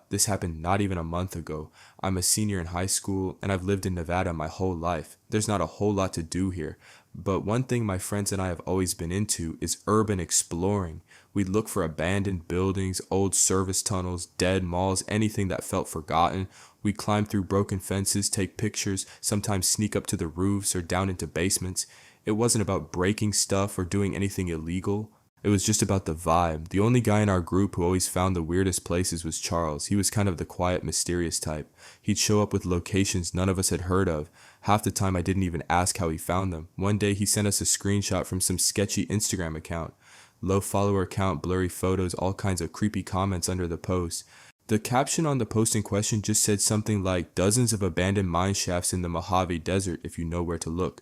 This happened not even a month ago. I'm a senior in high school and I've lived in Nevada my whole life. There's not a whole lot to do here. But one thing my friends and I have always been into is urban exploring. We'd look for abandoned buildings, old service tunnels, dead malls, anything that felt forgotten. We'd climb through broken fences, take pictures, sometimes sneak up to the roofs or down into basements. It wasn't about breaking stuff or doing anything illegal. It was just about the vibe. The only guy in our group who always found the weirdest places was Charles. He was kind of the quiet, mysterious type. He'd show up with locations none of us had heard of. Half the time I didn't even ask how he found them. One day he sent us a screenshot from some sketchy Instagram account. Low follower count, blurry photos, all kinds of creepy comments under the post. The caption on the post in question just said something like, "Dozens of abandoned mine shafts in the Mojave Desert if you know where to look."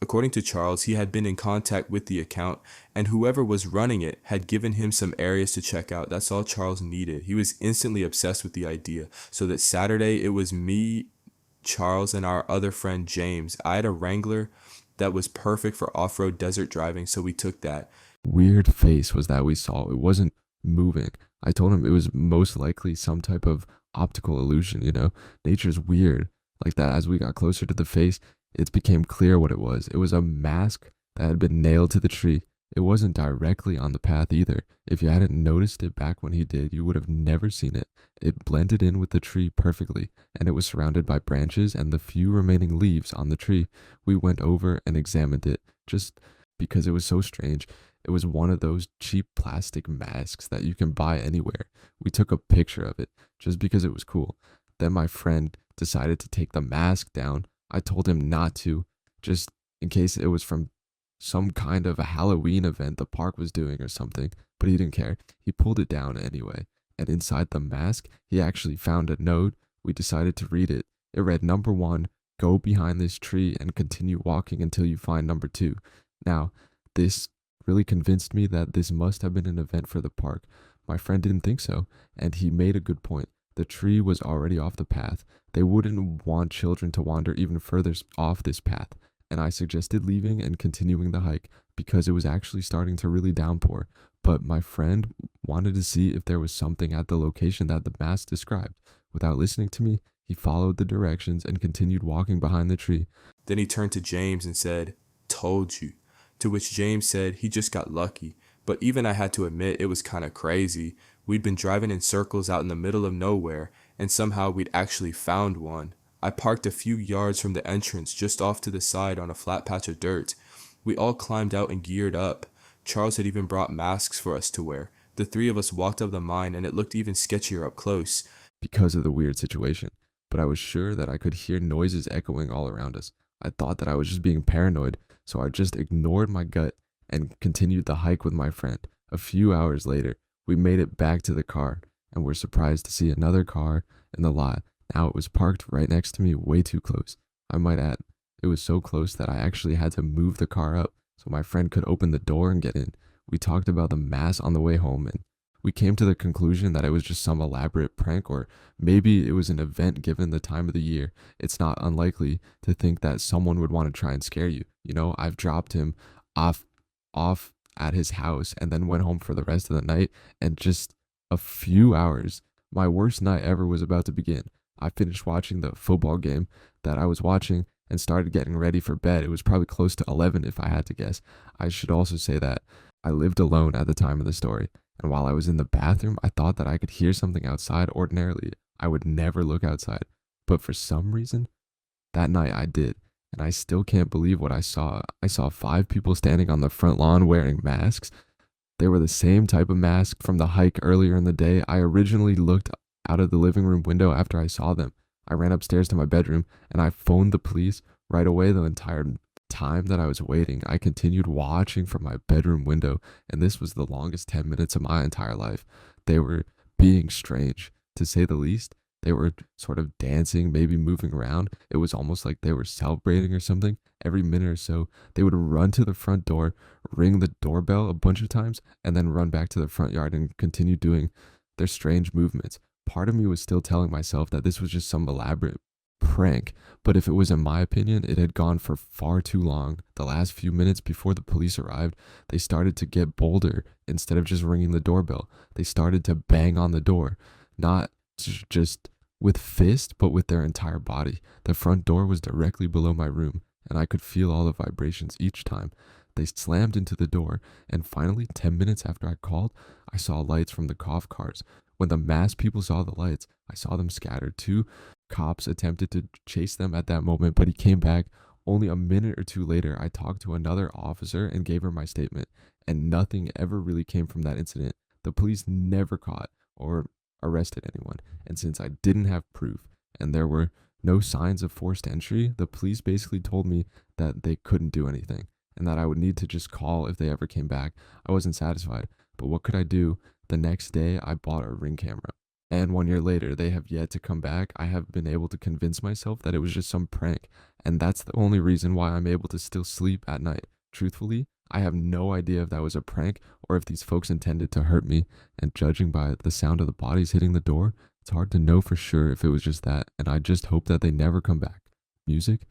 According to Charles, he had been in contact with the account, and whoever was running it had given him some areas to check out. That's all Charles needed. He was instantly obsessed with the idea. So that Saturday, it was me, Charles, and our other friend James. I had a Wrangler that was perfect for off-road desert driving, so we took that. Weird face was that we saw. It wasn't moving. I told him it was most likely some type of optical illusion, you know? Nature's weird. Like that, as we got closer to the face, it became clear what it was. It was a mask that had been nailed to the tree. It wasn't directly on the path either. If you hadn't noticed it back when he did, you would have never seen it. It blended in with the tree perfectly, and it was surrounded by branches and the few remaining leaves on the tree. We went over and examined it, just because it was so strange. It was one of those cheap plastic masks that you can buy anywhere. We took a picture of it, just because it was cool. Then my friend decided to take the mask down. I told him not to, just in case it was from some kind of a Halloween event the park was doing or something, but he didn't care. He pulled it down anyway, and inside the mask, he actually found a note. We decided to read it. It read, "Number 1, go behind this tree and continue walking until you find number 2. Now, this really convinced me that this must have been an event for the park. My friend didn't think so, and he made a good point. The tree was already off the path. They wouldn't want children to wander even further off this path, and I suggested leaving and continuing the hike because it was actually starting to really downpour. But my friend wanted to see if there was something at the location that the mask described. Without listening to me, he followed the directions and continued walking behind the tree. Then he turned to James and said, "Told you." To which James said he just got lucky. But even I had to admit it was kind of crazy. We'd been driving in circles out in the middle of nowhere, and somehow we'd actually found one. I parked a few yards from the entrance, just off to the side on a flat patch of dirt. We all climbed out and geared up. Charles had even brought masks for us to wear. The three of us walked up the mine, and it looked even sketchier up close. Because of the weird situation, but I was sure that I could hear noises echoing all around us. I thought that I was just being paranoid, so I just ignored my gut and continued the hike with my friend. A few hours later, we made it back to the car and were surprised to see another car in the lot. Now it was parked right next to me, way too close. I might add, it was so close that I actually had to move the car up so my friend could open the door and get in. We talked about the mass on the way home, and we came to the conclusion that it was just some elaborate prank, or maybe it was an event given the time of the year. It's not unlikely to think that someone would want to try and scare you. You know, I've dropped him off at his house and then went home for the rest of the night, and just a few hours, my worst night ever was about to begin. I finished watching the football game that I was watching and started getting ready for bed. It was probably close to 11 if I had to guess. I should also say that I lived alone at the time of the story, and while I was in the bathroom, I thought that I could hear something outside. Ordinarily, I would never look outside, but for some reason, that night I did, and I still can't believe what I saw. I saw 5 people standing on the front lawn wearing masks. They were the same type of mask from the hike earlier in the day. I originally looked out of the living room window after I saw them. I ran upstairs to my bedroom, and I phoned the police right away. The entire time that I was waiting, I continued watching from my bedroom window, and this was the longest 10 minutes of my entire life. They were being strange, to say the least. They were sort of dancing, maybe moving around. It was almost like they were celebrating or something. Every minute or so, they would run to the front door, ring the doorbell a bunch of times, and then run back to the front yard and continue doing their strange movements. Part of me was still telling myself that this was just some elaborate prank, but if it was in my opinion, it had gone for far too long. The last few minutes before the police arrived, they started to get bolder. Instead of just ringing the doorbell, they started to bang on the door. Not just with fist, but with their entire body. The front door was directly below my room, and I could feel all the vibrations each time. They slammed into the door, and finally, 10 minutes after I called, I saw lights from the cop cars. When the mass people saw the lights, I saw them scattered. Two cops attempted to chase them at that moment, but he came back. Only a minute or two later, I talked to another officer and gave her my statement, and nothing ever really came from that incident. The police never caught or arrested anyone, and since I didn't have proof and there were no signs of forced entry, the police basically told me that they couldn't do anything and that I would need to just call if they ever came back. I wasn't satisfied, but what could I do? The next day, I bought a Ring camera. And 1 year later, they have yet to come back. I have been able to convince myself that it was just some prank, and that's the only reason why I'm able to still sleep at night. Truthfully, I have no idea if that was a prank or if these folks intended to hurt me, and judging by the sound of the bodies hitting the door, it's hard to know for sure if it was just that, and I just hope that they never come back. Music?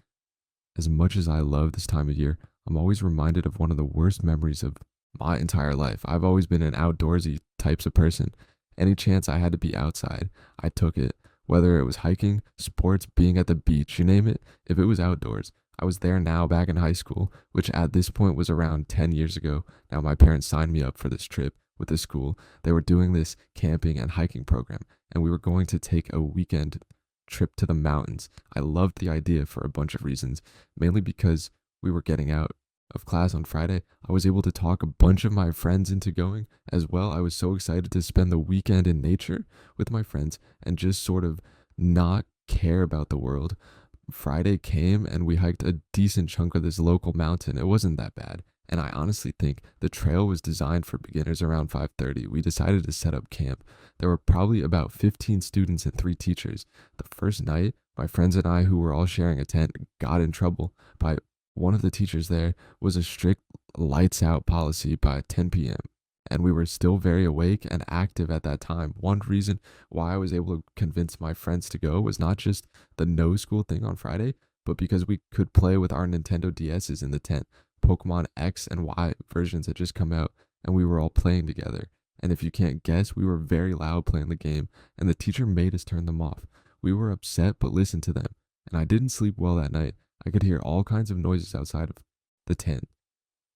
As much as I love this time of year, I'm always reminded of one of the worst memories of my entire life. I've always been an outdoorsy types of person. Any chance I had to be outside, I took it. Whether it was hiking, sports, being at the beach, you name it, if it was outdoors. I was there now back in high school, which at this point was around 10 years ago. Now my parents signed me up for this trip with the school. They were doing this camping and hiking program, and we were going to take a weekend trip to the mountains. I loved the idea for a bunch of reasons, mainly because we were getting out of class on Friday. I was able to talk a bunch of my friends into going as well. I was so excited to spend the weekend in nature with my friends and just sort of not care about the world. Friday came and we hiked a decent chunk of this local mountain. It wasn't that bad. And I honestly think the trail was designed for beginners around 5:30. We decided to set up camp. There were probably about 15 students and 3 teachers. The first night, my friends and I, who were all sharing a tent, got in trouble by one of the teachers. There was a strict lights out policy by 10 p.m. And we were still very awake and active at that time. One reason why I was able to convince my friends to go was not just the no school thing on Friday, but because we could play with our Nintendo DSs in the tent. Pokemon X and Y versions had just come out, and we were all playing together. And if you can't guess, we were very loud playing the game, and the teacher made us turn them off. We were upset, but listened to them. And I didn't sleep well that night. I could hear all kinds of noises outside of the tent.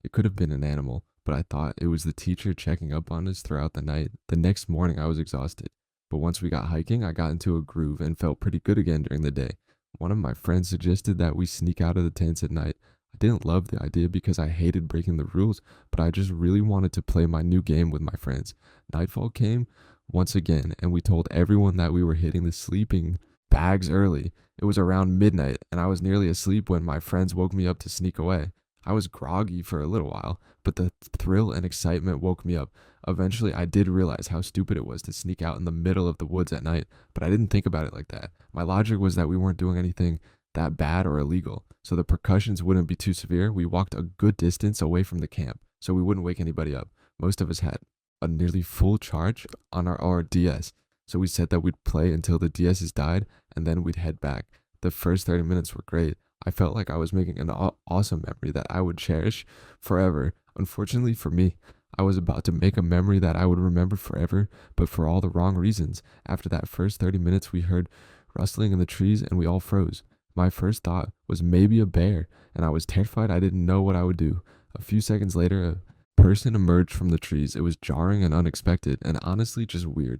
It could have been an animal, but I thought it was the teacher checking up on us throughout the night. The next morning, I was exhausted. But once we got hiking, I got into a groove and felt pretty good again during the day. One of my friends suggested that we sneak out of the tents at night. I didn't love the idea because I hated breaking the rules, but I just really wanted to play my new game with my friends. Nightfall came once again, and we told everyone that we were hitting the sleeping bags early. It was around midnight, and I was nearly asleep when my friends woke me up to sneak away. I was groggy for a little while, but the thrill and excitement woke me up. Eventually, I did realize how stupid it was to sneak out in the middle of the woods at night, but I didn't think about it like that. My logic was that we weren't doing anything that bad or illegal, so the percussions wouldn't be too severe. We walked a good distance away from the camp, so we wouldn't wake anybody up. Most of us had a nearly full charge on our DS, so we said that we'd play until the DSs died, and then we'd head back. The first 30 minutes were great. I felt like I was making an awesome memory that I would cherish forever. Unfortunately for me, I was about to make a memory that I would remember forever, but for all the wrong reasons. After that first 30 minutes, we heard rustling in the trees and we all froze. My first thought was maybe a bear, and I was terrified. I didn't know what I would do. A few seconds later, a person emerged from the trees. It was jarring and unexpected, and honestly just weird.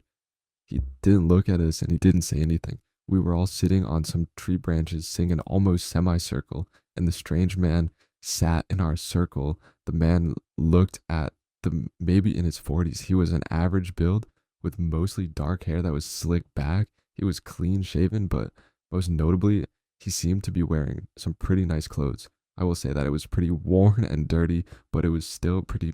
He didn't look at us and he didn't say anything. We were all sitting on some tree branches, singing an almost semicircle, and the strange man sat in our circle. The man looked at the maybe in his 40s. He was an average build with mostly dark hair that was slicked back. He was clean shaven, but most notably, he seemed to be wearing some pretty nice clothes. I will say that it was pretty worn and dirty, but it was still a pretty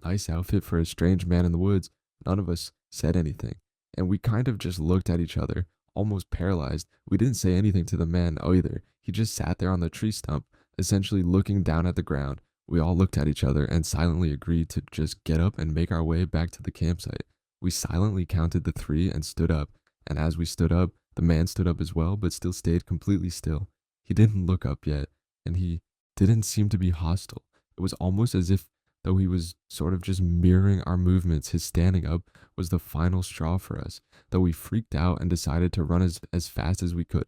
nice outfit for a strange man in the woods. None of us said anything, and we kind of just looked at each other, almost paralyzed. We didn't say anything to the man either. He just sat there on the tree stump, essentially looking down at the ground. We all looked at each other and silently agreed to just get up and make our way back to the campsite. We silently counted the 3 and stood up, and as we stood up, the man stood up as well, but still stayed completely still. He didn't look up yet, and he didn't seem to be hostile. It was almost as if though he was sort of just mirroring our movements. His standing up was the final straw for us, though we freaked out and decided to run as fast as we could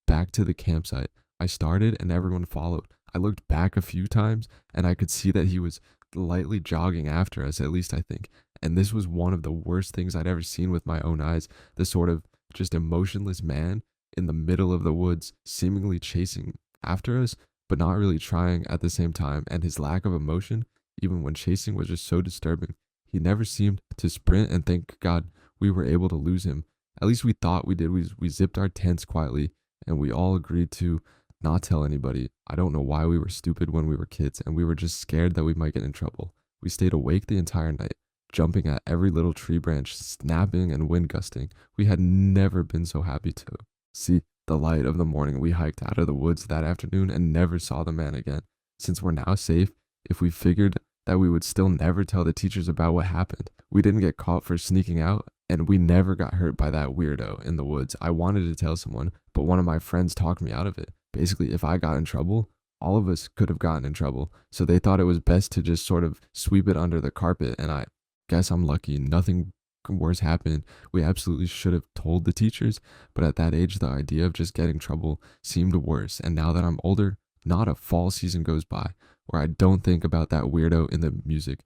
back to the campsite. I started and everyone followed. I looked back a few times and I could see that he was lightly jogging after us, at least I think. And this was one of the worst things I'd ever seen with my own eyes. The sort of just emotionless man in the middle of the woods, seemingly chasing after us, but not really trying at the same time. And his lack of emotion, even when chasing, was just so disturbing. He never seemed to sprint, and thank God we were able to lose him. At least we thought we did. We zipped our tents quietly, and we all agreed to not tell anybody. I don't know why we were stupid when we were kids, and we were just scared that we might get in trouble. We stayed awake the entire night, jumping at every little tree branch, snapping and wind gusting. We had never been so happy to see the light of the morning. We hiked out of the woods that afternoon and never saw the man again. Since we're now safe, if we figured that we would still never tell the teachers about what happened, we didn't get caught for sneaking out, and we never got hurt by that weirdo in the woods. I wanted to tell someone, but one of my friends talked me out of it. Basically, if I got in trouble, all of us could have gotten in trouble. So they thought it was best to just sort of sweep it under the carpet, and I guess I'm lucky. Nothing worse happened. We absolutely should have told the teachers, but at that age, the idea of just getting trouble seemed worse. And now that I'm older, not a fall season goes by where I don't think about that weirdo in the music.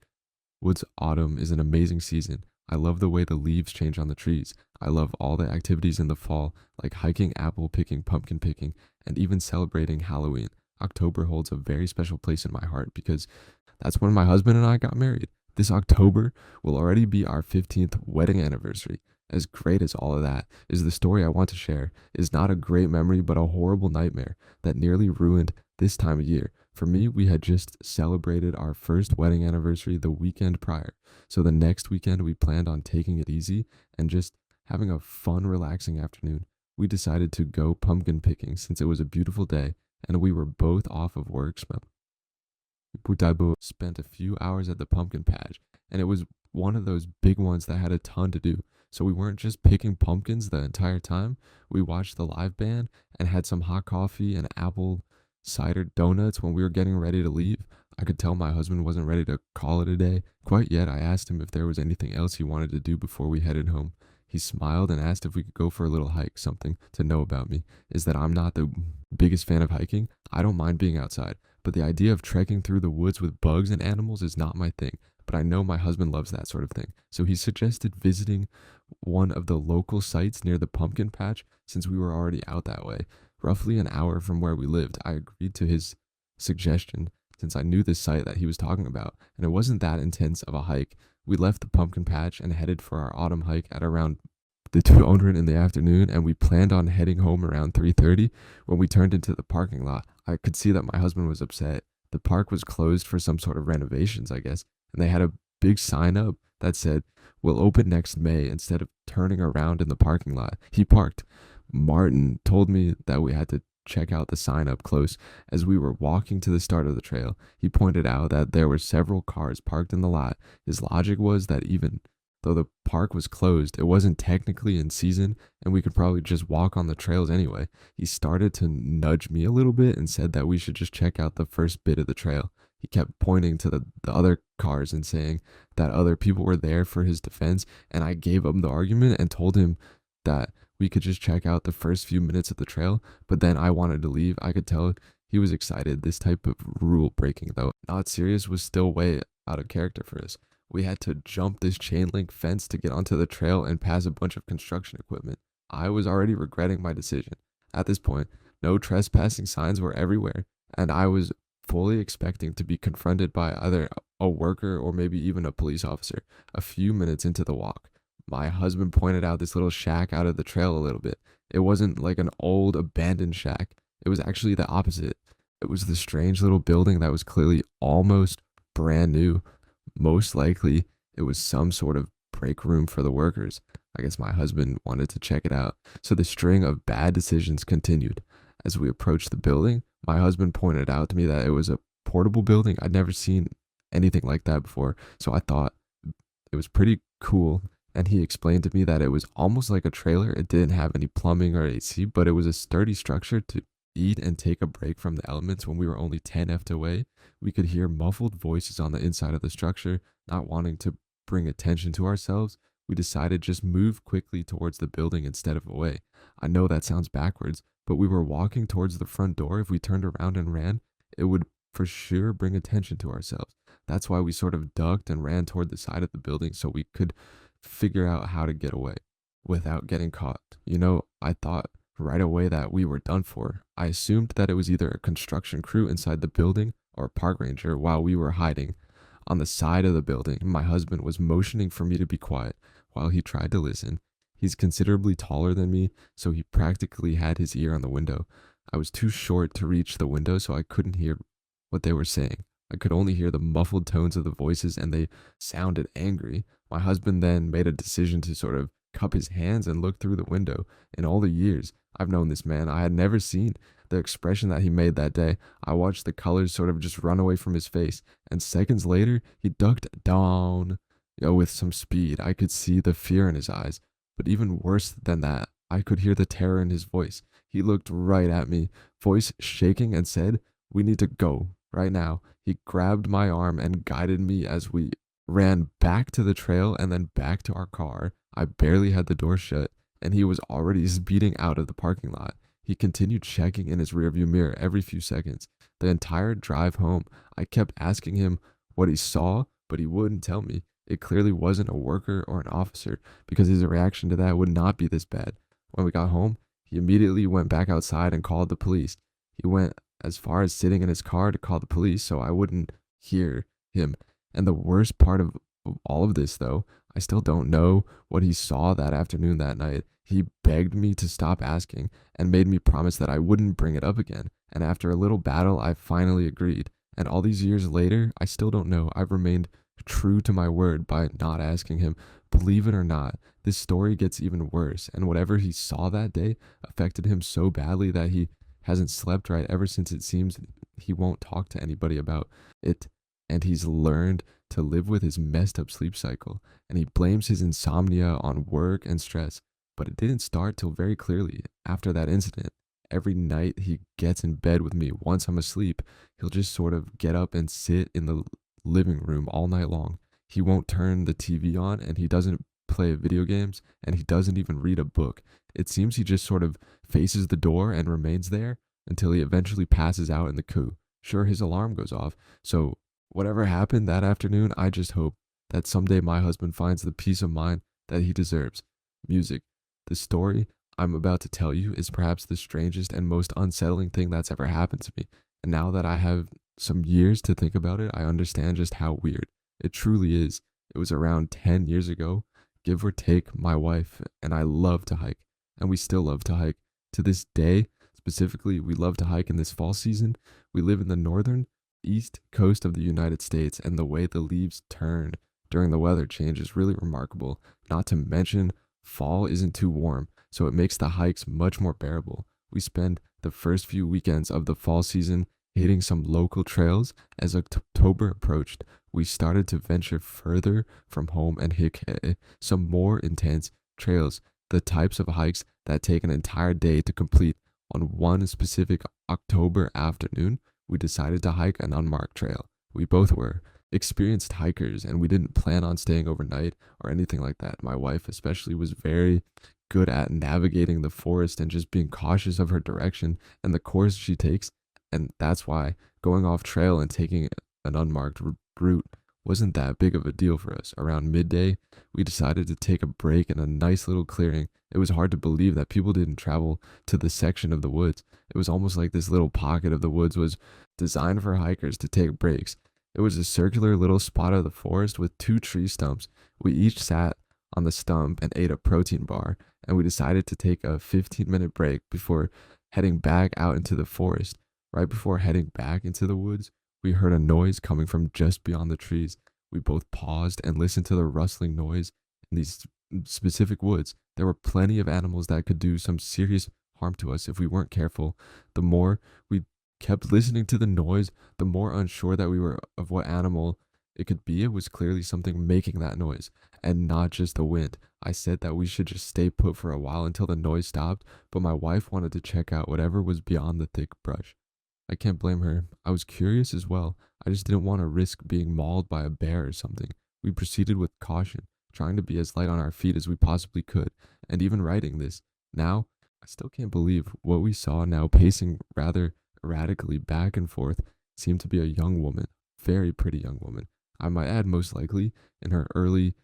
Woods autumn is an amazing season. I love the way the leaves change on the trees. I love all the activities in the fall, like hiking, apple picking, pumpkin picking, and even celebrating Halloween. October holds a very special place in my heart because that's when my husband and I got married. This October will already be our 15th wedding anniversary. As great as all of that is, the story I want to share is not a great memory, but a horrible nightmare that nearly ruined this time of year. For me, we had just celebrated our first wedding anniversary the weekend prior. So the next weekend, we planned on taking it easy and just having a fun, relaxing afternoon. We decided to go pumpkin picking since it was a beautiful day and we were both off of work. Butaibo spent a few hours at the pumpkin patch, and it was one of those big ones that had a ton to do. So we weren't just picking pumpkins the entire time. We watched the live band and had some hot coffee and apple cider donuts when we were getting ready to leave. I could tell my husband wasn't ready to call it a day quite yet. I asked him if there was anything else he wanted to do before we headed home. He smiled and asked if we could go for a little hike. Something to know about me is that I'm not the biggest fan of hiking. I don't mind being outside, but the idea of trekking through the woods with bugs and animals is not my thing. But I know my husband loves that sort of thing. So he suggested visiting one of the local sites near the pumpkin patch since we were already out that way, roughly an hour from where we lived. I agreed to his suggestion since I knew the site that he was talking about, and it wasn't that intense of a hike. We left the pumpkin patch and headed for our autumn hike at around the 200 in the afternoon, and we planned on heading home around 3:30. When we turned into the parking lot, I could see that my husband was upset. The park was closed for some sort of renovations, I guess, and they had a big sign up that said, "We'll open next May," instead of turning around in the parking lot. He parked. Martin told me that we had to check out the sign up close. As we were walking to the start of the trail, he pointed out that there were several cars parked in the lot. His logic was that even though the park was closed, it wasn't technically in season and we could probably just walk on the trails anyway. He started to nudge me a little bit and said that we should just check out the first bit of the trail. He kept pointing to the other cars and saying that other people were there for his defense, and I gave him the argument and told him that we could just check out the first few minutes of the trail, but then I wanted to leave. I could tell he was excited. This type of rule breaking, though not serious, was still way out of character for us. We had to jump this chain link fence to get onto the trail and pass a bunch of construction equipment. I was already regretting my decision. At this point, no trespassing signs were everywhere, and I was fully expecting to be confronted by either a worker or maybe even a police officer. A few minutes into the walk, my husband pointed out this little shack out of the trail a little bit. It wasn't like an old abandoned shack. It was actually the opposite. It was the strange little building that was clearly almost brand new. Most likely, it was some sort of break room for the workers. I guess my husband wanted to check it out. So the string of bad decisions continued. As we approached the building, my husband pointed out to me that it was a portable building. I'd never seen anything like that before, so I thought it was pretty cool. And he explained to me that it was almost like a trailer. It didn't have any plumbing or AC, but it was a sturdy structure eat and take a break from the elements when we were only 10 ft away, we could hear muffled voices on the inside of the structure. Not wanting to bring attention to ourselves, we decided just move quickly towards the building instead of away. I know that sounds backwards, but we were walking towards the front door. If we turned around and ran, it would for sure bring attention to ourselves. That's why we sort of ducked and ran toward the side of the building so we could figure out how to get away without getting caught. I thought right away that we were done for. I assumed that it was either a construction crew inside the building or a park ranger while we were hiding on the side of the building. My husband was motioning for me to be quiet while he tried to listen. He's considerably taller than me, so he practically had his ear on the window. I was too short to reach the window, so I couldn't hear what they were saying. I could only hear the muffled tones of the voices, and they sounded angry. My husband then made a decision to sort of cup his hands and look through the window. In all the years I've known this man, I had never seen the expression that he made that day. I watched the colors sort of just run away from his face, and seconds later, he ducked down, with some speed. I could see the fear in his eyes, but even worse than that, I could hear the terror in his voice. He looked right at me, voice shaking, and said, "We need to go right now." He grabbed my arm and guided me as we ran back to the trail and then back to our car. I barely had the door shut, and he was already speeding out of the parking lot. He continued checking in his rearview mirror every few seconds. The entire drive home, I kept asking him what he saw, but he wouldn't tell me. It clearly wasn't a worker or an officer, because his reaction to that would not be this bad. When we got home, he immediately went back outside and called the police. He went as far as sitting in his car to call the police so I wouldn't hear him. And the worst part of all of this, though, I still don't know what he saw that afternoon that night. He begged me to stop asking and made me promise that I wouldn't bring it up again. And after a little battle, I finally agreed. And all these years later, I still don't know. I've remained true to my word by not asking him. Believe it or not, this story gets even worse. And whatever he saw that day affected him so badly that he hasn't slept right ever since. It seems he won't talk to anybody about it. And he's learned to live with his messed up sleep cycle. And he blames his insomnia on work and stress. But it didn't start till very clearly after that incident. Every night he gets in bed with me once I'm asleep, he'll just sort of get up and sit in the living room all night long. He won't turn the TV on, and he doesn't play video games, and he doesn't even read a book. It seems he just sort of faces the door and remains there until he eventually passes out in the coo. Sure, his alarm goes off. So whatever happened that afternoon, I just hope that someday my husband finds the peace of mind that he deserves. Music. The story I'm about to tell you is perhaps the strangest and most unsettling thing that's ever happened to me. And now that I have some years to think about it, I understand just how weird it truly is. It was around 10 years ago, give or take. My wife and I love to hike, and we still love to hike. To this day, specifically, we love to hike in this fall season. We live in the northern east coast of the United States, and the way the leaves turn during the weather change is really remarkable. Not to mention, fall isn't too warm, so it makes the hikes much more bearable. We spend the first few weekends of the fall season hitting some local trails. As October approached, we started to venture further from home and hit some more intense trails, the types of hikes that take an entire day to complete. On one specific October afternoon, we decided to hike an unmarked trail. We both were experienced hikers, and we didn't plan on staying overnight or anything like that. My wife especially was very good at navigating the forest and just being cautious of her direction and the course she takes, and that's why going off trail and taking an unmarked route wasn't that big of a deal for us. Around midday, we decided to take a break in a nice little clearing. It was hard to believe that people didn't travel to this section of the woods. It was almost like this little pocket of the woods was designed for hikers to take breaks. It was a circular little spot of the forest with 2 tree stumps. We each sat on the stump and ate a protein bar, and we decided to take a 15-minute break before heading back out into the forest. Right before heading back into the woods, we heard a noise coming from just beyond the trees. We both paused and listened to the rustling noise in these specific woods. There were plenty of animals that could do some serious harm to us if we weren't careful. The more we kept listening to the noise, the more unsure that we were of what animal It was clearly something making that noise and not just the wind. I said that we should just stay put for a while until the noise stopped, but my wife wanted to check out whatever was beyond the thick brush. I can't blame her. I was curious as well. I just didn't want to risk being mauled by a bear or something. We proceeded with caution, trying to be as light on our feet as we possibly could, and even writing this. Now, I still can't believe what we saw now pacing rather erratically back and forth seemed to be a young woman, very pretty young woman. I might add, most likely in her early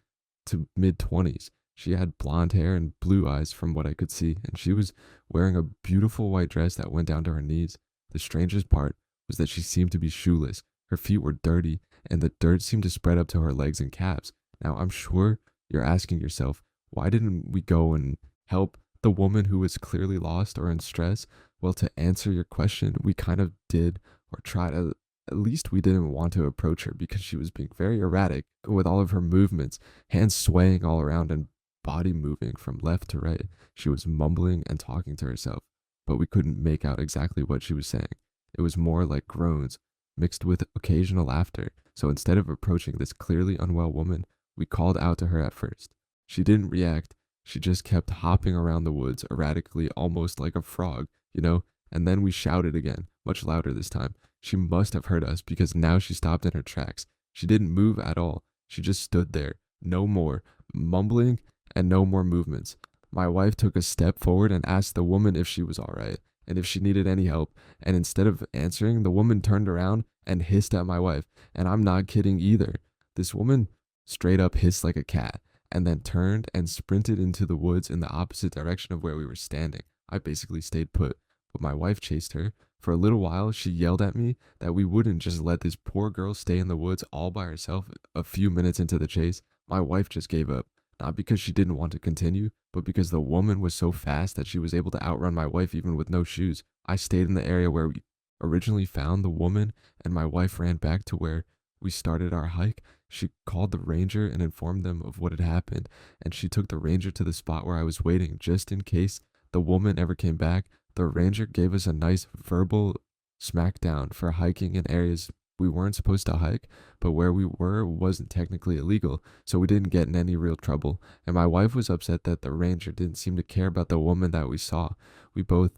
to mid 20s. She had blonde hair and blue eyes from what I could see, and she was wearing a beautiful white dress that went down to her knees. The strangest part was that she seemed to be shoeless. Her feet were dirty, and the dirt seemed to spread up to her legs and calves. Now, I'm sure you're asking yourself, why didn't we go and help the woman who was clearly lost or in stress? Well, to answer your question, we kind of did, or tried. At least we didn't want to approach her because she was being very erratic with all of her movements, hands swaying all around and body moving from left to right. She was mumbling and talking to herself, but we couldn't make out exactly what she was saying. It was more like groans mixed with occasional laughter. So instead of approaching this clearly unwell woman, we called out to her at first. She didn't react. She just kept hopping around the woods erratically, almost like a frog, And then we shouted again, much louder this time. She must have heard us because now she stopped in her tracks. She didn't move at all. She just stood there, no more, mumbling and no more movements. My wife took a step forward and asked the woman if she was all right and if she needed any help. And instead of answering, the woman turned around and hissed at my wife. And I'm not kidding either. This woman straight up hissed like a cat and then turned and sprinted into the woods in the opposite direction of where we were standing. I basically stayed put, but my wife chased her. For a little while, she yelled at me that we wouldn't just let this poor girl stay in the woods all by herself. A few minutes into the chase, my wife just gave up. Not because she didn't want to continue, but because the woman was so fast that she was able to outrun my wife even with no shoes. I stayed in the area where we originally found the woman, and my wife ran back to where we started our hike. She called the ranger and informed them of what had happened, and she took the ranger to the spot where I was waiting just in case the woman ever came back. The ranger gave us a nice verbal smackdown for hiking in areas we weren't supposed to hike, but where we were wasn't technically illegal, so we didn't get in any real trouble. And my wife was upset that the ranger didn't seem to care about the woman that we saw. We both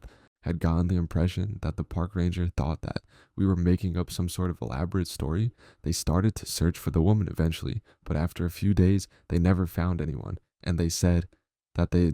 had gotten the impression that the park ranger thought that we were making up some sort of elaborate story. They started to search for the woman eventually, but after a few days, they never found anyone, and they said that they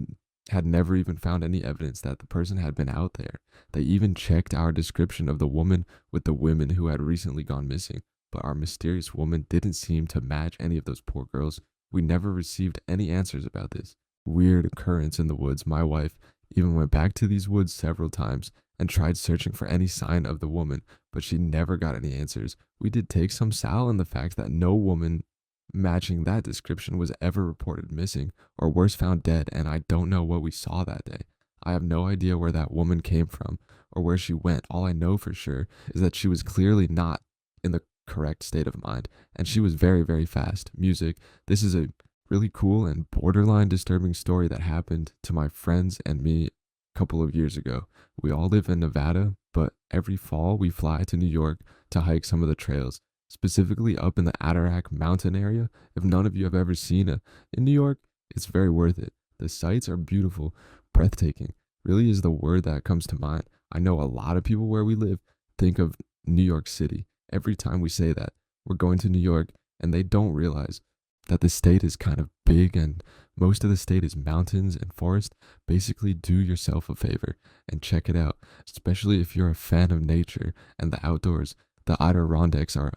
had never even found any evidence that the person had been out there. They even checked our description of the woman with the women who had recently gone missing, but our mysterious woman didn't seem to match any of those poor girls. We never received any answers about this weird occurrence in the woods. My wife even went back to these woods several times and tried searching for any sign of the woman, but she never got any answers. We did take some sal in the fact that no woman matching that description was ever reported missing, or worse, found dead, and I don't know what we saw that day. I have no idea where that woman came from or where she went. All I know for sure is that she was clearly not in the correct state of mind, and she was very, very fast. Music. This is a really cool and borderline disturbing story that happened to my friends and me a couple of years ago. We all live in Nevada, but every fall we fly to New York to hike some of the trails, specifically up in the Adirondack Mountain area. If none of you have ever seen it in New York, it's very worth it. The sights are beautiful, breathtaking, really is the word that comes to mind. I know a lot of people where we live think of New York City. Every time we say that, we're going to New York, and they don't realize that the state is kind of big and most of the state is mountains and forest. Basically, do yourself a favor and check it out, especially if you're a fan of nature and the outdoors. The Adirondacks are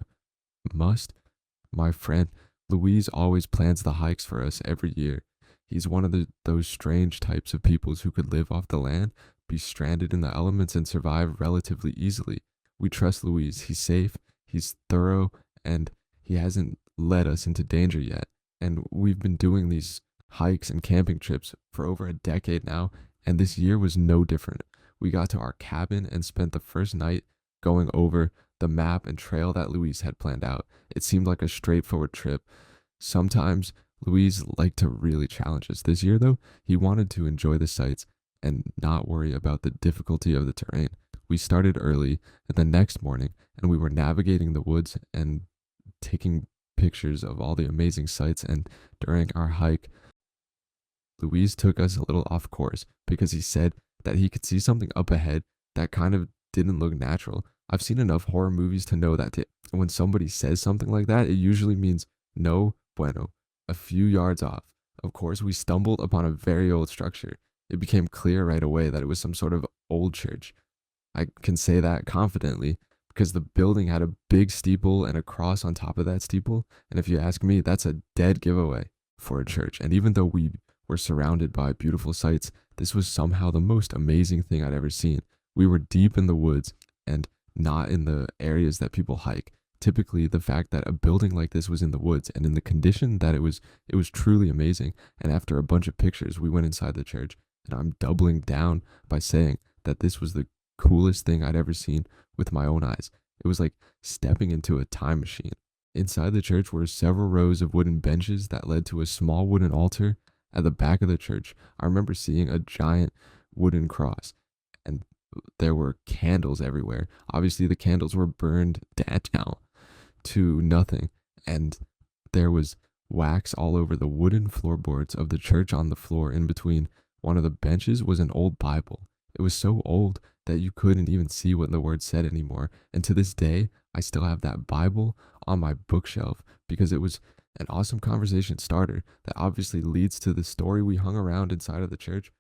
must. My friend Louise always plans the hikes for us every year. He's one of those strange types of peoples who could live off the land, be stranded in the elements, and survive relatively easily. We trust Louise. He's safe, he's thorough, and he hasn't led us into danger yet. And we've been doing these hikes and camping trips for over a decade now, and this year was no different. We got to our cabin and spent the first night going over the map and trail that Louise had planned out. It seemed like a straightforward trip. Sometimes Louise liked to really challenge us. This year, though, he wanted to enjoy the sights and not worry about the difficulty of the terrain. We started early the next morning, and we were navigating the woods and taking pictures of all the amazing sights. And during our hike, Louise took us a little off course because he said that he could see something up ahead that kind of didn't look natural. I've seen enough horror movies to know that when somebody says something like that, it usually means no bueno, a few yards off. Of course, we stumbled upon a very old structure. It became clear right away that it was some sort of old church. I can say that confidently because the building had a big steeple and a cross on top of that steeple. And if you ask me, that's a dead giveaway for a church. And even though we were surrounded by beautiful sights, this was somehow the most amazing thing I'd ever seen. We were deep in the woods and not in the areas that people hike. Typically, the fact that a building like this was in the woods and in the condition that it was truly amazing. And after a bunch of pictures, we went inside the church, and I'm doubling down by saying that this was the coolest thing I'd ever seen with my own eyes. It was like stepping into a time machine. Inside the church were several rows of wooden benches that led to a small wooden altar at the back of the church. I remember seeing a giant wooden cross, and there were candles everywhere. Obviously, the candles were burned down to nothing, and there was wax all over the wooden floorboards of the church. On the floor in between one of the benches was an old Bible. It was so old that you couldn't even see what the words said anymore. And to this day, I still have that Bible on my bookshelf because it was an awesome conversation starter that obviously leads to the story we hung around inside of the church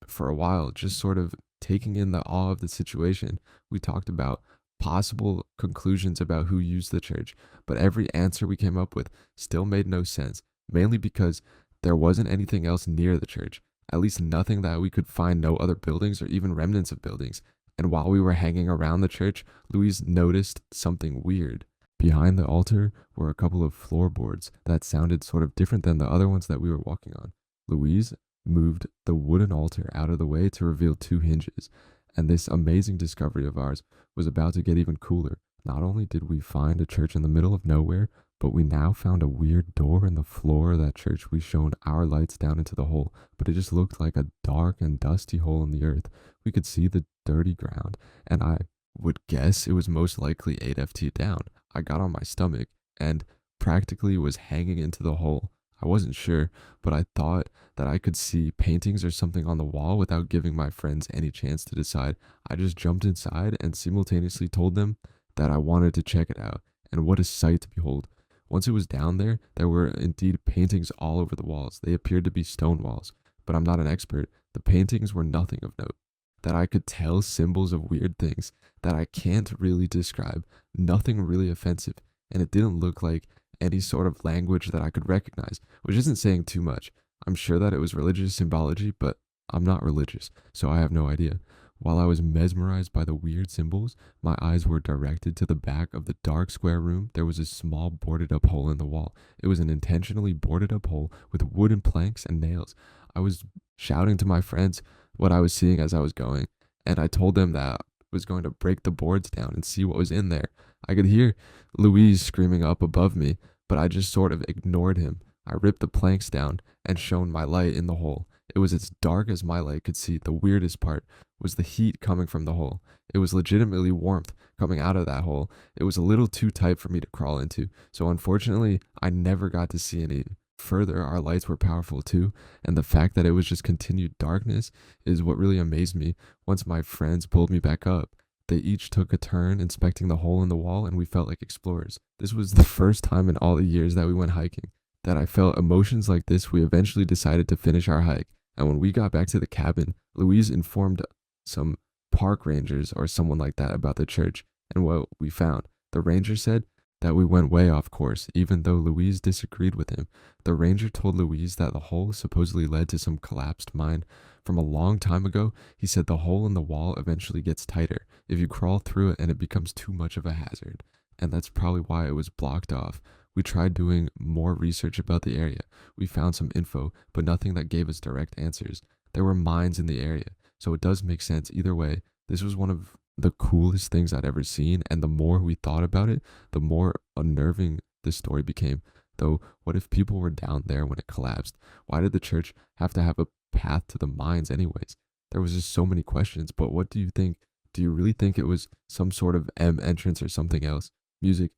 for a while, just sort of taking in the awe of the situation. We talked about possible conclusions about who used the church, but every answer we came up with still made no sense, mainly because there wasn't anything else near the church, at least nothing that we could find, no other buildings or even remnants of buildings. And while we were hanging around the church, Louise noticed something weird. Behind the altar were a couple of floorboards that sounded sort of different than the other ones that we were walking on. Louise moved the wooden altar out of the way to reveal two hinges, and this amazing discovery of ours was about to get even cooler. Not only did we find a church in the middle of nowhere, but we now found a weird door in the floor of that church. We shone our lights down into the hole, but it just looked like a dark and dusty hole in the earth. We could see the dirty ground, and I would guess it was most likely 8 ft down. I got on my stomach and practically was hanging into the hole. I wasn't sure, but I thought that I could see paintings or something on the wall without giving my friends any chance to decide. I just jumped inside and simultaneously told them that I wanted to check it out, and what a sight to behold. Once it was down there, there were indeed paintings all over the walls. They appeared to be stone walls, but I'm not an expert. The paintings were nothing of note. That I could tell symbols of weird things that I can't really describe, nothing really offensive, and it didn't look like any sort of language that I could recognize, which isn't saying too much. I'm sure that it was religious symbology, but I'm not religious, so I have no idea. While I was mesmerized by the weird symbols, my eyes were directed to the back of the dark square room. There was a small boarded up hole in the wall. It was an intentionally boarded up hole with wooden planks and nails. I was shouting to my friends what I was seeing as I was going, and I told them that I was going to break the boards down and see what was in there. I could hear Louise screaming up above me, but I just sort of ignored him. I ripped the planks down and shone my light in the hole. It was as dark as my light could see. The weirdest part was the heat coming from the hole. It was legitimately warmth coming out of that hole. It was a little too tight for me to crawl into, so unfortunately, I never got to see any. Further, our lights were powerful too, and the fact that it was just continued darkness is what really amazed me. Once my friends pulled me back up, they each took a turn inspecting the hole in the wall, and we felt like explorers. This was the first time in all the years that we went hiking that I felt emotions like this. We eventually decided to finish our hike, and when we got back to the cabin, Louise informed some park rangers or someone like that about the church and what we found. The ranger said that we went way off course, even though Louise disagreed with him. The ranger told Louise that the hole supposedly led to some collapsed mine from a long time ago. He said the hole in the wall eventually gets tighter if you crawl through it, and it becomes too much of a hazard. And that's probably why it was blocked off. We tried doing more research about the area. We found some info, but nothing that gave us direct answers. There were mines in the area, so it does make sense either way. This was one of the coolest things I'd ever seen, and the more we thought about it, the more unnerving the story became. Though, what if people were down there when it collapsed? Why did the church have to have a path to the mines anyways? There was just so many questions, but what do you think? Do you really think it was some sort of M entrance or something else? Music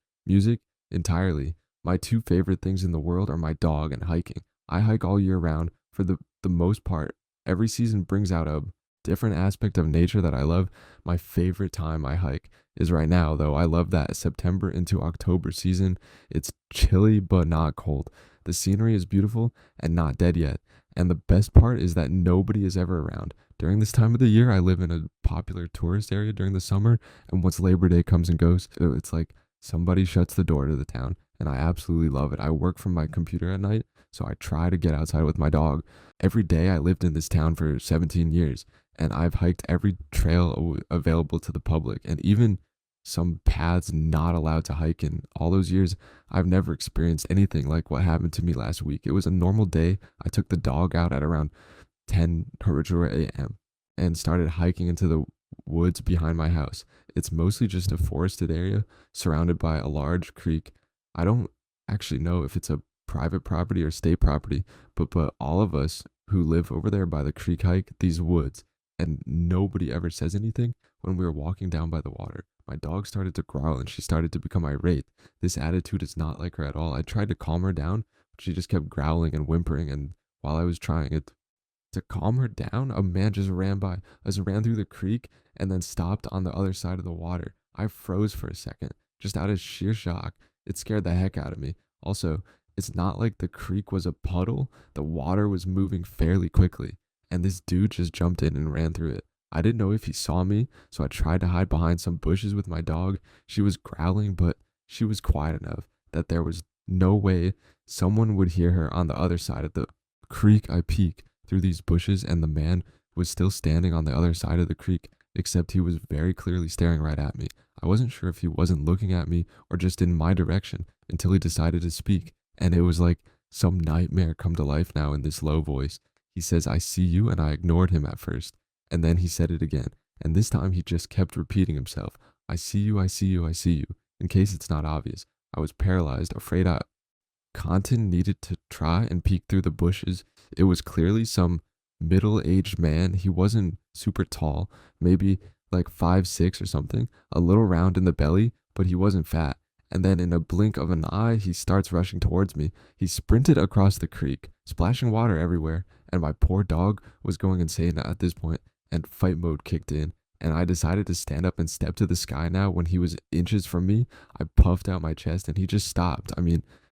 entirely. My two favorite things in the world are my dog and hiking. I hike all year round for the most part. Every season brings out a different aspect of nature that I love. My favorite time I hike is right now, though. I love that September into October season. It's chilly but not cold. The scenery is beautiful and not dead yet. And the best part is that nobody is ever around. During this time of the year, I live in a popular tourist area during the summer, and once Labor Day comes and goes, it's like somebody shuts the door to the town, and I absolutely love it. I work from my computer at night, so I try to get outside with my dog. Every day I lived in this town for 17 years, and I've hiked every trail available to the public, and even some paths not allowed to hike in all those years. I've never experienced anything like what happened to me last week. It was a normal day. I took the dog out at around 10 Haruchura a.m. and started hiking into the woods behind my house. It's mostly just a forested area surrounded by a large creek. I don't actually know if it's a private property or state property, but all of us who live over there by the creek hike these woods, and nobody ever says anything. When we were walking down by the water, my dog started to growl and she started to become irate. This attitude is not like her at all. I tried to calm her down, but she just kept growling and whimpering, and while I was trying it to calm her down, a man just ran through the creek and then stopped on the other side of the water. I froze for a second, just out of sheer shock. It scared the heck out of me. Also, it's not like the creek was a puddle. The water was moving fairly quickly, and this dude just jumped in and ran through it. I didn't know if he saw me, so I tried to hide behind some bushes with my dog. She was growling, but she was quiet enough that there was no way someone would hear her on the other side of the creek. I peek through these bushes, and the man was still standing on the other side of the creek, except he was very clearly staring right at me. I wasn't sure if he wasn't looking at me or just in my direction until he decided to speak, and it was like some nightmare come to life now in this low voice. He says, "I see you," and I ignored him at first. And then he said it again, and this time he just kept repeating himself, "I see you, I see you, I see you," in case it's not obvious. I was paralyzed, afraid Content needed to try and peek through the bushes. It was clearly some middle-aged man. He wasn't super tall, maybe like 5'6" or something, a little round in the belly, but he wasn't fat. And then in a blink of an eye, he starts rushing towards me. He sprinted across the creek, splashing water everywhere, and my poor dog was going insane at this point, and fight mode kicked in. And I decided to stand up and step to the sky now. When he was inches from me, I puffed out my chest and he just stopped.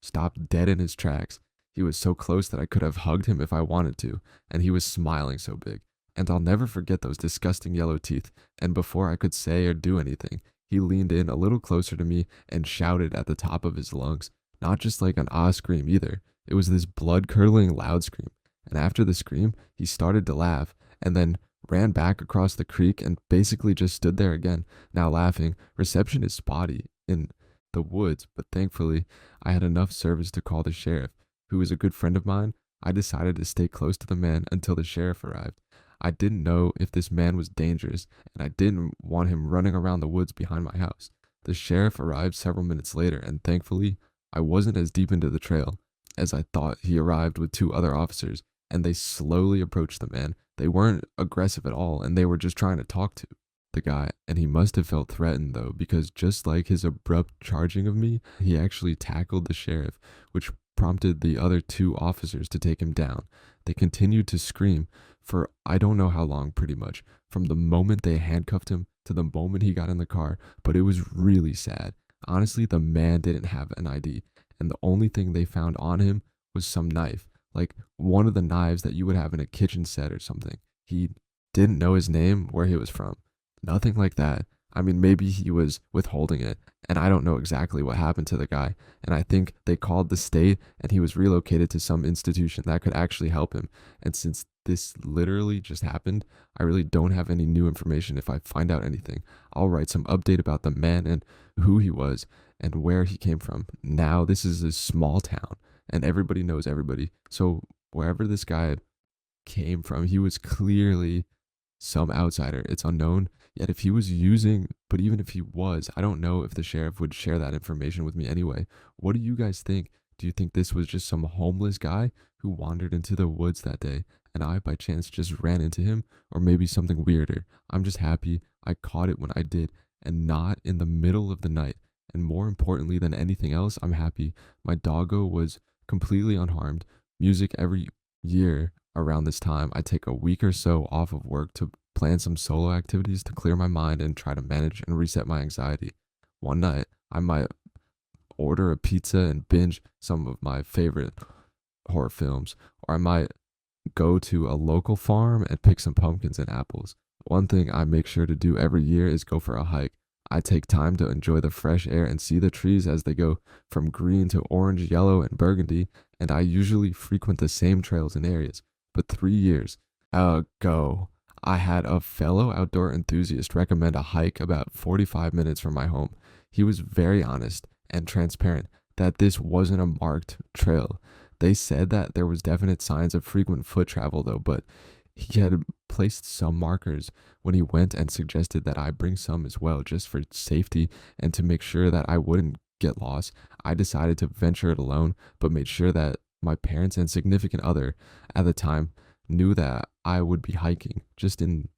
Stopped dead in his tracks. He was so close that I could have hugged him if I wanted to, and he was smiling so big. And I'll never forget those disgusting yellow teeth. And before I could say or do anything, he leaned in a little closer to me and shouted at the top of his lungs. Not just like an ah scream either. It was this blood-curdling loud scream. And after the scream, he started to laugh, and then ran back across the creek and basically just stood there again, now laughing. Reception is spotty in the woods, but thankfully I had enough service to call the sheriff, who was a good friend of mine. I decided to stay close to the man until the sheriff arrived. I didn't know if this man was dangerous, and I didn't want him running around the woods behind my house. The sheriff arrived several minutes later, and thankfully I wasn't as deep into the trail as I thought. He arrived with two other officers, and they slowly approached the man. They weren't aggressive at all, and they were just trying to talk to the guy, and he must have felt threatened though, because just like his abrupt charging of me, he actually tackled the sheriff, which prompted the other two officers to take him down. They continued to scream for I don't know how long, pretty much, from the moment they handcuffed him to the moment he got in the car, but it was really sad. Honestly, the man didn't have an ID, and the only thing they found on him was some knife, like one of the knives that you would have in a kitchen set or something. He didn't know his name, where he was from. Nothing like that. Maybe he was withholding it, and I don't know exactly what happened to the guy. And I think they called the state, and he was relocated to some institution that could actually help him. And since this literally just happened, I really don't have any new information. If I find out anything, I'll write some update about the man and who he was and where he came from. Now, this is a small town, and everybody knows everybody. So wherever this guy came from, he was clearly some outsider. It's unknown. Yet if he was using, but even if he was, I don't know if the sheriff would share that information with me anyway. What do you guys think? Do you think this was just some homeless guy who wandered into the woods that day and I by chance just ran into him, or maybe something weirder? I'm just happy I caught it when I did and not in the middle of the night. And more importantly than anything else, I'm happy my doggo was completely unharmed. Music every year around this time, I take a week or so off of work to plan some solo activities to clear my mind and try to manage and reset my anxiety. One night, I might order a pizza and binge some of my favorite horror films, or I might go to a local farm and pick some pumpkins and apples. One thing I make sure to do every year is go for a hike. I take time to enjoy the fresh air and see the trees as they go from green to orange, yellow, and burgundy, and I usually frequent the same trails and areas. But 3 years ago, I had a fellow outdoor enthusiast recommend a hike about 45 minutes from my home. He was very honest and transparent that this wasn't a marked trail. They said that there was definite signs of frequent foot travel though, but he had placed some markers when he went and suggested that I bring some as well just for safety and to make sure that I wouldn't get lost. I decided to venture it alone, but made sure that my parents and significant other at the time knew that I would be hiking just in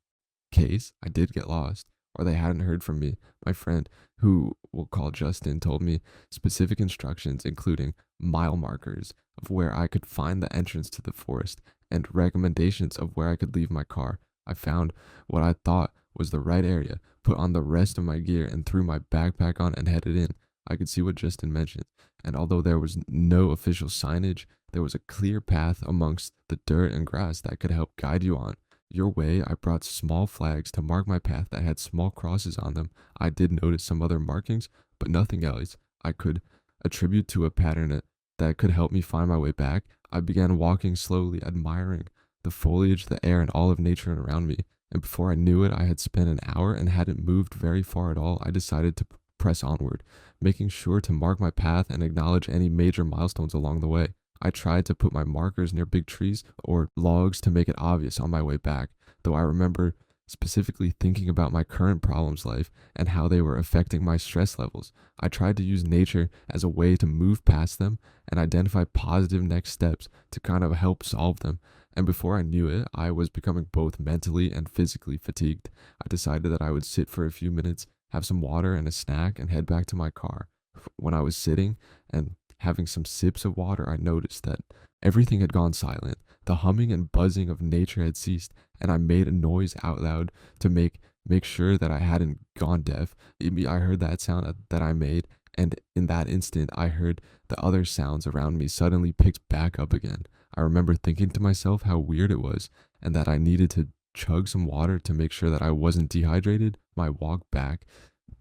case I did get lost or they hadn't heard from me. My friend, who we'll call Justin, told me specific instructions, including mile markers of where I could find the entrance to the forest and recommendations of where I could leave my car. I found what I thought was the right area, put on the rest of my gear, and threw my backpack on and headed in. I could see what Justin mentioned, and although there was no official signage, there was a clear path amongst the dirt and grass that could help guide you on your way. I brought small flags to mark my path that had small crosses on them. I did notice some other markings, but nothing else I could attribute to a pattern that could help me find my way back. I began walking slowly, admiring the foliage, the air, and all of nature around me. And before I knew it, I had spent an hour and hadn't moved very far at all. I decided to press onward, making sure to mark my path and acknowledge any major milestones along the way. I tried to put my markers near big trees or logs to make it obvious on my way back, though I remember specifically thinking about my current problems life and how they were affecting my stress levels. I tried to use nature as a way to move past them and identify positive next steps to kind of help solve them. And before I knew it, I was becoming both mentally and physically fatigued. I decided that I would sit for a few minutes, have some water and a snack, and head back to my car. When I was sitting and having some sips of water, I noticed that everything had gone silent. The humming and buzzing of nature had ceased, and I made a noise out loud to make sure that I hadn't gone deaf. I heard that sound that I made, and in that instant, I heard the other sounds around me suddenly picked back up again. I remember thinking to myself how weird it was, and that I needed to chug some water to make sure that I wasn't dehydrated. My walk back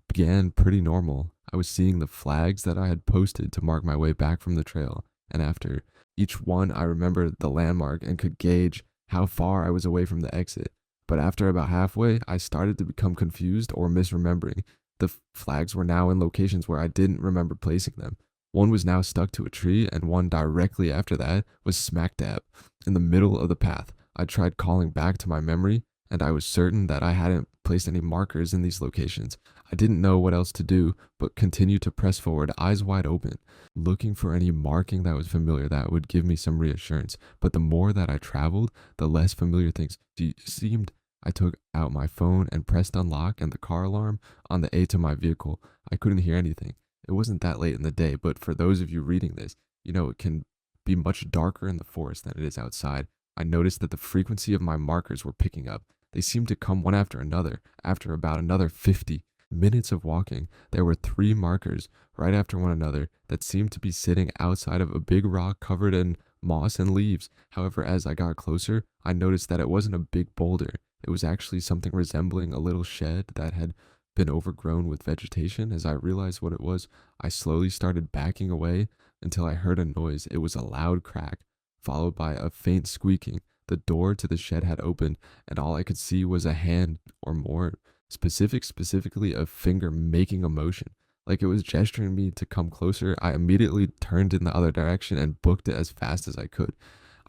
began pretty normal. I was seeing the flags that I had posted to mark my way back from the trail, and after each one, I remembered the landmark and could gauge how far I was away from the exit. But after about halfway, I started to become confused or misremembering. The flags were now in locations where I didn't remember placing them. One was now stuck to a tree, and one directly after that was smack dab in the middle of the path. I tried calling back to my memory, and I was certain that I hadn't placed any markers in these locations. I didn't know what else to do, but continued to press forward, eyes wide open, looking for any marking that was familiar that would give me some reassurance. But the more that I traveled, the less familiar things seemed. I took out my phone and pressed unlock and the car alarm on the A to my vehicle. I couldn't hear anything. It wasn't that late in the day, but for those of you reading this, it can be much darker in the forest than it is outside. I noticed that the frequency of my markers were picking up. They seemed to come one after another. After about another 50 minutes of walking, there were 3 markers right after one another that seemed to be sitting outside of a big rock covered in moss and leaves. However, as I got closer, I noticed that it wasn't a big boulder. It was actually something resembling a little shed that had been overgrown with vegetation. As I realized what it was, I slowly started backing away until I heard a noise. It was a loud crack, followed by a faint squeaking. The door to the shed had opened, and all I could see was a hand, or more specifically a finger making a motion, like it was gesturing me to come closer. I immediately turned in the other direction and booked it as fast as I could.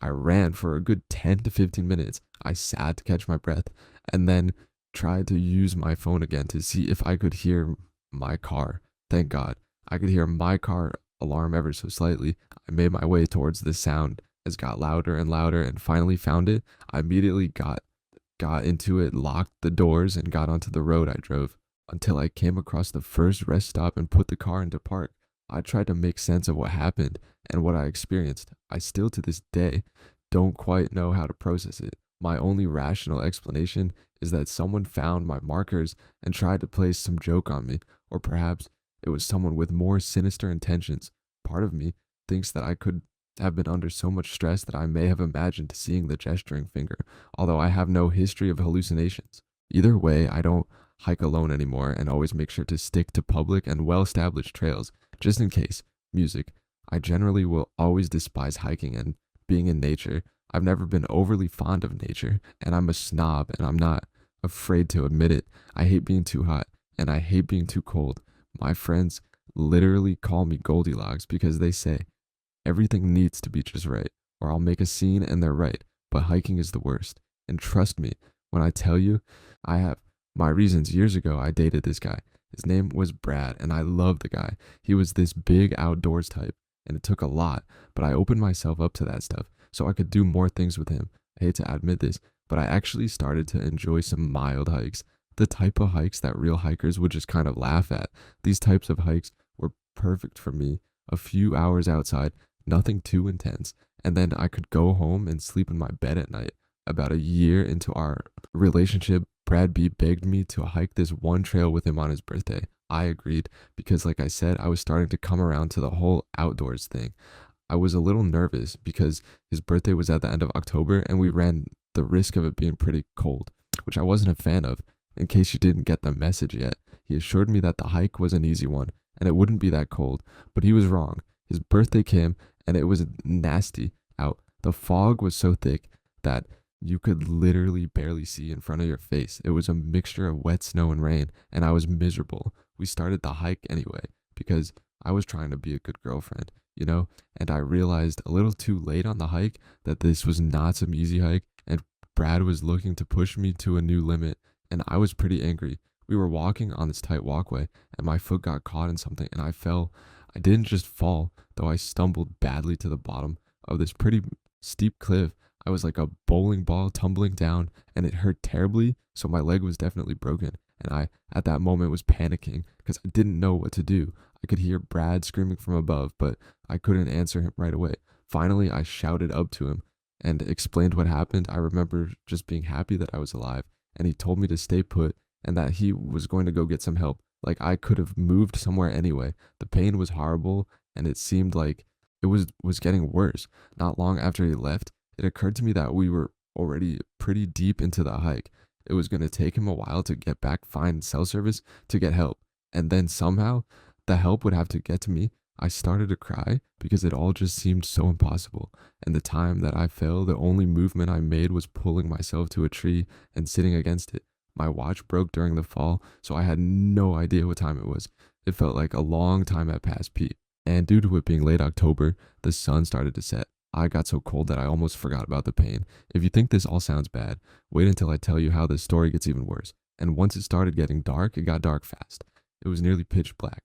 I ran for a good 10 to 15 minutes. I sat to catch my breath and then tried to use my phone again to see if I could hear my car. Thank God, I could hear my car alarm ever so slightly. I made my way towards the sound as it got louder and louder and finally found it. I immediately got into it, locked the doors, and got onto the road I drove. until I came across the first rest stop and put the car into park. I tried to make sense of what happened and what I experienced. I still to this day don't quite know how to process it. My only rational explanation is that someone found my markers and tried to play some joke on me, or perhaps it was someone with more sinister intentions. Part of me thinks that I could have been under so much stress that I may have imagined seeing the gesturing finger, although I have no history of hallucinations. Either way, I don't hike alone anymore and always make sure to stick to public and well established trails, just in case. Music. I generally will always despise hiking and being in nature. I've never been overly fond of nature, and I'm a snob, and I'm not afraid to admit it. I hate being too hot, and I hate being too cold. My friends literally call me Goldilocks because they say everything needs to be just right, or I'll make a scene and they're right, but hiking is the worst. And trust me when I tell you, I have my reasons. Years ago, I dated this guy. His name was Brad, and I loved the guy. He was this big outdoors type, and it took a lot, but I opened myself up to that stuff so I could do more things with him. I hate to admit this, but I actually started to enjoy some mild hikes, the type of hikes that real hikers would just kind of laugh at. These types of hikes were perfect for me. A few hours outside, nothing too intense, and then I could go home and sleep in my bed at night. About a year into our relationship, Brad B begged me to hike this one trail with him on his birthday. I agreed because, like I said, I was starting to come around to the whole outdoors thing. I was a little nervous because his birthday was at the end of October and we ran the risk of it being pretty cold, which I wasn't a fan of. In case you didn't get the message yet, he assured me that the hike was an easy one and it wouldn't be that cold, but he was wrong. His birthday came and it was nasty out. The fog was so thick that you could literally barely see in front of your face. It was a mixture of wet snow and rain, and I was miserable. We started the hike anyway because I was trying to be a good girlfriend, you know? And I realized a little too late on the hike that this was not some easy hike, and Brad was looking to push me to a new limit, and I was pretty angry. We were walking on this tight walkway, and my foot got caught in something, and I fell. I didn't just fall, though I stumbled badly to the bottom of this pretty steep cliff. I was like a bowling ball tumbling down, and it hurt terribly, so my leg was definitely broken. And I, at that moment, was panicking because I didn't know what to do. I could hear Brad screaming from above, but I couldn't answer him right away. Finally, I shouted up to him and explained what happened. I remember just being happy that I was alive, and he told me to stay put and that he was going to go get some help. Like I could have moved somewhere anyway. The pain was horrible, and it seemed like it was getting worse. Not long after he left, it occurred to me that we were already pretty deep into the hike. It was going to take him a while to get back, find cell service, to get help. And then somehow the help would have to get to me. I started to cry because it all just seemed so impossible. And the time that I fell, the only movement I made was pulling myself to a tree and sitting against it. My watch broke during the fall, so I had no idea what time it was. It felt like a long time had passed, Pete. And due to it being late October, the sun started to set. I got so cold that I almost forgot about the pain. If you think this all sounds bad, wait until I tell you how this story gets even worse. And once it started getting dark, it got dark fast. It was nearly pitch black.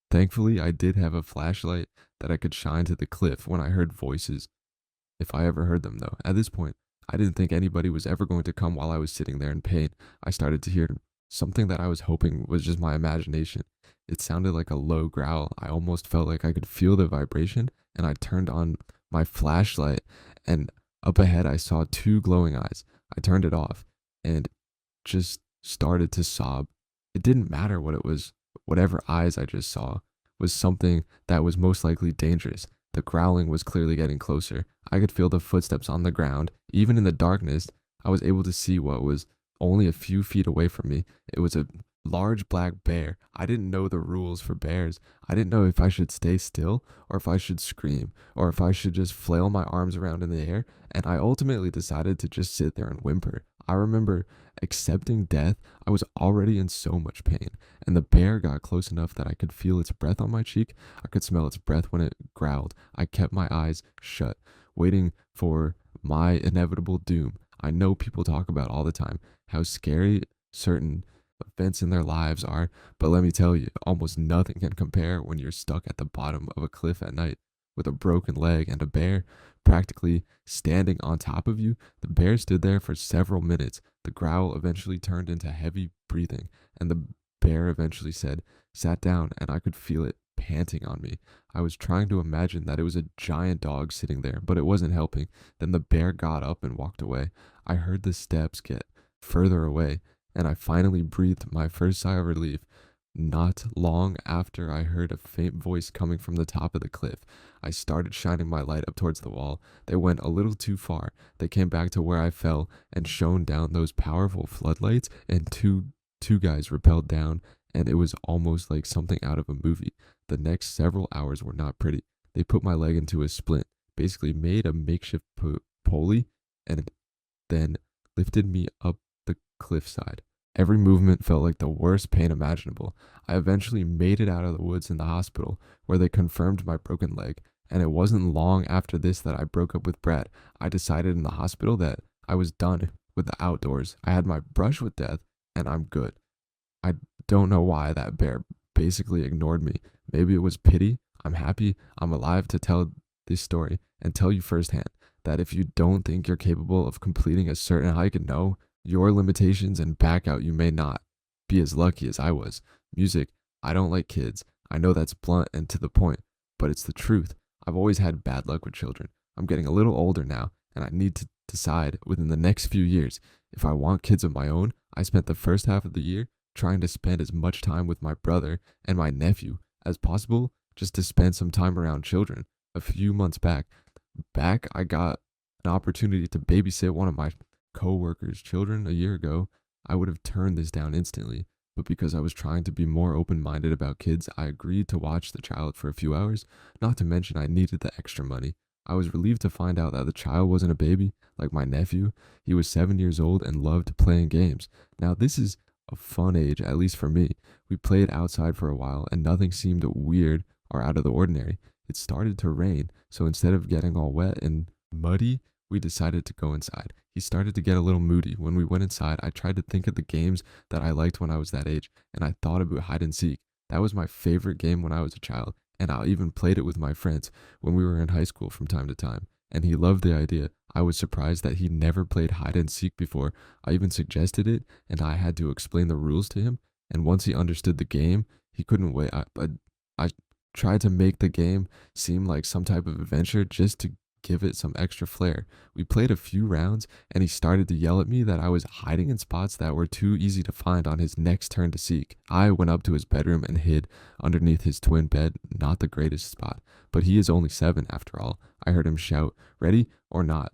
Thankfully, I did have a flashlight that I could shine to the cliff when I heard voices, if I ever heard them though. At this point, I didn't think anybody was ever going to come while I was sitting there in pain. I started to hear something that I was hoping was just my imagination. It sounded like a low growl. I almost felt like I could feel the vibration, and I turned on my flashlight, and up ahead I saw two glowing eyes. I turned it off and just started to sob. It didn't matter what it was. Whatever eyes I just saw was something that was most likely dangerous. The growling was clearly getting closer. I could feel the footsteps on the ground. Even in the darkness, I was able to see what was only a few feet away from me. It was a large black bear. I didn't know the rules for bears. I didn't know if I should stay still or if I should scream or if I should just flail my arms around in the air. And I ultimately decided to just sit there and whimper. I remember accepting death. I was already in so much pain, and the bear got close enough that I could feel its breath on my cheek. I could smell its breath when it growled. I kept my eyes shut, waiting for my inevitable doom. I know people talk about all the time how scary certain events in their lives are, but let me tell you, almost nothing can compare when you're stuck at the bottom of a cliff at night with a broken leg and a bear practically standing on top of you. The bear stood there for several minutes. The growl eventually turned into heavy breathing, and the bear eventually sat down, and I could feel it panting on me. I was trying to imagine that it was a giant dog sitting there, but it wasn't helping. Then the bear got up and walked away. I heard the steps get further away, and I finally breathed my first sigh of relief. Not long after, I heard a faint voice coming from the top of the cliff. I started shining my light up towards the wall. They went a little too far. They came back to where I fell and shone down those powerful floodlights, and two guys rappelled down, and it was almost like something out of a movie. The next several hours were not pretty. They put my leg into a splint, basically made a makeshift pulley, and then lifted me up the cliffside. Every movement felt like the worst pain imaginable. I eventually made it out of the woods in the hospital, where they confirmed my broken leg, and it wasn't long after this that I broke up with Brad. I decided in the hospital that I was done with the outdoors. I had my brush with death, and I'm good. I don't know why that bear basically ignored me. Maybe it was pity. I'm happy I'm alive to tell this story and tell you firsthand that if you don't think you're capable of completing a certain hike, know your limitations and back out. You may not be as lucky as I was. Music, I don't like kids. I know that's blunt and to the point, but it's the truth. I've always had bad luck with children. I'm getting a little older now, and I need to decide within the next few years if I want kids of my own. I spent the first half of the year trying to spend as much time with my brother and my nephew as possible, just to spend some time around children. A few months back, I got an opportunity to babysit one of my co-workers' children a year ago. I would have turned this down instantly, but because I was trying to be more open-minded about kids, I agreed to watch the child for a few hours. Not to mention I needed the extra money. I was relieved to find out that the child wasn't a baby like my nephew. He was 7 years old and loved playing games. Now this is a fun age, at least for me. We played outside for a while and nothing seemed weird or out of the ordinary. It started to rain, so instead of getting all wet and muddy, we decided to go inside. He started to get a little moody. When we went inside, I tried to think of the games that I liked when I was that age, and I thought about hide and seek. That was my favorite game when I was a child, and I even played it with my friends when we were in high school from time to time, and he loved the idea. I was surprised that he never played hide and seek before. I even suggested it, and I had to explain the rules to him, and once he understood the game, he couldn't wait. I tried to make the game seem like some type of adventure just to give it some extra flair. We played a few rounds, and he started to yell at me that I was hiding in spots that were too easy to find on his next turn to seek. I went up to his bedroom and hid underneath his twin bed. Not the greatest spot, but he is only 7 after all. I heard him shout, "Ready or not?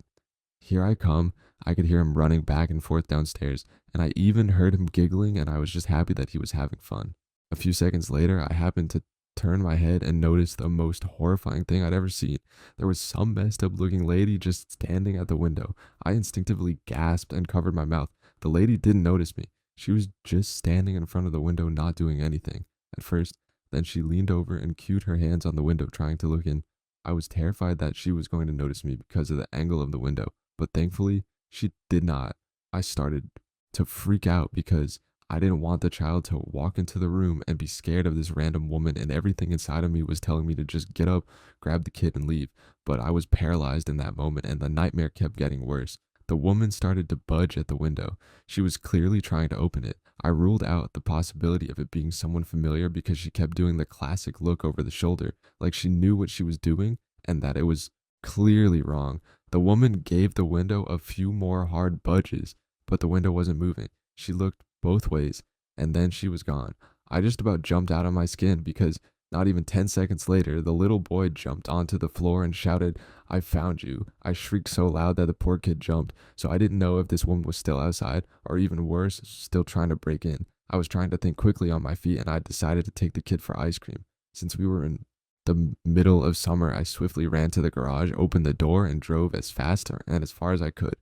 Here I come." I could hear him running back and forth downstairs, and I even heard him giggling, and I was just happy that he was having fun. A few seconds later, I happened to turn my head and noticed the most horrifying thing I'd ever seen. There was some messed up looking lady just standing at the window. I instinctively gasped and covered my mouth. The lady didn't notice me. She was just standing in front of the window, not doing anything at first. Then she leaned over and cued her hands on the window, trying to look in. I was terrified that she was going to notice me because of the angle of the window, but thankfully she did not. I started to freak out because I didn't want the child to walk into the room and be scared of this random woman, and everything inside of me was telling me to just get up, grab the kid, and leave. But I was paralyzed in that moment, and the nightmare kept getting worse. The woman started to budge at the window. She was clearly trying to open it. I ruled out the possibility of it being someone familiar because she kept doing the classic look over the shoulder, like she knew what she was doing and that it was clearly wrong. The woman gave the window a few more hard budges, but the window wasn't moving. She looked both ways, and then she was gone. I just about jumped out of my skin because not even 10 seconds later, the little boy jumped onto the floor and shouted, "I found you." I shrieked so loud that the poor kid jumped, so I didn't know if this woman was still outside, or even worse, still trying to break in. I was trying to think quickly on my feet, and I decided to take the kid for ice cream. Since we were in the middle of summer, I swiftly ran to the garage, opened the door, and drove as fast and as far as I could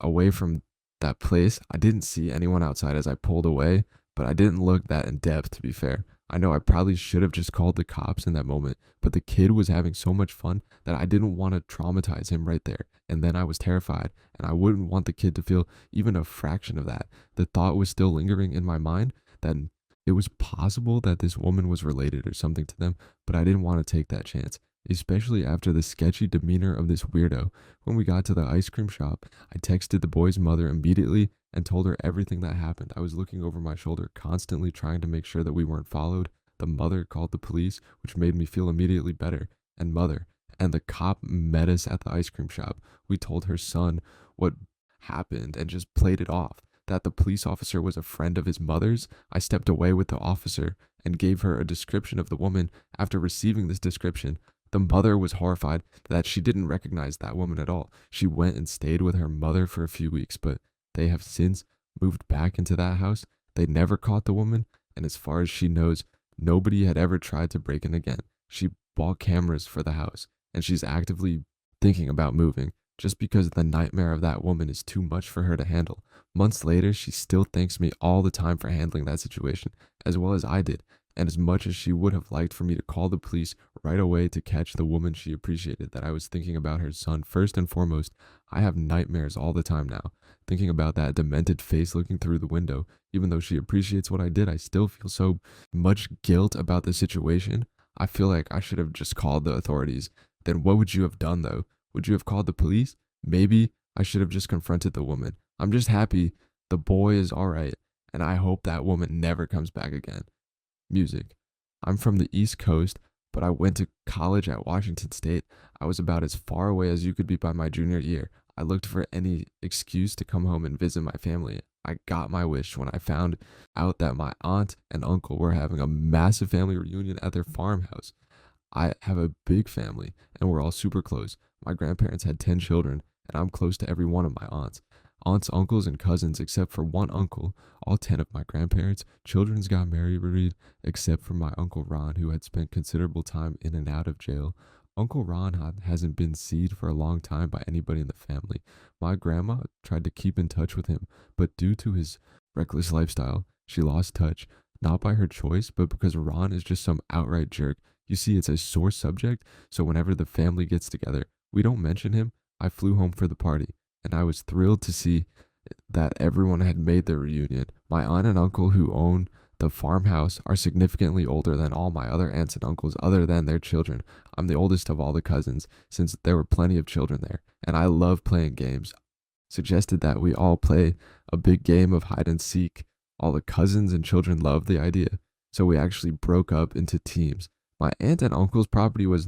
away from that place. I didn't see anyone outside as I pulled away, but I didn't look that in depth, to be fair. I know I probably should have just called the cops in that moment, but the kid was having so much fun that I didn't want to traumatize him right there. And then I was terrified, and I wouldn't want the kid to feel even a fraction of that. The thought was still lingering in my mind that it was possible that this woman was related or something to them, but I didn't want to take that chance, especially after the sketchy demeanor of this weirdo. When we got to the ice cream shop, I texted the boy's mother immediately and told her everything that happened. I was looking over my shoulder, constantly trying to make sure that we weren't followed. The mother called the police, which made me feel immediately better. And mother, and the cop met us at the ice cream shop. We told her son what happened and just played it off that the police officer was a friend of his mother's. I stepped away with the officer and gave her a description of the woman. After receiving this description, the mother was horrified that she didn't recognize that woman at all. She went and stayed with her mother for a few weeks, but they have since moved back into that house. They never caught the woman, and as far as she knows, nobody had ever tried to break in again. She bought cameras for the house, and she's actively thinking about moving just because the nightmare of that woman is too much for her to handle. Months later, she still thanks me all the time for handling that situation, as well as I did. And as much as she would have liked for me to call the police right away to catch the woman, she appreciated that I was thinking about her son first and foremost. I have nightmares all the time now, thinking about that demented face looking through the window. Even though she appreciates what I did, I still feel so much guilt about the situation. I feel like I should have just called the authorities. Then what would you have done though? Would you have called the police? Maybe I should have just confronted the woman. I'm just happy the boy is all right, and I hope that woman never comes back again. Music. I'm from the East Coast, but I went to college at Washington State. I was about as far away as you could be by my junior year. I looked for any excuse to come home and visit my family. I got my wish when I found out that my aunt and uncle were having a massive family reunion at their farmhouse. I have a big family, and we're all super close. My grandparents had 10 children, and I'm close to every one of my aunts. Aunts, uncles, and cousins, except for one uncle. All 10 of my grandparents' children got married, except for my Uncle Ron, who had spent considerable time in and out of jail. Uncle Ron hasn't been seen for a long time by anybody in the family. My grandma tried to keep in touch with him, but due to his reckless lifestyle, she lost touch, not by her choice, but because Ron is just some outright jerk. You see, it's a sore subject, so whenever the family gets together, we don't mention him. I flew home for the party, and I was thrilled to see that everyone had made their reunion. My aunt and uncle, who own the farmhouse, are significantly older than all my other aunts and uncles other than their children. I'm the oldest of all the cousins, since there were plenty of children there, and I love playing games. Suggested that we all play a big game of hide and seek. All the cousins and children loved the idea, so we actually broke up into teams. My aunt and uncle's property was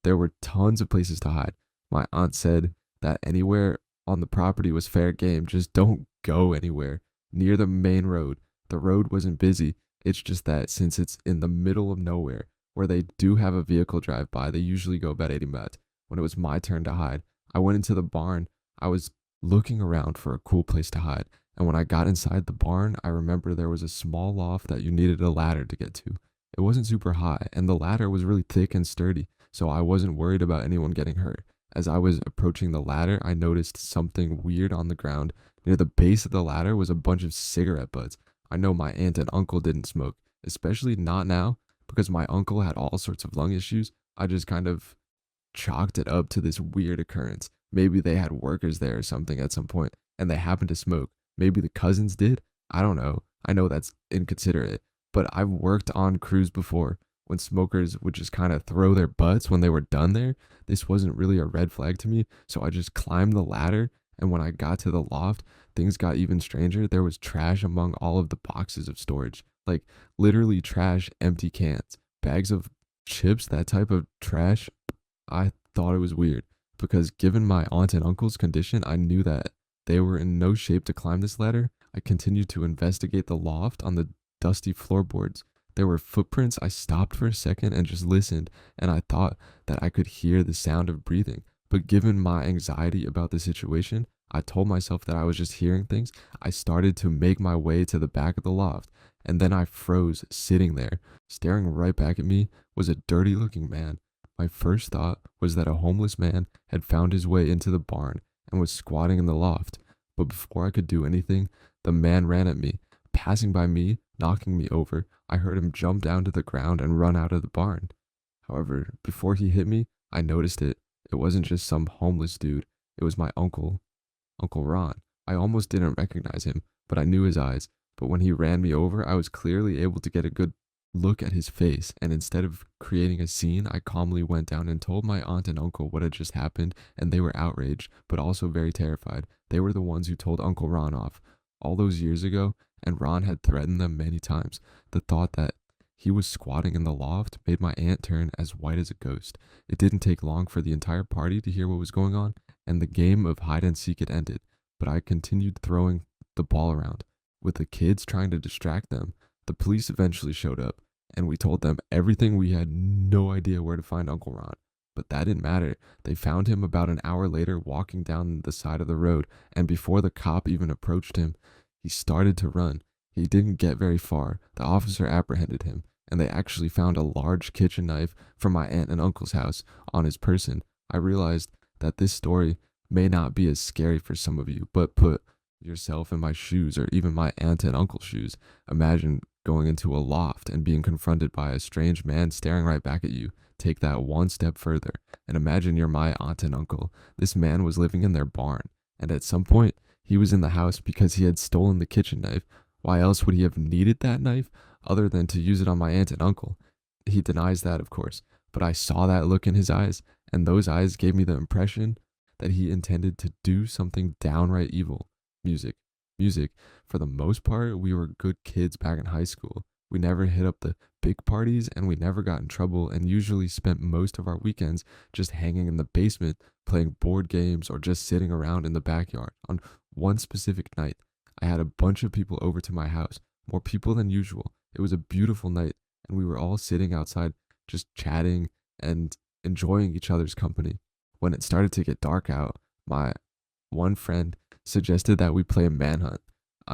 there were tons of places to hide. My aunt said that anywhere on the property was fair game, just don't go anywhere near the main road. The road wasn't busy. It's just that since it's in the middle of nowhere, where they do have a vehicle drive by, they usually go about 80 miles. When it was my turn to hide, I went into the barn. I was looking around for a cool place to hide, and when I got inside the barn, I remember there was a small loft that you needed a ladder to get to. It wasn't super high, and the ladder was really thick and sturdy, so I wasn't worried about anyone getting hurt. As I was approaching the ladder, I noticed something weird on the ground. Near the base of the ladder was a bunch of cigarette butts. I know my aunt and uncle didn't smoke, especially not now, because my uncle had all sorts of lung issues. I just kind of chalked it up to this weird occurrence. Maybe they had workers there or something at some point, and they happened to smoke. Maybe the cousins did. I don't know. I know that's inconsiderate, but I've worked on crews before when smokers would just kind of throw their butts when they were done there. This wasn't really a red flag to me, so I just climbed the ladder, and when I got to the loft, things got even stranger. There was trash among all of the boxes of storage, like literally trash, empty cans, bags of chips, that type of trash. I thought it was weird because given my aunt and uncle's condition, I knew that they were in no shape to climb this ladder. I continued to investigate the loft on the dusty floorboards. There were footprints. I stopped for a second and just listened, and I thought that I could hear the sound of breathing. But given my anxiety about the situation, I told myself that I was just hearing things. I started to make my way to the back of the loft, and then I froze sitting there. Staring right back at me was a dirty looking man. My first thought was that a homeless man had found his way into the barn and was squatting in the loft. But before I could do anything, the man ran at me, passing by me, knocking me over. I heard him jump down to the ground and run out of the barn. However, before he hit me, I noticed it. It wasn't just some homeless dude. It was my uncle, Uncle Ron. I almost didn't recognize him, but I knew his eyes. But when he ran me over, I was clearly able to get a good look at his face, and instead of creating a scene, I calmly went down and told my aunt and uncle what had just happened, and they were outraged, but also very terrified. They were the ones who told Uncle Ron off. all those years ago, and Ron had threatened them many times. The thought that he was squatting in the loft made my aunt turn as white as a ghost. It didn't take long for the entire party to hear what was going on, and the game of hide and seek had ended. But I continued throwing the ball around, with the kids trying to distract them. The police eventually showed up, and we told them everything. We had no idea where to find Uncle Ron. But that didn't matter. They found him about an hour later walking down the side of the road, and before the cop even approached him, he started to run. He didn't get very far. The officer apprehended him, and they actually found a large kitchen knife from my aunt and uncle's house on his person. I realized that this story may not be as scary for some of you, but put yourself in my shoes or even my aunt and uncle's shoes. Imagine going into a loft and being confronted by a strange man staring right back at you. Take that one step further and imagine you're my aunt and uncle. This man was living in their barn, and at some point, he was in the house because he had stolen the kitchen knife. Why else would he have needed that knife other than to use it on my aunt and uncle? He denies that, of course, but I saw that look in his eyes, and those eyes gave me the impression that he intended to do something downright evil. Music. Music. For the most part, we were good kids back in high school. We never hit up the big parties and we never got in trouble, and usually spent most of our weekends just hanging in the basement, playing board games, or just sitting around in the backyard. On one specific night, I had a bunch of people over to my house, more people than usual. It was a beautiful night, and we were all sitting outside just chatting and enjoying each other's company. When it started to get dark out, my one friend suggested that we play manhunt,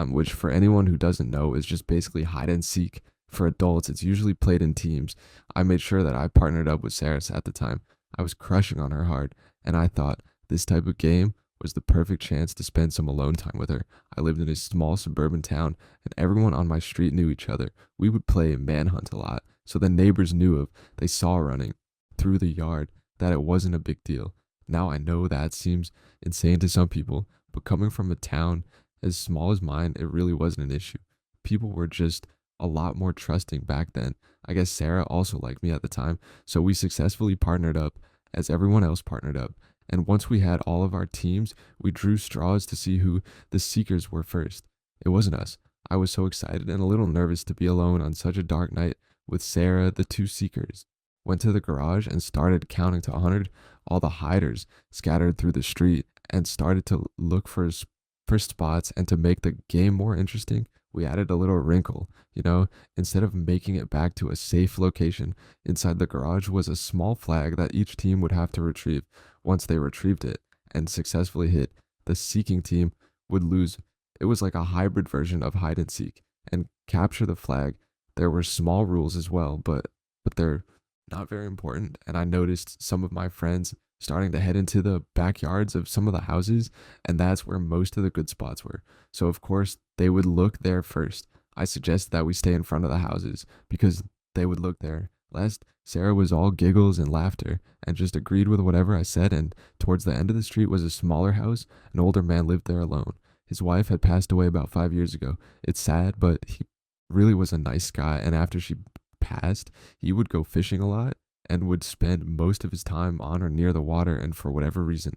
which for anyone who doesn't know is just basically hide and seek. For adults, it's usually played in teams. I made sure that I partnered up with Sarah at the time. I was crushing on her hard, and I thought this type of game was the perfect chance to spend some alone time with her. I lived in a small suburban town, and everyone on my street knew each other. We would play manhunt a lot, so the neighbors knew if they saw running through the yard that it wasn't a big deal. Now I know that seems insane to some people, but coming from a town as small as mine, it really wasn't an issue. People were just a lot more trusting back then. I guess Sarah also liked me at the time, so we successfully partnered up as everyone else partnered up. And once we had all of our teams, we drew straws to see who the seekers were first. It wasn't us. I was so excited and a little nervous to be alone on such a dark night with Sarah, the two seekers. Went to the garage and started counting to 100. All the hiders scattered through the street and started to look for spots. And to make the game more interesting, we added a little wrinkle. Instead of making it back to a safe location, inside the garage was a small flag that each team would have to retrieve. Once they retrieved it and successfully hit, the seeking team would lose. It was like a hybrid version of hide and seek and capture the flag. There were small rules as well, but they're not very important. And I noticed some of my friends starting to head into the backyards of some of the houses, and that's where most of the good spots were. So of course they would look there first. I suggested that we stay in front of the houses because they would look there last. Sarah was all giggles and laughter and just agreed with whatever I said. And towards the end of the street was a smaller house. An older man lived there alone. His wife had passed away about 5 years ago. It's sad, but he really was a nice guy. And after she passed, he would go fishing a lot and would spend most of his time on or near the water. And for whatever reason,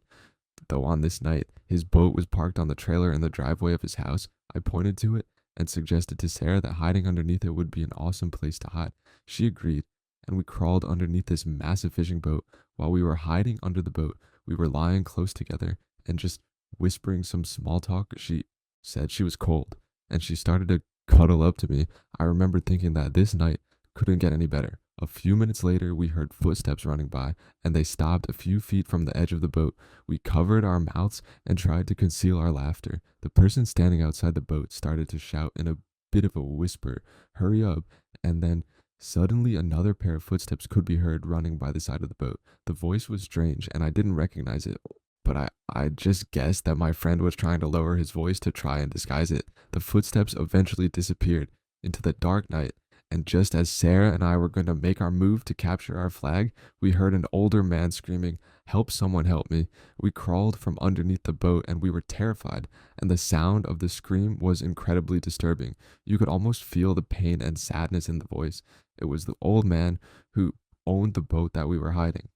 though, on this night, his boat was parked on the trailer in the driveway of his house. I pointed to it and suggested to Sarah that hiding underneath it would be an awesome place to hide. She agreed, and we crawled underneath this massive fishing boat. While we were hiding under the boat, we were lying close together and just whispering some small talk. She said she was cold, and she started to cuddle up to me. I remember thinking that this night couldn't get any better. A few minutes later, we heard footsteps running by, and they stopped a few feet from the edge of the boat. We covered our mouths and tried to conceal our laughter. The person standing outside the boat started to shout in a bit of a whisper, "Hurry up," and then suddenly another pair of footsteps could be heard running by the side of the boat. The voice was strange, and I didn't recognize it, but I just guessed that my friend was trying to lower his voice to try and disguise it. The footsteps eventually disappeared into the dark night. And just as Sarah and I were going to make our move to capture our flag, we heard an older man screaming, "Help, someone help me." We crawled from underneath the boat and we were terrified, and the sound of the scream was incredibly disturbing. You could almost feel the pain and sadness in the voice. It was the old man who owned the boat that we were hiding.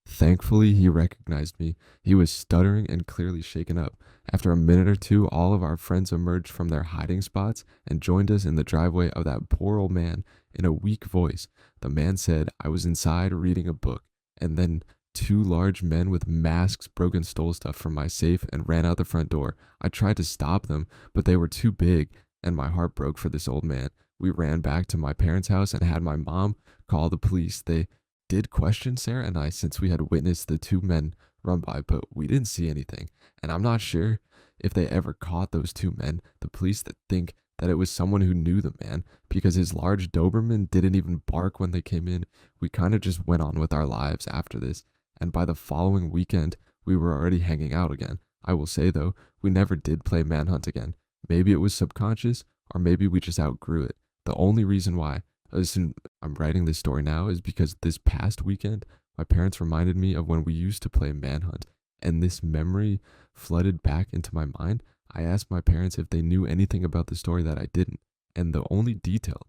Thankfully, he recognized me. He was stuttering and clearly shaken up. After a minute or two, all of our friends emerged from their hiding spots and joined us in the driveway of that poor old man. In a weak voice, the man said I was inside reading a book, and then two large men with masks broke and stole stuff from my safe and ran out the front door. I tried to stop them, but they were too big, and my heart broke for this old man. We ran back to my parents' house and had my mom call the police. They did question Sarah and I since we had witnessed the two men run by, but we didn't see anything. And I'm not sure if they ever caught those two men. The police that think that it was someone who knew the man because his large Doberman didn't even bark when they came in. We kind of just went on with our lives after this. And by the following weekend, we were already hanging out again. I will say though, we never did play Manhunt again. Maybe it was subconscious, or maybe we just outgrew it. The only reason why I'm writing this story now is because this past weekend, my parents reminded me of when we used to play Manhunt, and this memory flooded back into my mind. I asked my parents if they knew anything about the story that I didn't, and the only detail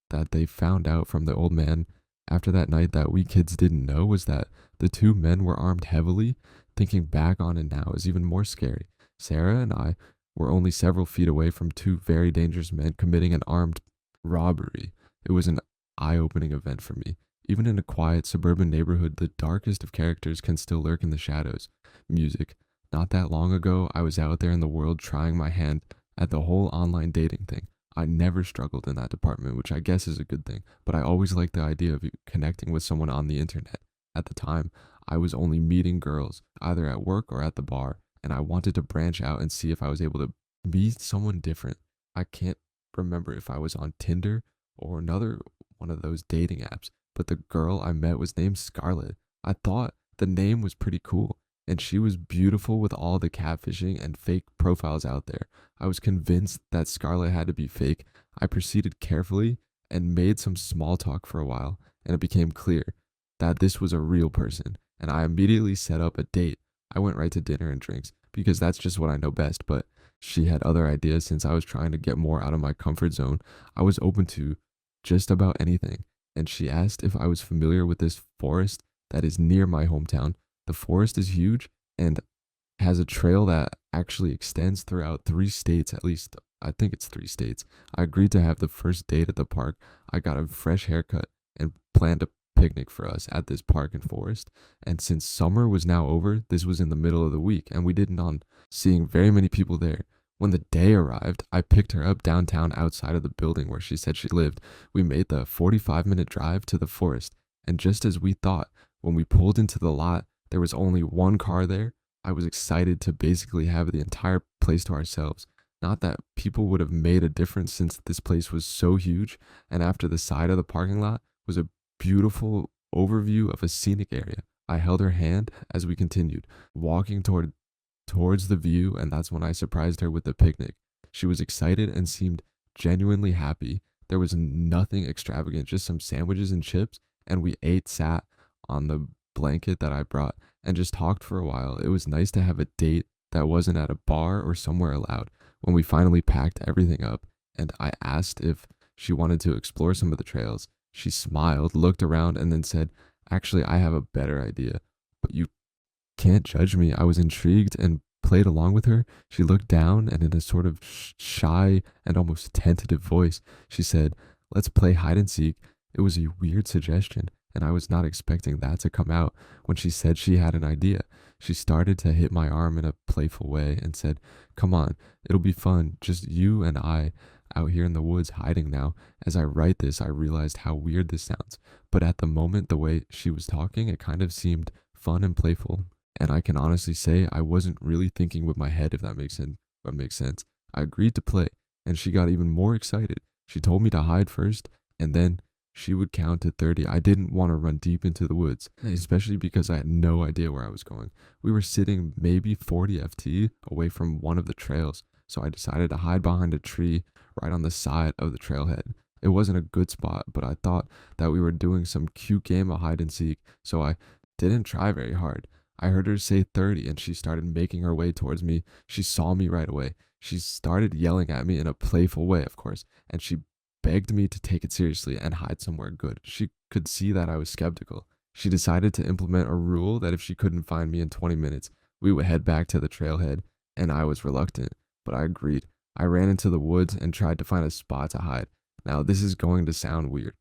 that they found out from the old man after that night that we kids didn't know was that the two men were armed heavily. Thinking back on it now is even more scary. Sarah and I were only several feet away from two very dangerous men committing an armed robbery. It was an eye opening event for me. Even in a quiet suburban neighborhood, the darkest of characters can still lurk in the shadows. Music. Not that long ago, I was out there in the world trying my hand at the whole online dating thing. I never struggled in that department, which I guess is a good thing, but I always liked the idea of connecting with someone on the internet. At the time, I was only meeting girls, either at work or at the bar, and I wanted to branch out and see if I was able to meet someone different. I can't remember if I was on Tinder or another one of those dating apps, but the girl I met was named Scarlett. I thought the name was pretty cool, and she was beautiful with all the catfishing and fake profiles out there. I was convinced that Scarlett had to be fake. I proceeded carefully and made some small talk for a while, and it became clear that this was a real person, and I immediately set up a date. I went right to dinner and drinks because that's just what I know best, but she had other ideas since I was trying to get more out of my comfort zone. I was open to just about anything, and she asked if I was familiar with this forest that is near my hometown. The forest is huge and has a trail that actually extends throughout 3 states, at least I think it's 3 states. I agreed to have the first date at the park. I got a fresh haircut and planned a picnic for us at this park and forest. And since summer was now over, this was in the middle of the week, and we didn't on seeing very many people there. When the day arrived, I picked her up downtown outside of the building where she said she lived. We made the 45-minute drive to the forest, and just as we thought, when we pulled into the lot, there was only one car there. I was excited to basically have the entire place to ourselves. Not that people would have made a difference since this place was so huge, and after the side of the parking lot was a beautiful overview of a scenic area. I held her hand as we continued, walking towards the view, and that's when I surprised her with the picnic. She was excited and seemed genuinely happy. There was nothing extravagant, just some sandwiches and chips, and we sat on the blanket that I brought, and just talked for a while. It was nice to have a date that wasn't at a bar or somewhere loud. When we finally packed everything up, and I asked if she wanted to explore some of the trails, she smiled, looked around, and then said, "Actually, I have a better idea, but you can't judge me." I was intrigued and played along with her. She looked down, and in a sort of shy and almost tentative voice, she said, "Let's play hide and seek." It was a weird suggestion, and I was not expecting that to come out. When she said she had an idea, she started to hit my arm in a playful way and said, "Come on, it'll be fun, just you and I out here in the woods hiding now." As I write this, I realized how weird this sounds, but at the moment, the way she was talking, it kind of seemed fun and playful. And I can honestly say I wasn't really thinking with my head, if that makes sense. I agreed to play, and she got even more excited. She told me to hide first, and then she would count to 30. I didn't want to run deep into the woods, especially because I had no idea where I was going. We were sitting maybe 40 FT away from one of the trails, so I decided to hide behind a tree right on the side of the trailhead. It wasn't a good spot, but I thought that we were doing some cute game of hide and seek, so I didn't try very hard. I heard her say 30, and she started making her way towards me. She saw me right away. She started yelling at me in a playful way, of course, and she begged me to take it seriously and hide somewhere good. She could see that I was skeptical. She decided to implement a rule that if she couldn't find me in 20 minutes, we would head back to the trailhead, and I was reluctant, but I agreed. I ran into the woods and tried to find a spot to hide. Now, this is going to sound weird,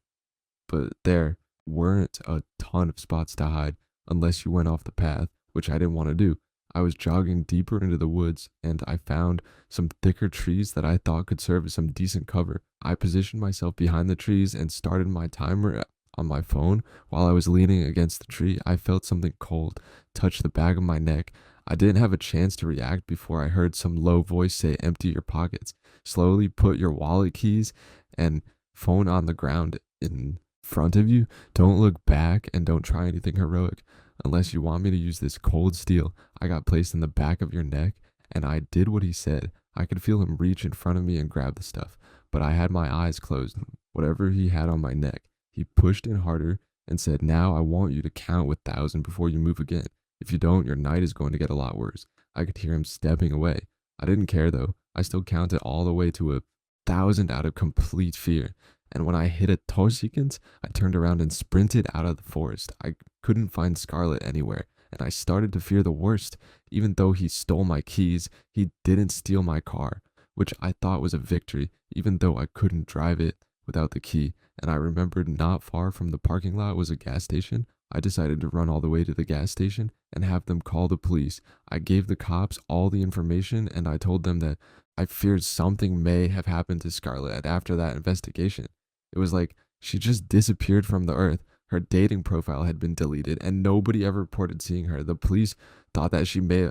but there weren't a ton of spots to hide unless you went off the path, which I didn't want to do. I was jogging deeper into the woods and I found some thicker trees that I thought could serve as some decent cover. I positioned myself behind the trees and started my timer on my phone. While I was leaning against the tree, I felt something cold touch the back of my neck. I didn't have a chance to react before I heard some low voice say, "Empty your pockets. Slowly put your wallet keys and phone on the ground in front of you. Don't look back and don't try anything heroic. Unless you want me to use this cold steel I got placed in the back of your neck." And I did what he said. I could feel him reach in front of me and grab the stuff, but I had my eyes closed. Whatever he had on my neck, he pushed in harder and said, "Now I want you to count with 1,000 before you move again. If you don't, your night is going to get a lot worse." I could hear him stepping away. I didn't care though. I still counted all the way to 1,000 out of complete fear. And when I hit a tosikens, I turned around and sprinted out of the forest. I couldn't find Scarlet anywhere, and I started to fear the worst. Even though he stole my keys, he didn't steal my car, which I thought was a victory, even though I couldn't drive it without the key. And I remembered not far from the parking lot was a gas station. I decided to run all the way to the gas station and have them call the police. I gave the cops all the information and I told them that I feared something may have happened to Scarlett after that investigation. It was like she just disappeared from the earth. Her dating profile had been deleted and nobody ever reported seeing her. The police thought that she may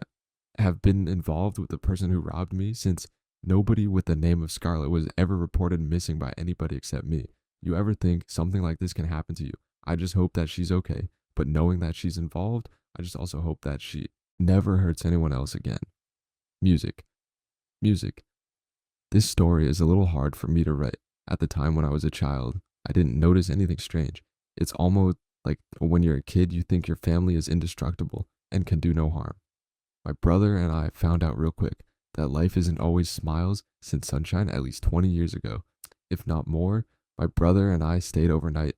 have been involved with the person who robbed me, since nobody with the name of Scarlett was ever reported missing by anybody except me. You ever think something like this can happen to you? I just hope that she's okay. But knowing that she's involved, I just also hope that she never hurts anyone else again. Music. Music. This story is a little hard for me to write. At the time when I was a child, I didn't notice anything strange. It's almost like when you're a kid, you think your family is indestructible and can do no harm. My brother and I found out real quick that life isn't always smiles since sunshine at least 20 years ago, if not more. My brother and I stayed overnight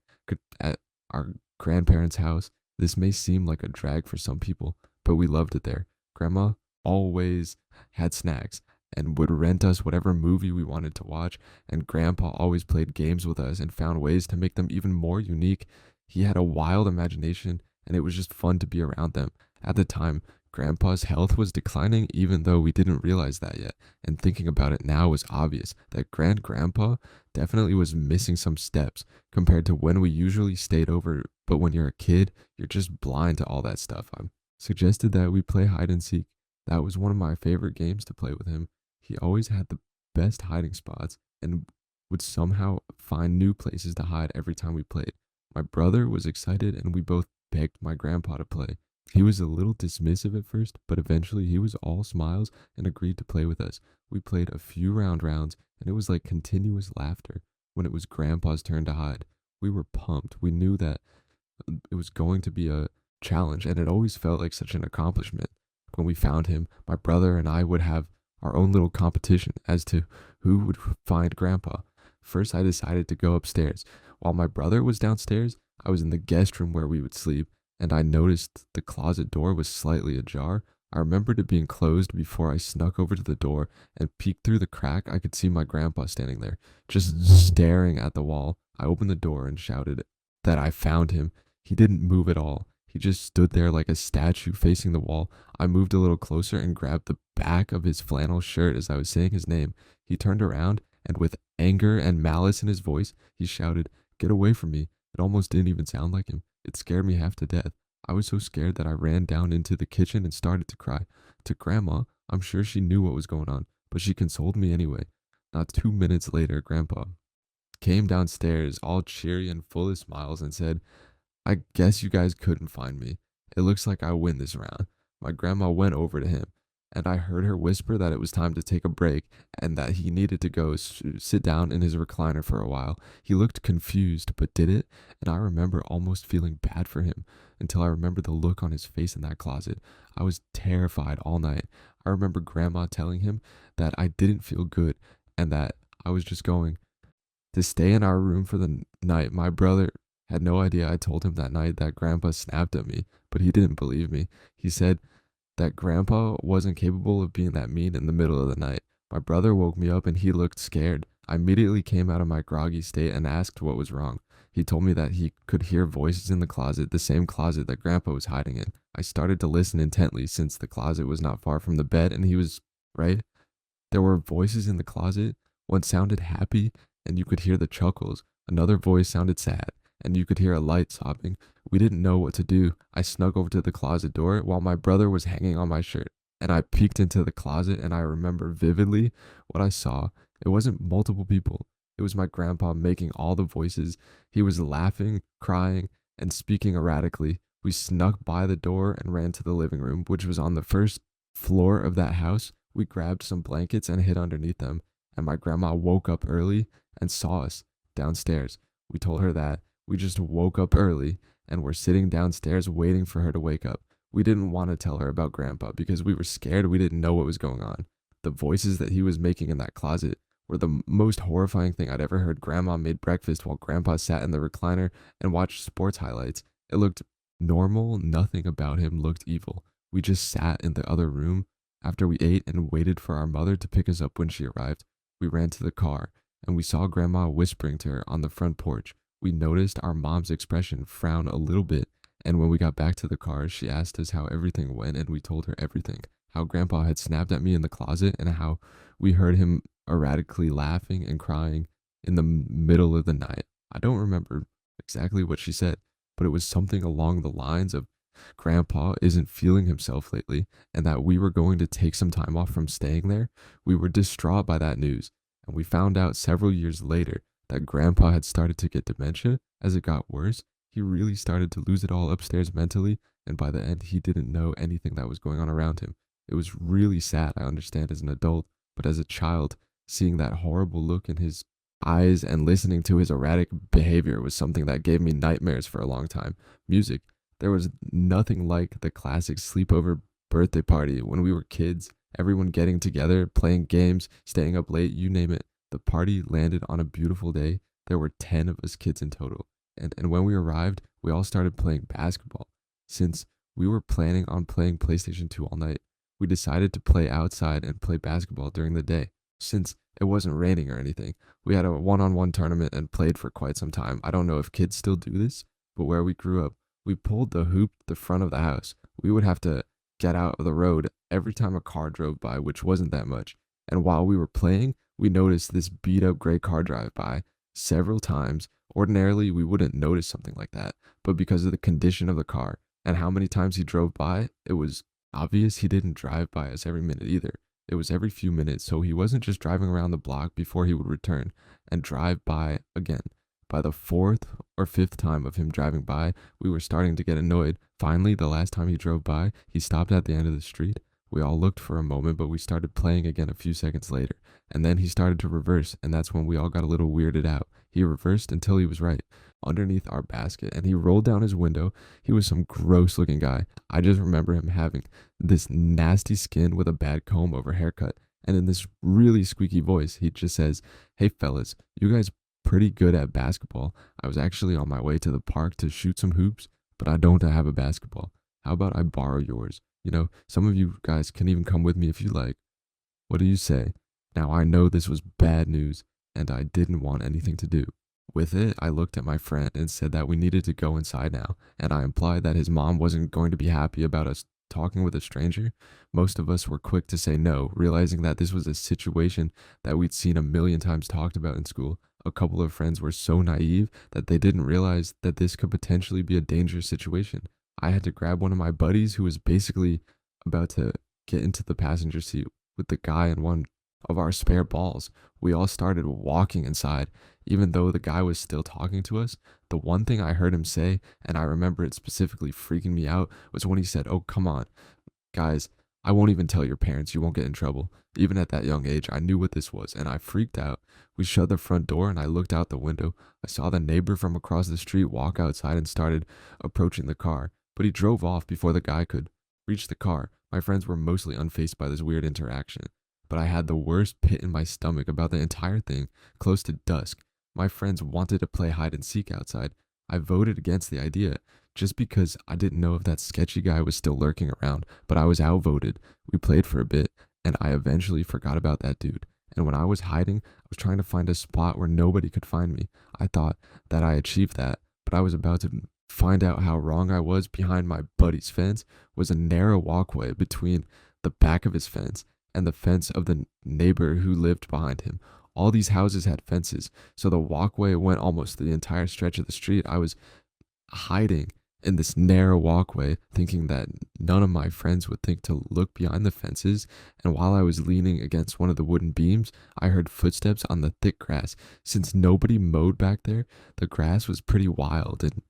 at our grandparents' house. This may seem like a drag for some people, but we loved it there. Grandma always had snacks and would rent us whatever movie we wanted to watch, and Grandpa always played games with us and found ways to make them even more unique. He had a wild imagination, and it was just fun to be around them. At the time, Grandpa's health was declining, even though we didn't realize that yet. And thinking about it now was obvious that Grandpa definitely was missing some steps compared to when we usually stayed over. But when you're a kid, you're just blind to all that stuff. I suggested that we play hide and seek. That was one of my favorite games to play with him. He always had the best hiding spots and would somehow find new places to hide every time we played. My brother was excited and we both begged my grandpa to play. He was a little dismissive at first, but eventually he was all smiles and agreed to play with us. We played a few rounds, and it was like continuous laughter when it was Grandpa's turn to hide. We were pumped. We knew that it was going to be a challenge, and it always felt like such an accomplishment. When we found him, my brother and I would have our own little competition as to who would find Grandpa. First, I decided to go upstairs. While my brother was downstairs, I was in the guest room where we would sleep, and I noticed the closet door was slightly ajar. I remembered it being closed before I snuck over to the door and peeked through the crack. I could see my grandpa standing there, just staring at the wall. I opened the door and shouted that I found him. He didn't move at all. He just stood there like a statue facing the wall. I moved a little closer and grabbed the back of his flannel shirt as I was saying his name. He turned around, and with anger and malice in his voice, he shouted, "Get away from me." It almost didn't even sound like him. It scared me half to death. I was so scared that I ran down into the kitchen and started to cry. To Grandma, I'm sure she knew what was going on, but she consoled me anyway. Not 2 minutes later, Grandpa came downstairs all cheery and full of smiles and said, "I guess you guys couldn't find me. It looks like I win this round." My grandma went over to him, and I heard her whisper that it was time to take a break and that he needed to go sit down in his recliner for a while. He looked confused, but did it, and I remember almost feeling bad for him until I remembered the look on his face in that closet. I was terrified all night. I remember Grandma telling him that I didn't feel good and that I was just going to stay in our room for the night. My brother Had no idea I told him that night that Grandpa snapped at me, but he didn't believe me. He said that Grandpa wasn't capable of being that mean in the middle of the night. My brother woke me up and he looked scared. I immediately came out of my groggy state and asked what was wrong. He told me that he could hear voices in the closet, the same closet that Grandpa was hiding in. I started to listen intently since the closet was not far from the bed and he was right. There were voices in the closet. One sounded happy and you could hear the chuckles. Another voice sounded sad and you could hear a light sobbing. We didn't know what to do. I snuck over to the closet door while my brother was hanging on my shirt. And I peeked into the closet and I remember vividly what I saw. It wasn't multiple people. It was my grandpa making all the voices. He was laughing, crying, and speaking erratically. We snuck by the door and ran to the living room, which was on the first floor of that house. We grabbed some blankets and hid underneath them. And my grandma woke up early and saw us downstairs. We told her that we just woke up early and were sitting downstairs waiting for her to wake up. We didn't want to tell her about Grandpa because we were scared. We didn't know what was going on. The voices that he was making in that closet were the most horrifying thing I'd ever heard. Grandma made breakfast while Grandpa sat in the recliner and watched sports highlights. It looked normal. Nothing about him looked evil. We just sat in the other room after we ate and waited for our mother to pick us up when she arrived. We ran to the car and we saw Grandma whispering to her on the front porch. We noticed our mom's expression frown a little bit, and when we got back to the car, she asked us how everything went, and we told her everything. How Grandpa had snapped at me in the closet, and how we heard him erratically laughing and crying in the middle of the night. I don't remember exactly what she said, but it was something along the lines of Grandpa isn't feeling himself lately, and that we were going to take some time off from staying there. We were distraught by that news, and we found out several years later that Grandpa had started to get dementia. As it got worse, he really started to lose it all upstairs mentally, and by the end, he didn't know anything that was going on around him. It was really sad, I understand, as an adult, but as a child, seeing that horrible look in his eyes and listening to his erratic behavior was something that gave me nightmares for a long time. Music. There was nothing like the classic sleepover birthday party when we were kids, everyone getting together, playing games, staying up late, you name it. The party landed on a beautiful day. There were 10 of us kids in total. And when we arrived, we all started playing basketball. Since we were planning on playing PlayStation 2 all night, we decided to play outside and play basketball during the day. Since it wasn't raining or anything, we had a one-on-one tournament and played for quite some time. I don't know if kids still do this, but where we grew up, we pulled the hoop to the front of the house. We would have to get out of the road every time a car drove by, which wasn't that much. And while we were playing, we noticed this beat up gray car drive by several times. Ordinarily, we wouldn't notice something like that, but because of the condition of the car and how many times he drove by, it was obvious he didn't drive by us every minute either. It was every few minutes, so he wasn't just driving around the block before he would return and drive by again. By the fourth or fifth time of him driving by, we were starting to get annoyed. Finally, the last time he drove by, he stopped at the end of the street. We all looked for a moment, but we started playing again a few seconds later. And then he started to reverse, and that's when we all got a little weirded out. He reversed until he was right underneath our basket, and he rolled down his window. He was some gross looking guy. I just remember him having this nasty skin with a bad comb over haircut. And in this really squeaky voice, he just says, "Hey fellas, you guys pretty good at basketball. I was actually on my way to the park to shoot some hoops, but I don't have a basketball. How about I borrow yours? You know, some of you guys can even come with me if you like. What do you say?" Now I know this was bad news, and I didn't want anything to do with it. I looked at my friend and said that we needed to go inside now, and I implied that his mom wasn't going to be happy about us talking with a stranger. Most of us were quick to say no, realizing that this was a situation that we'd seen a million times talked about in school. A couple of friends were so naive that they didn't realize that this could potentially be a dangerous situation. I had to grab one of my buddies who was basically about to get into the passenger seat with the guy in one of our spare balls. We all started walking inside, even though the guy was still talking to us. The one thing I heard him say, and I remember it specifically freaking me out, was when he said, "Oh, come on, guys, I won't even tell your parents, you won't get in trouble." Even at that young age, I knew what this was, and I freaked out. We shut the front door, and I looked out the window. I saw the neighbor from across the street walk outside and started approaching the car, but he drove off before the guy could reach the car. My friends were mostly unfazed by this weird interaction, but I had the worst pit in my stomach about the entire thing. Close to dusk, my friends wanted to play hide and seek outside. I voted against the idea just because I didn't know if that sketchy guy was still lurking around, but I was outvoted. We played for a bit, and I eventually forgot about that dude. And when I was hiding, I was trying to find a spot where nobody could find me. I thought that I achieved that, but I was about to find out how wrong I was. Behind my buddy's fence was a narrow walkway between the back of his fence and the fence of the neighbor who lived behind him. All these houses had fences, so the walkway went almost the entire stretch of the street. I was hiding in this narrow walkway, thinking that none of my friends would think to look behind the fences. And while I was leaning against one of the wooden beams, I heard footsteps on the thick grass. Since nobody mowed back there, the grass was pretty wild, and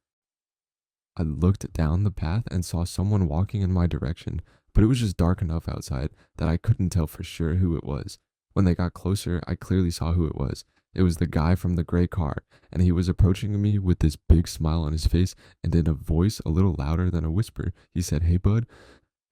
I looked down the path and saw someone walking in my direction, but it was just dark enough outside that I couldn't tell for sure who it was. When they got closer, I clearly saw who it was. It was the guy from the gray car, and he was approaching me with this big smile on his face, and in a voice a little louder than a whisper, he said, "Hey, bud,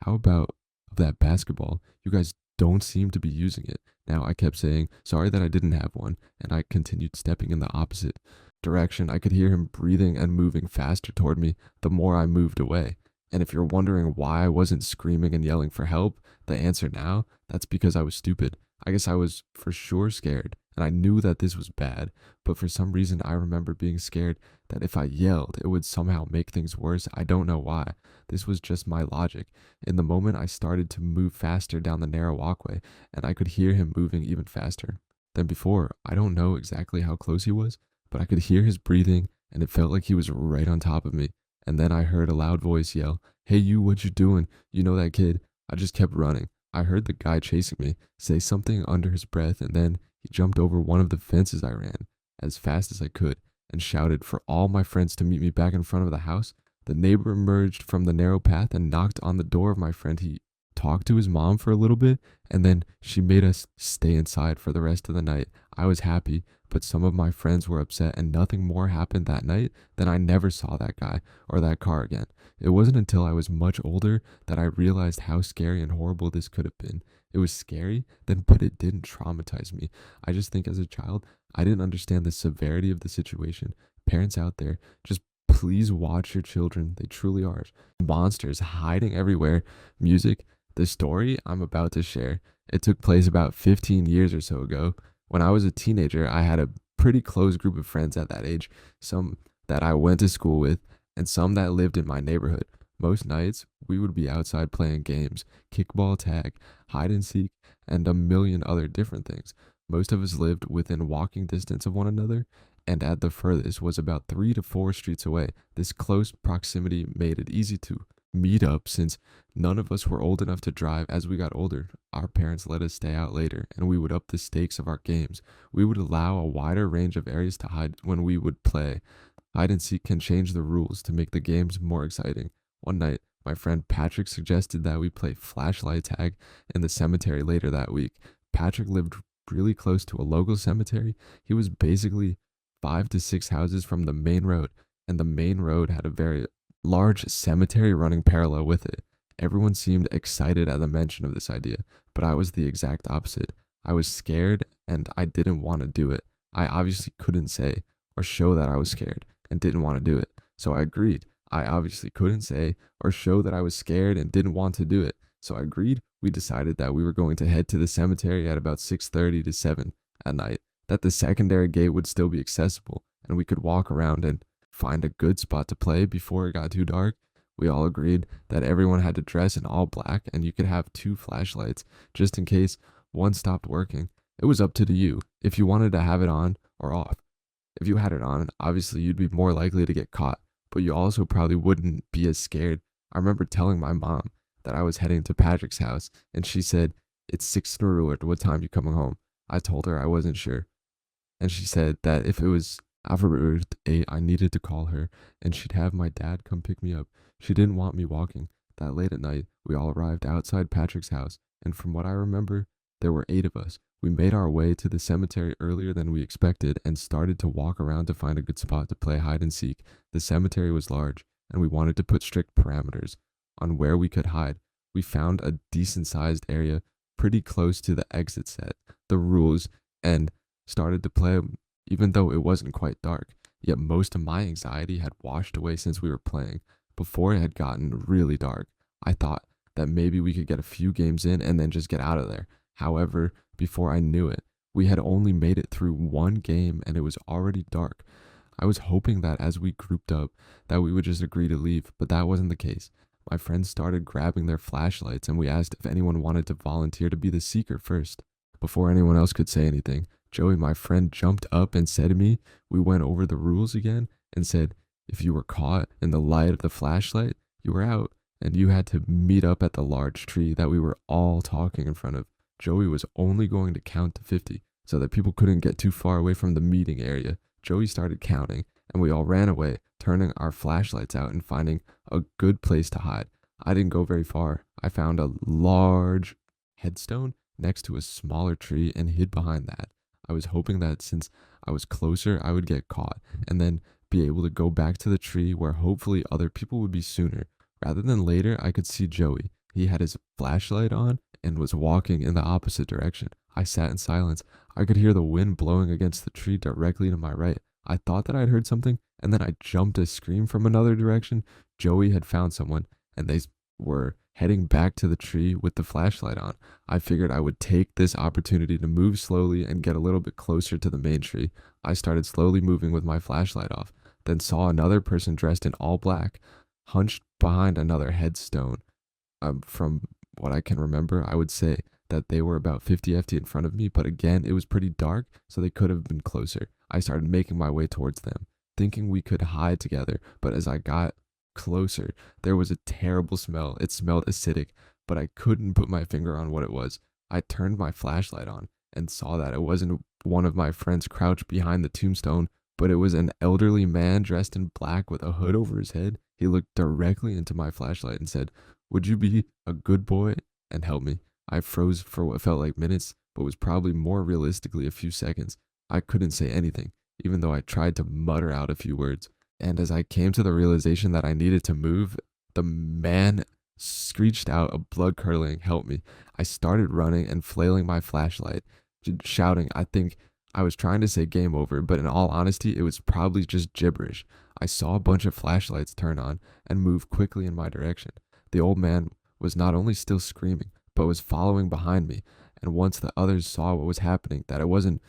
how about that basketball? You guys don't seem to be using it." Now I kept saying, "Sorry that I didn't have one," and I continued stepping in the opposite direction. I could hear him breathing and moving faster toward me the more I moved away. And if you're wondering why I wasn't screaming and yelling for help, the answer now, that's because I was stupid. I guess I was for sure scared, and I knew that this was bad, but for some reason I remember being scared that if I yelled, it would somehow make things worse. I don't know why. This was just my logic. In the moment, I started to move faster down the narrow walkway, and I could hear him moving even faster than before. I don't know exactly how close he was, but I could hear his breathing, and it felt like he was right on top of me. And then I heard a loud voice yell, "Hey, you, what you doing? You know that kid?" I just kept running. I heard the guy chasing me say something under his breath, and then he jumped over one of the fences. I ran as fast as I could and shouted for all my friends to meet me back in front of the house. The neighbor emerged from the narrow path and knocked on the door of my friend. He talked to his mom for a little bit, and then she made us stay inside for the rest of the night. I was happy, but some of my friends were upset, and nothing more happened that night. Then I never saw that guy or that car again. It wasn't until I was much older that I realized how scary and horrible this could have been. It was scary, then, but it didn't traumatize me. I just think as a child, I didn't understand the severity of the situation. Parents out there, just please watch your children. They truly are monsters hiding everywhere. Music, the story I'm about to share, it took place about 15 years or so ago. When I was a teenager, I had a pretty close group of friends at that age, some that I went to school with, and some that lived in my neighborhood. Most nights, we would be outside playing games, kickball, tag, hide and seek, and a million other different things. Most of us lived within walking distance of one another, and at the furthest was about 3 to 4 streets away. This close proximity made it easy to meet up since none of us were old enough to drive. As we got older, our parents let us stay out later, and we would up the stakes of our games. We would allow a wider range of areas to hide when we would play. Hide and seek can change the rules to make the games more exciting. One night, my friend Patrick suggested that we play flashlight tag in the cemetery later that week. Patrick lived really close to a local cemetery. He was basically 5 to 6 houses from the main road, and the main road had a very large cemetery running parallel with it. Everyone seemed excited at the mention of this idea, but I was the exact opposite. I was scared and I didn't want to do it. I obviously couldn't say or show that I was scared and didn't want to do it, so I agreed. I obviously couldn't say or show that I was scared and didn't want to do it, so I agreed. We decided that we were going to head to the cemetery at about 6:30 to 7 at night, that the secondary gate would still be accessible and we could walk around and find a good spot to play before it got too dark. We all agreed that everyone had to dress in all black and you could have 2 flashlights just in case one stopped working. It was up to you if you wanted to have it on or off. If you had it on, obviously you'd be more likely to get caught, but you also probably wouldn't be as scared. I remember telling my mom that I was heading to Patrick's house, and she said, "It's 6 at what time you coming home?" I told her I wasn't sure, and she said that if it was after 8, I needed to call her, and she'd have my dad come pick me up. She didn't want me walking. That late at night, we all arrived outside Patrick's house, and from what I remember, there were 8 of us. We made our way to the cemetery earlier than we expected and started to walk around to find a good spot to play hide and seek. The cemetery was large, and we wanted to put strict parameters on where we could hide. We found a decent sized area pretty close to the exit set, the rules, and started to play even though it wasn't quite dark. yet most of my anxiety had washed away since we were playing. Before it had gotten really dark, I thought that maybe we could get a few games in and then just get out of there. However, before I knew it, we had only made it through one game and it was already dark. I was hoping that as we grouped up that we would just agree to leave, but that wasn't the case. My friends started grabbing their flashlights and we asked if anyone wanted to volunteer to be the seeker first. Before anyone else could say anything, Joey, my friend, jumped up and said to me, we went over the rules again and said, if you were caught in the light of the flashlight, you were out and you had to meet up at the large tree that we were all talking in front of. Joey was only going to count to 50 so that people couldn't get too far away from the meeting area. Joey started counting and we all ran away, turning our flashlights out and finding a good place to hide. I didn't go very far. I found a large headstone next to a smaller tree and hid behind that. I was hoping that since I was closer, I would get caught and then be able to go back to the tree where hopefully other people would be sooner. Rather than later, I could see Joey. He had his flashlight on and was walking in the opposite direction. I sat in silence. I could hear the wind blowing against the tree directly to my right. I thought that I'd heard something, and then I jumped a scream from another direction. Joey had found someone, and they were heading back to the tree with the flashlight on. I figured I would take this opportunity to move slowly and get a little bit closer to the main tree. I started slowly moving with my flashlight off, then saw another person dressed in all black, hunched behind another headstone. From what I can remember, I would say that they were about 50 ft in front of me, but again, it was pretty dark, so they could have been closer. I started making my way towards them, thinking we could hide together, but as I got closer, there was a terrible smell. It smelled acidic, but I couldn't put my finger on what it was. I turned my flashlight on and saw that it wasn't one of my friends crouched behind the tombstone, but it was an elderly man dressed in black with a hood over his head. He looked directly into my flashlight and said, "Would you be a good boy and help me?" I froze for what felt like minutes, but was probably more realistically a few seconds. I couldn't say anything, even though I tried to mutter out a few words. And as I came to the realization that I needed to move, the man screeched out a blood-curdling "help me." I started running and flailing my flashlight, shouting. I think I was trying to say game over, but in all honesty, it was probably just gibberish. I saw a bunch of flashlights turn on and move quickly in my direction. The old man was not only still screaming, but was following behind me. And once the others saw what was happening, that it wasn't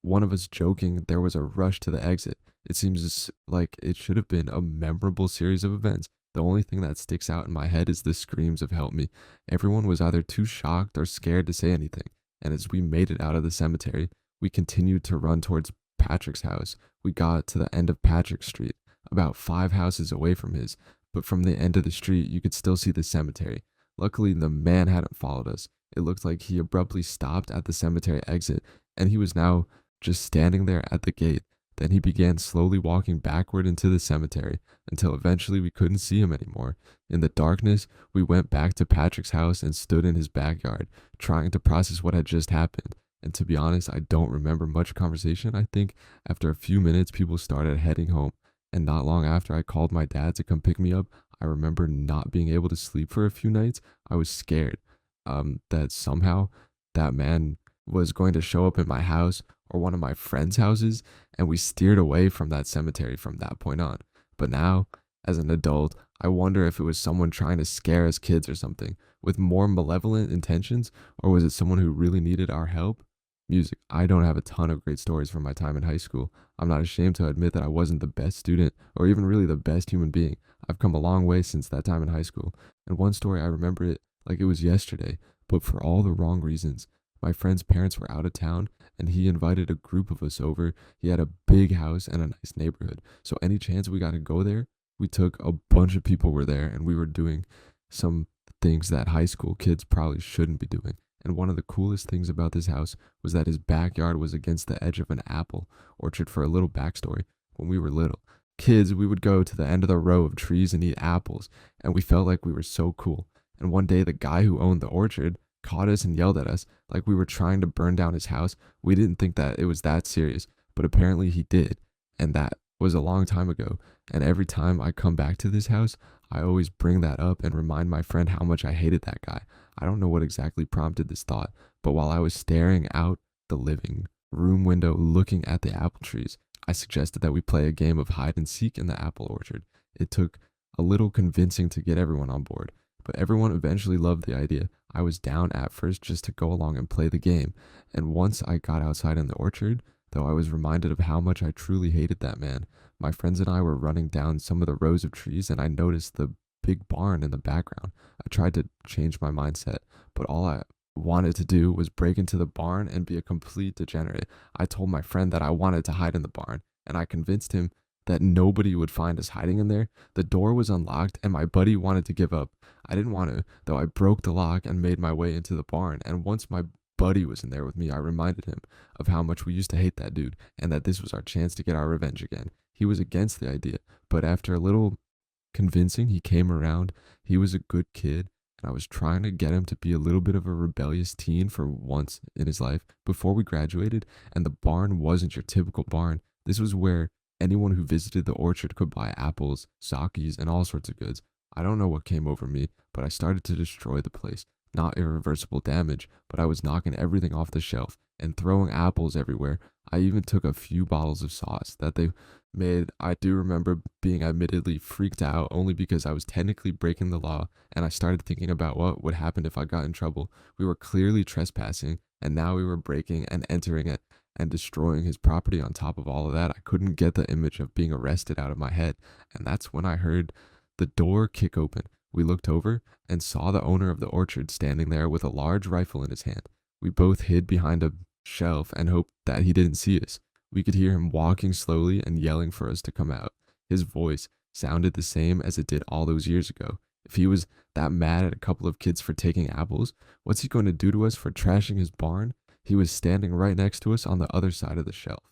one of us joking, there was a rush to the exit. It seems like it should have been a memorable series of events. The only thing that sticks out in my head is the screams of "help me." Everyone was either too shocked or scared to say anything. And as we made it out of the cemetery, we continued to run towards Patrick's house. We got to the end of Patrick Street, about 5 houses away from his, but from the end of the street, you could still see the cemetery. Luckily, the man hadn't followed us. It looked like he abruptly stopped at the cemetery exit, and he was now just standing there at the gate. Then he began slowly walking backward into the cemetery until eventually we couldn't see him anymore. In the darkness, we went back to Patrick's house and stood in his backyard, trying to process what had just happened. And to be honest, I don't remember much conversation. I think after a few minutes, people started heading home. And not long after I called my dad to come pick me up, I remember not being able to sleep for a few nights. I was scared that somehow that man was going to show up in my house or one of my friends' houses, and we steered away from that cemetery from that point on. But now, as an adult, I wonder if it was someone trying to scare us kids or something with more malevolent intentions, or was it someone who really needed our help? Music. I don't have a ton of great stories from my time in high school. I'm not ashamed to admit that I wasn't the best student or even really the best human being. I've come a long way since that time in high school. And one story, I remember it like it was yesterday, but for all the wrong reasons. My friend's parents were out of town and he invited a group of us over. He had a big house and a nice neighborhood. So any chance we got to go there, we took. A bunch of people were there and we were doing some things that high school kids probably shouldn't be doing. And one of the coolest things about this house was that his backyard was against the edge of an apple orchard. For a little backstory, when we were little kids, we would go to the end of the row of trees and eat apples, and we felt like we were so cool. And one day, the guy who owned the orchard caught us and yelled at us like we were trying to burn down his house. We didn't think that it was that serious, but apparently he did. And that was a long time ago. And every time I come back to this house, I always bring that up and remind my friend how much I hated that guy. I don't know what exactly prompted this thought, but while I was staring out the living room window looking at the apple trees, I suggested that we play a game of hide and seek in the apple orchard. It took a little convincing to get everyone on board, but everyone eventually loved the idea. I was down at first just to go along and play the game, and once I got outside in the orchard, though I was reminded of how much I truly hated that man. My friends and I were running down some of the rows of trees, and I noticed the big barn in the background. I tried to change my mindset, but all I wanted to do was break into the barn and be a complete degenerate. I told my friend that I wanted to hide in the barn, and I convinced him that nobody would find us hiding in there. The door was unlocked, and my buddy wanted to give up. I didn't want to, though I broke the lock and made my way into the barn. And once my buddy was in there with me, I reminded him of how much we used to hate that dude and that this was our chance to get our revenge again. He was against the idea, but after a little convincing, he came around. He was a good kid, and I was trying to get him to be a little bit of a rebellious teen for once in his life before we graduated. And the barn wasn't your typical barn. This was where anyone who visited the orchard could buy apples, sakis, and all sorts of goods. I don't know what came over me, but I started to destroy the place. Not irreversible damage, but I was knocking everything off the shelf and throwing apples everywhere. I even took a few bottles of sauce that they made. I do remember being admittedly freaked out only because I was technically breaking the law, and I started thinking about what would happen if I got in trouble. We were clearly trespassing, and now we were breaking and entering it and destroying his property. On top of all of that, I couldn't get the image of being arrested out of my head, and that's when I heard the door kick open. We looked over and saw the owner of the orchard standing there with a large rifle in his hand. We both hid behind a shelf and hoped that he didn't see us. We could hear him walking slowly and yelling for us to come out. His voice sounded the same as it did all those years ago. If he was that mad at a couple of kids for taking apples, what's he going to do to us for trashing his barn? He was standing right next to us on the other side of the shelf.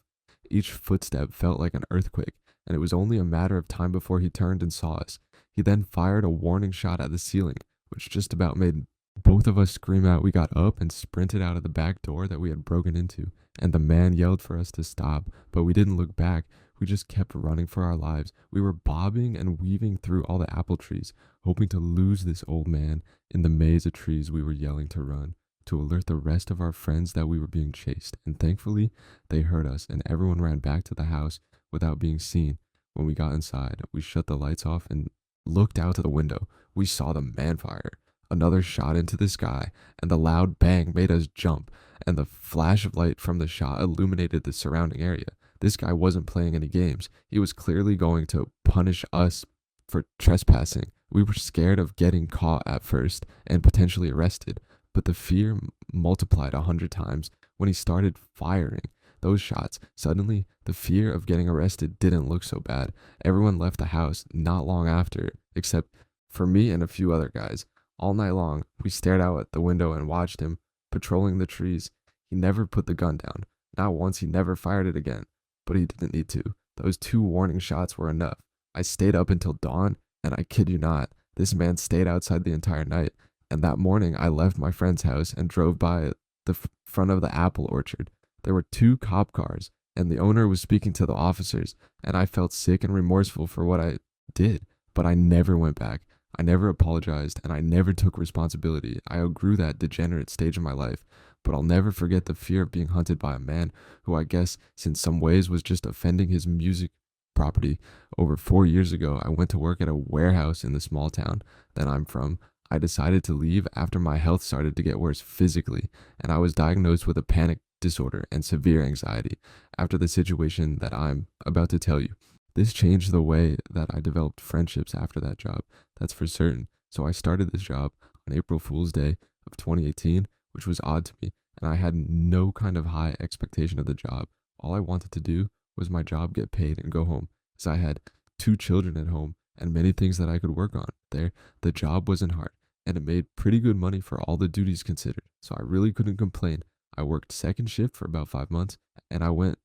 Each footstep felt like an earthquake, and it was only a matter of time before he turned and saw us. He then fired a warning shot at the ceiling, which just about made both of us scream out. We got up and sprinted out of the back door that we had broken into, and the man yelled for us to stop, but we didn't look back. We just kept running for our lives. We were bobbing and weaving through all the apple trees, hoping to lose this old man in the maze of trees we were yelling to run, to alert the rest of our friends that we were being chased. And thankfully, they heard us, and everyone ran back to the house without being seen. When we got inside, we shut the lights off and looked out to the window. We saw the man fire another shot into the sky, and the loud bang made us jump, and the flash of light from the shot illuminated the surrounding area. This guy wasn't playing any games. He was clearly going to punish us for trespassing. We were scared of getting caught at first and potentially arrested, but the fear multiplied 100 times when he started firing those shots. Suddenly, the fear of getting arrested didn't look so bad. Everyone left the house not long after, except for me and a few other guys. All night long, we stared out at the window and watched him patrolling the trees. He never put the gun down. Not once. He never fired it again, but he didn't need to. Those 2 warning shots were enough. I stayed up until dawn, and I kid you not, this man stayed outside the entire night. And that morning, I left my friend's house and drove by the front of the apple orchard. There were 2 cop cars, and the owner was speaking to the officers, and I felt sick and remorseful for what I did, but I never went back. I never apologized, and I never took responsibility. I outgrew that degenerate stage of my life, but I'll never forget the fear of being hunted by a man who I guess, in some ways, was just offending his music property. Over 4 years ago, I went to work at a warehouse in the small town that I'm from. I decided to leave after my health started to get worse physically, and I was diagnosed with a panic disorder and severe anxiety after the situation that I'm about to tell you. This changed the way that I developed friendships after that job, that's for certain. So I started this job on April Fool's Day of 2018, which was odd to me, and I had no kind of high expectation of the job. All I wanted to do was my job get paid and go home, as I had 2 children at home and many things that I could work on. The job wasn't hard, and it made pretty good money for all the duties considered, so I really couldn't complain. I worked second shift for about 5 months, and I went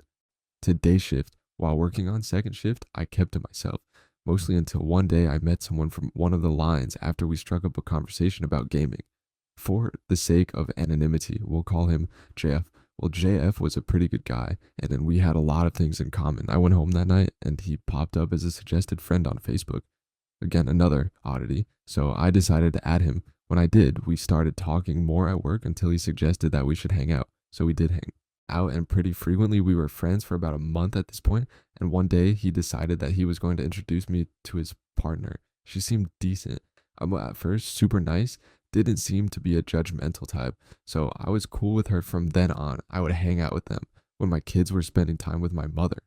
to day shift. While working on second shift, I kept to myself, mostly until one day I met someone from one of the lines after we struck up a conversation about gaming. For the sake of anonymity, we'll call him JF. Well, JF was a pretty good guy, and then we had a lot of things in common. I went home that night, and he popped up as a suggested friend on Facebook. Again, another oddity, so I decided to add him. When I did, we started talking more at work until he suggested that we should hang out, so we did hang. out, and pretty frequently we were friends for about a month at this point. And one day he decided that he was going to introduce me to his partner. She seemed decent. At first super nice, didn't seem to be a judgmental type. So I was cool with her from then on. I would hang out with them when my kids were spending time with my mother.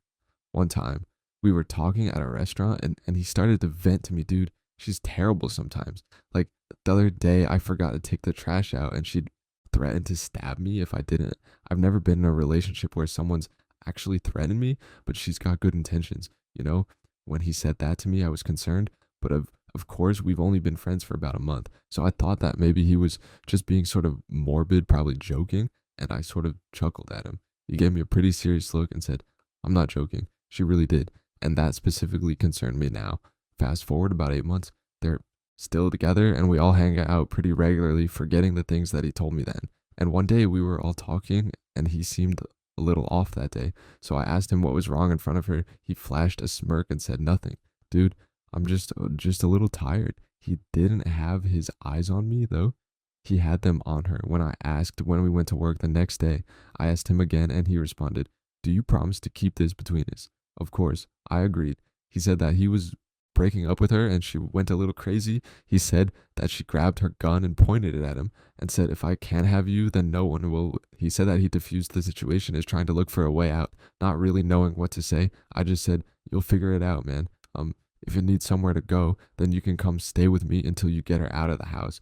One time, we were talking at a restaurant and he started to vent to me, dude. She's terrible sometimes. Like the other day, I forgot to take the trash out and she'd threatened to stab me if I didn't. I've never been in a relationship where someone's actually threatened me, but she's got good intentions. You know, when he said that to me, I was concerned, but of course, we've only been friends for about a month. So I thought that maybe he was just being sort of morbid, probably joking, and I sort of chuckled at him. He gave me a pretty serious look and said, I'm not joking. She really did. And that specifically concerned me now. Fast forward about 8 months, they're still together and we all hang out pretty regularly, forgetting the things that he told me then. And one day we were all talking and he seemed a little off that day. So I asked him what was wrong in front of her. He flashed a smirk and said nothing. Dude, I'm just a little tired. He didn't have his eyes on me though. He had them on her. When I asked when we went to work the next day, I asked him again and he responded, "Do you promise to keep this between us?" Of course, I agreed. He said that he was breaking up with her and she went a little crazy. He said that she grabbed her gun and pointed it at him and said, "If I can't have you, then no one will." He said that he diffused the situation as trying to look for a way out, not really knowing what to say. I just said, "You'll figure it out, man. If you need somewhere to go, then you can come stay with me until you get her out of the house."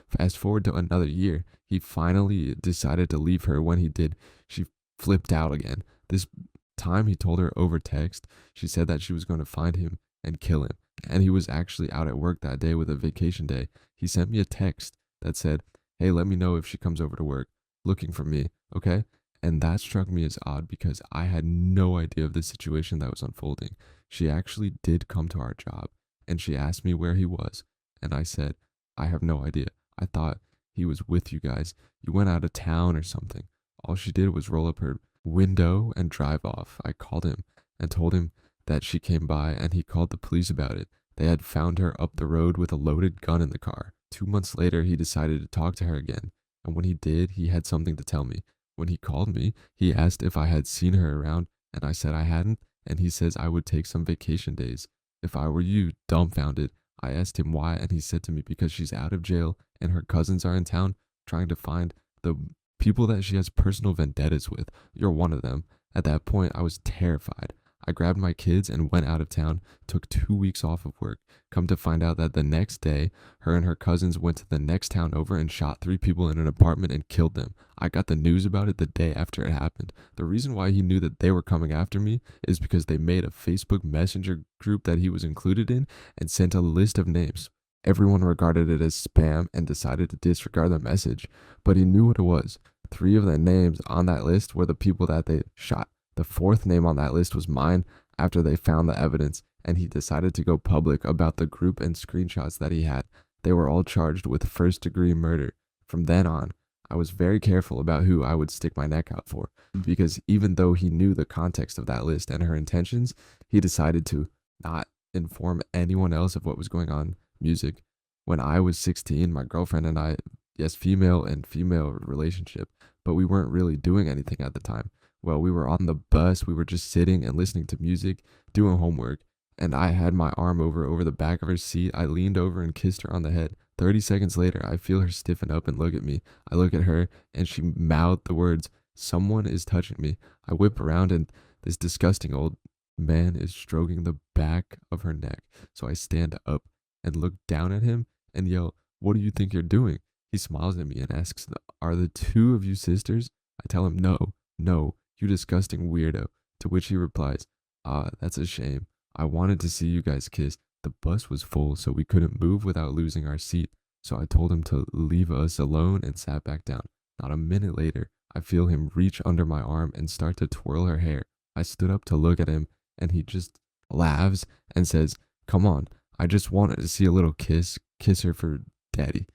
Fast forward to another year. He finally decided to leave her. When he did, she flipped out again. This time he told her over text. She said that she was going to find him and kill him. And he was actually out at work that day with a vacation day. He sent me a text that said, "Hey, let me know if she comes over to work looking for me, okay?" And that struck me as odd because I had no idea of the situation that was unfolding. She actually did come to our job and she asked me where he was. And I said, "I have no idea. I thought he was with you guys. You went out of town or something." All she did was roll up her window and drive off. I called him and told him that she came by and he called the police about it. They had found her up the road with a loaded gun in the car. 2 months later, he decided to talk to her again. And when he did, he had something to tell me. When he called me, he asked if I had seen her around, and I said I hadn't, and he says I would take some vacation days. If I were you, dumbfounded, I asked him why, and he said to me because she's out of jail and her cousins are in town trying to find the people that she has personal vendettas with. You're one of them. At that point, I was terrified. I grabbed my kids and went out of town, took 2 weeks off of work. Come to find out that the next day, her and her cousins went to the next town over and shot 3 people in an apartment and killed them. I got the news about it the day after it happened. The reason why he knew that they were coming after me is because they made a Facebook Messenger group that he was included in and sent a list of names. Everyone regarded it as spam and decided to disregard the message, but he knew what it was. 3 of the names on that list were the people that they shot. The 4th name on that list was mine after they found the evidence, and he decided to go public about the group and screenshots that he had. They were all charged with first-degree murder. From then on, I was very careful about who I would stick my neck out for, because even though he knew the context of that list and her intentions, he decided to not inform anyone else of what was going on. Music. When I was 16, my girlfriend and I, yes, female and female relationship, but we weren't really doing anything at the time. Well, we were on the bus, we were just sitting and listening to music, doing homework, and I had my arm over the back of her seat. I leaned over and kissed her on the head. 30 seconds later, I feel her stiffen up and look at me. I look at her, and she mouthed the words, "Someone is touching me." I whip around, and this disgusting old man is stroking the back of her neck. So I stand up and look down at him and yell, "What do you think you're doing?" He smiles at me and asks, "Are the 2 of you sisters?" I tell him, No, you disgusting weirdo." To which he replies, That's a shame. I wanted to see you guys kiss. The bus was full, so we couldn't move without losing our seat. So I told him to leave us alone and sat back down. Not a minute later, I feel him reach under my arm and start to twirl her hair. I stood up to look at him, and he just laughs and says, "Come on, I just wanted to see a little kiss. Kiss her for daddy."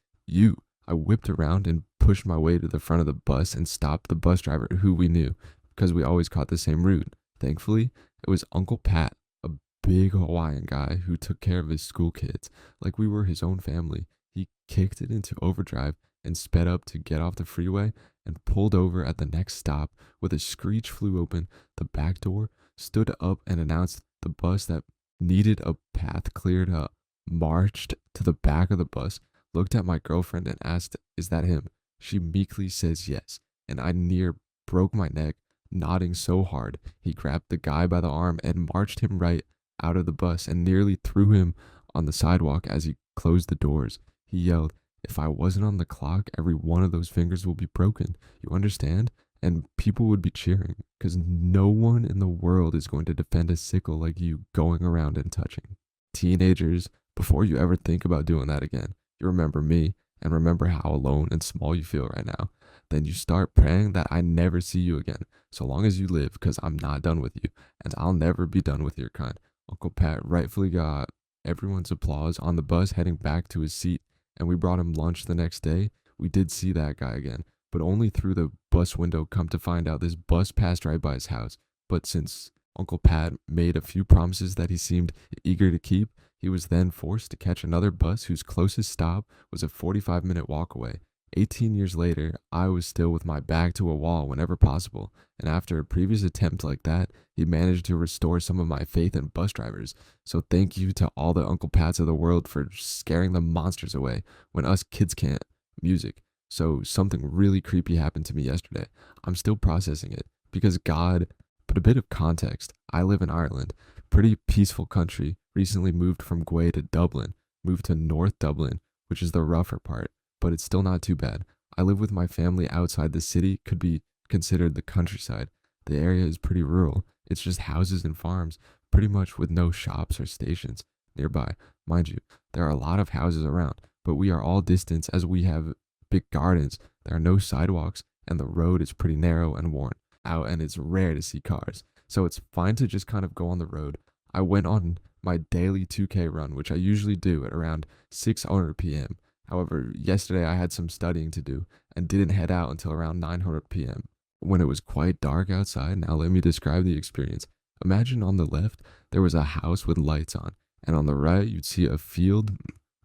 I whipped around and pushed my way to the front of the bus and stopped the bus driver, who we knew because we always caught the same route. Thankfully, it was Uncle Pat, a big Hawaiian guy who took care of his school kids like we were his own family. He kicked it into overdrive and sped up to get off the freeway and pulled over at the next stop. With a screech flew open, the back door stood up and announced the bus that needed a path cleared up. Marched to the back of the bus, looked at my girlfriend and asked, "Is that him?" She meekly says yes, and I near broke my neck, nodding so hard. He grabbed the guy by the arm and marched him right out of the bus and nearly threw him on the sidewalk as he closed the doors. He yelled, "If I wasn't on the clock, every one of those fingers will be broken. You understand?" And people would be cheering, because no one in the world is going to defend a sickle like you going around and touching. Teenagers, before you ever think about doing that again, you remember me and remember how alone and small you feel right now. Then you start praying that I never see you again, so long as you live, because I'm not done with you, and I'll never be done with your kind. Uncle Pat rightfully got everyone's applause on the bus heading back to his seat, and we brought him lunch the next day. We did see that guy again, but only through the bus window. Come to find out, this bus passed right by his house. But since Uncle Pat made a few promises that he seemed eager to keep, he was then forced to catch another bus whose closest stop was a 45-minute walk away. 18 years later, I was still with my back to a wall whenever possible, and after a previous attempt like that, he managed to restore some of my faith in bus drivers. So thank you to all the Uncle Pats of the world for scaring the monsters away when us kids can't. Music. So something really creepy happened to me yesterday. I'm still processing it because God, but a bit of context. I live in Ireland, pretty peaceful country. Recently moved from Galway to Dublin, moved to North Dublin, which is the rougher part, but it's still not too bad. I live with my family outside the city, could be considered the countryside. The area is pretty rural. It's just houses and farms, pretty much with no shops or stations nearby. Mind you, there are a lot of houses around, but we are all distant as we have big gardens. There are no sidewalks, and the road is pretty narrow and worn out, and it's rare to see cars. So it's fine to just kind of go on the road. I went on my daily 2K run, which I usually do at around 600 p.m. However, yesterday I had some studying to do and didn't head out until around 900 p.m. when it was quite dark outside. Now let me describe the experience. Imagine on the left, there was a house with lights on, and on the right, you'd see a field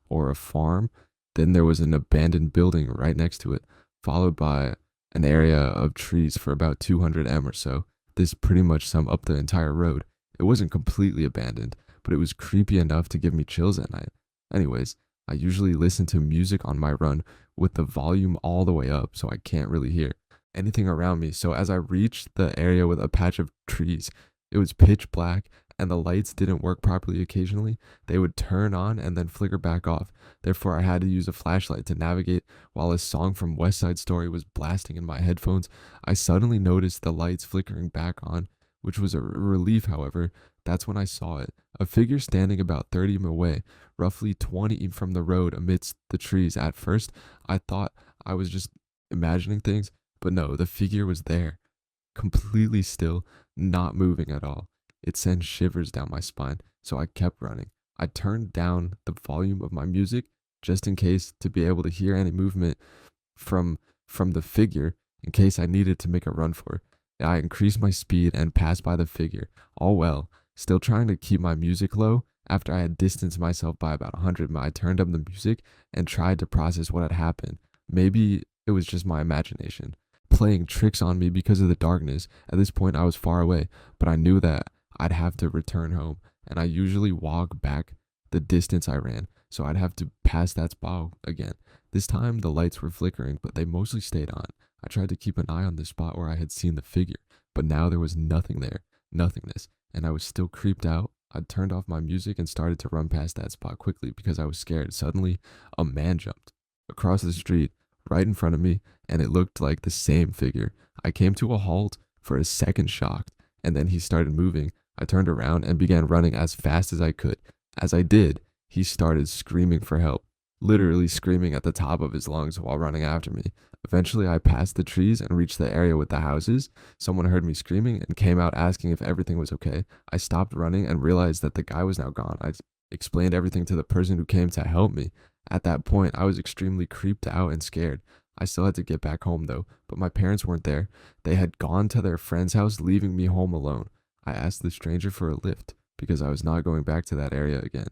or a farm. Then there was an abandoned building right next to it, followed by an area of trees for about 200 m or so. This pretty much summed up the entire road. It wasn't completely abandoned, but it was creepy enough to give me chills at night. Anyways, I usually listen to music on my run with the volume all the way up so I can't really hear anything around me. So as I reached the area with a patch of trees, it was pitch black and the lights didn't work properly occasionally. They would turn on and then flicker back off. Therefore, I had to use a flashlight to navigate while a song from West Side Story was blasting in my headphones. I suddenly noticed the lights flickering back on, which was a relief, however. That's when I saw it. A figure standing about 30 m away, roughly 20 from the road amidst the trees. At first, I thought I was just imagining things, but no, the figure was there, completely still, not moving at all. It sent shivers down my spine, so I kept running. I turned down the volume of my music just in case to be able to hear any movement from the figure in case I needed to make a run for it. I increased my speed and passed by the figure, all well, still trying to keep my music low. After I had distanced myself by about 100, I turned up the music and tried to process what had happened. Maybe it was just my imagination playing tricks on me because of the darkness. At this point, I was far away, but I knew that I'd have to return home, and I usually walk back the distance I ran, so I'd have to pass that spot again. This time, the lights were flickering, but they mostly stayed on. I tried to keep an eye on the spot where I had seen the figure, but now there was nothing there, nothingness, and I was still creeped out. I turned off my music and started to run past that spot quickly because I was scared. Suddenly, a man jumped across the street right in front of me, and it looked like the same figure. I came to a halt for a second, shocked, and then he started moving. I turned around and began running as fast as I could. As I did, he started screaming for help, literally screaming at the top of his lungs while running after me. Eventually, I passed the trees and reached the area with the houses. Someone heard me screaming and came out asking if everything was okay. I stopped running and realized that the guy was now gone. I explained everything to the person who came to help me. At that point, I was extremely creeped out and scared. I still had to get back home though, but my parents weren't there. They had gone to their friend's house, leaving me home alone. I asked the stranger for a lift because I was not going back to that area again.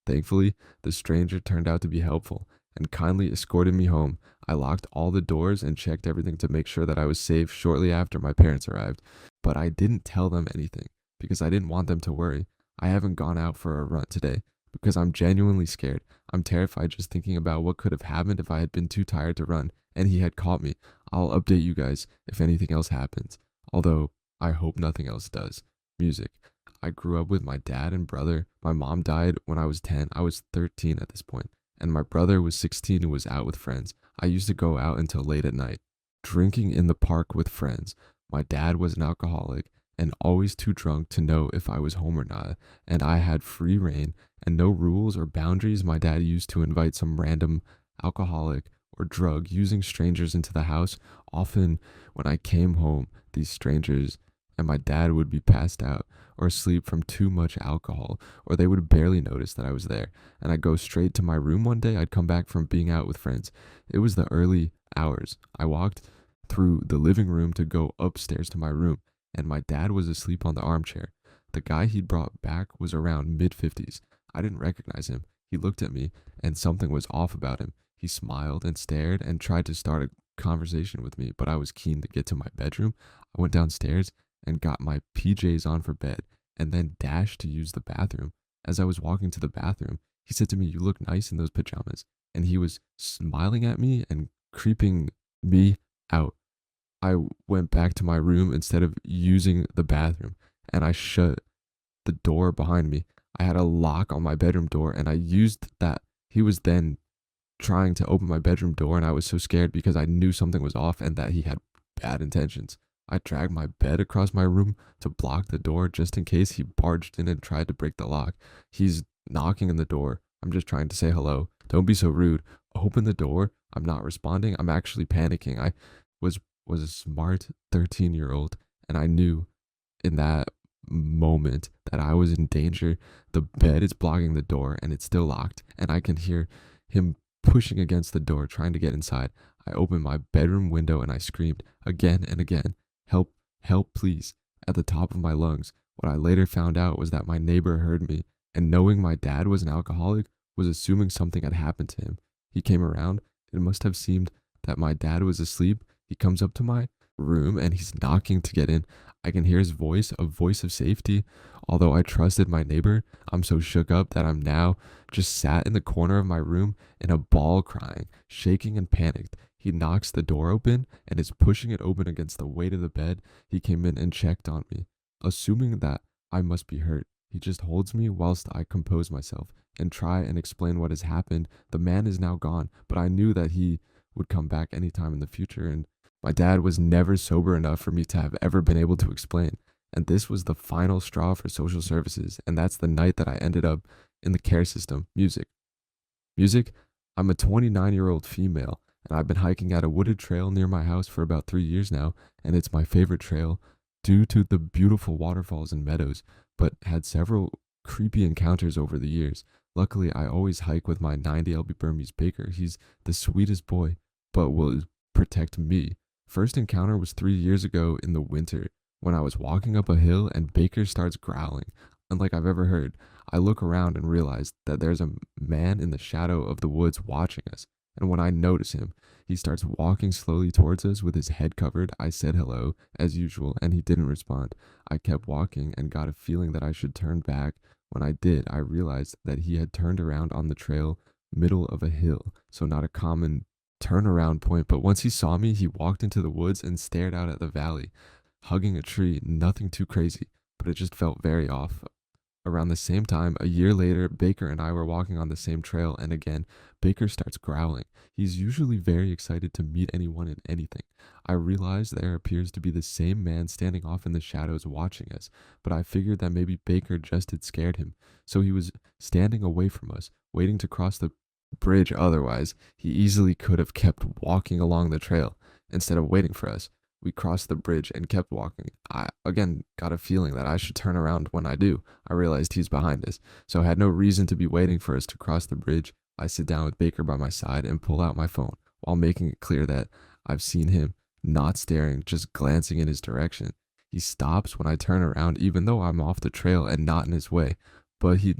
Thankfully, the stranger turned out to be helpful and kindly escorted me home. I locked all the doors and checked everything to make sure that I was safe shortly after my parents arrived. But I didn't tell them anything because I didn't want them to worry. I haven't gone out for a run today because I'm genuinely scared. I'm terrified just thinking about what could have happened if I had been too tired to run and he had caught me. I'll update you guys if anything else happens, although I hope nothing else does. Music. I grew up with my dad and brother. My mom died when I was 10. I was 13 at this point, and my brother was 16 and was out with friends. I used to go out until late at night, drinking in the park with friends. My dad was an alcoholic and always too drunk to know if I was home or not, and I had free reign and no rules or boundaries. My dad used to invite some random alcoholic or drug using strangers into the house. Often, when I came home, these strangers and my dad would be passed out or asleep from too much alcohol, or they would barely notice that I was there. And I'd go straight to my room one day. I'd come back from being out with friends. It was the early hours. I walked through the living room to go upstairs to my room, and my dad was asleep on the armchair. The guy he'd brought back was around mid 50s. I didn't recognize him. He looked at me, and something was off about him. He smiled and stared and tried to start a conversation with me, but I was keen to get to my bedroom. I went downstairs and got my PJs on for bed, and then dashed to use the bathroom. As I was walking to the bathroom, he said to me, "You look nice in those pajamas." And he was smiling at me and creeping me out. I went back to my room instead of using the bathroom, and I shut the door behind me. I had a lock on my bedroom door, and I used that. He was then trying to open my bedroom door, and I was so scared because I knew something was off and that he had bad intentions. I dragged my bed across my room to block the door just in case he barged in and tried to break the lock. He's knocking on the door. I'm just trying to say hello. Don't be so rude. Open the door. I'm not responding. I'm actually panicking. I was a smart 13-year-old, and I knew in that moment that I was in danger. The bed is blocking the door and it's still locked, and I can hear him pushing against the door trying to get inside. I opened my bedroom window and I screamed again and again, "Help, help, please," at the top of my lungs. What I later found out was that my neighbor heard me, and knowing my dad was an alcoholic, was assuming something had happened to him. He came around. It must have seemed that my dad was asleep. He comes up to my room and he's knocking to get in. I can hear his voice, a voice of safety. Although I trusted my neighbor, I'm so shook up that I'm now just sat in the corner of my room in a ball crying, shaking and panicked. He knocks the door open and is pushing it open against the weight of the bed. He came in and checked on me, assuming that I must be hurt. He just holds me whilst I compose myself and try and explain what has happened. The man is now gone, but I knew that he would come back anytime in the future, and my dad was never sober enough for me to have ever been able to explain. And this was the final straw for social services, and that's the night that I ended up in the care system. Music. Music? I'm a 29-year-old female, and I've been hiking at a wooded trail near my house for about 3 years now, and it's my favorite trail due to the beautiful waterfalls and meadows, but had several creepy encounters over the years. Luckily, I always hike with my 90 LB Burmese Baker. He's the sweetest boy, but will protect me. First encounter was 3 years ago in the winter when I was walking up a hill and Baker starts growling, unlike I've ever heard. I look around and realize that there's a man in the shadow of the woods watching us. And when I notice him, he starts walking slowly towards us with his head covered. I said hello, as usual, and he didn't respond. I kept walking and got a feeling that I should turn back. When I did, I realized that he had turned around on the trail, middle of a hill, so not a common turnaround point. But once he saw me, he walked into the woods and stared out at the valley, hugging a tree. Nothing too crazy, but it just felt very off. Around the same time, a year later, Baker and I were walking on the same trail, and again, Baker starts growling. He's usually very excited to meet anyone and anything. I realize there appears to be the same man standing off in the shadows watching us, but I figured that maybe Baker just had scared him, so he was standing away from us, waiting to cross the bridge. Otherwise, he easily could have kept walking along the trail instead of waiting for us. We crossed the bridge and kept walking. I again got a feeling that I should turn around. When I do, I realized he's behind us, so I had no reason to be waiting for us to cross the bridge. I sit down with Baker by my side and pull out my phone while making it clear that I've seen him, not staring, just glancing in his direction. He stops when I turn around, even though I'm off the trail and not in his way, but he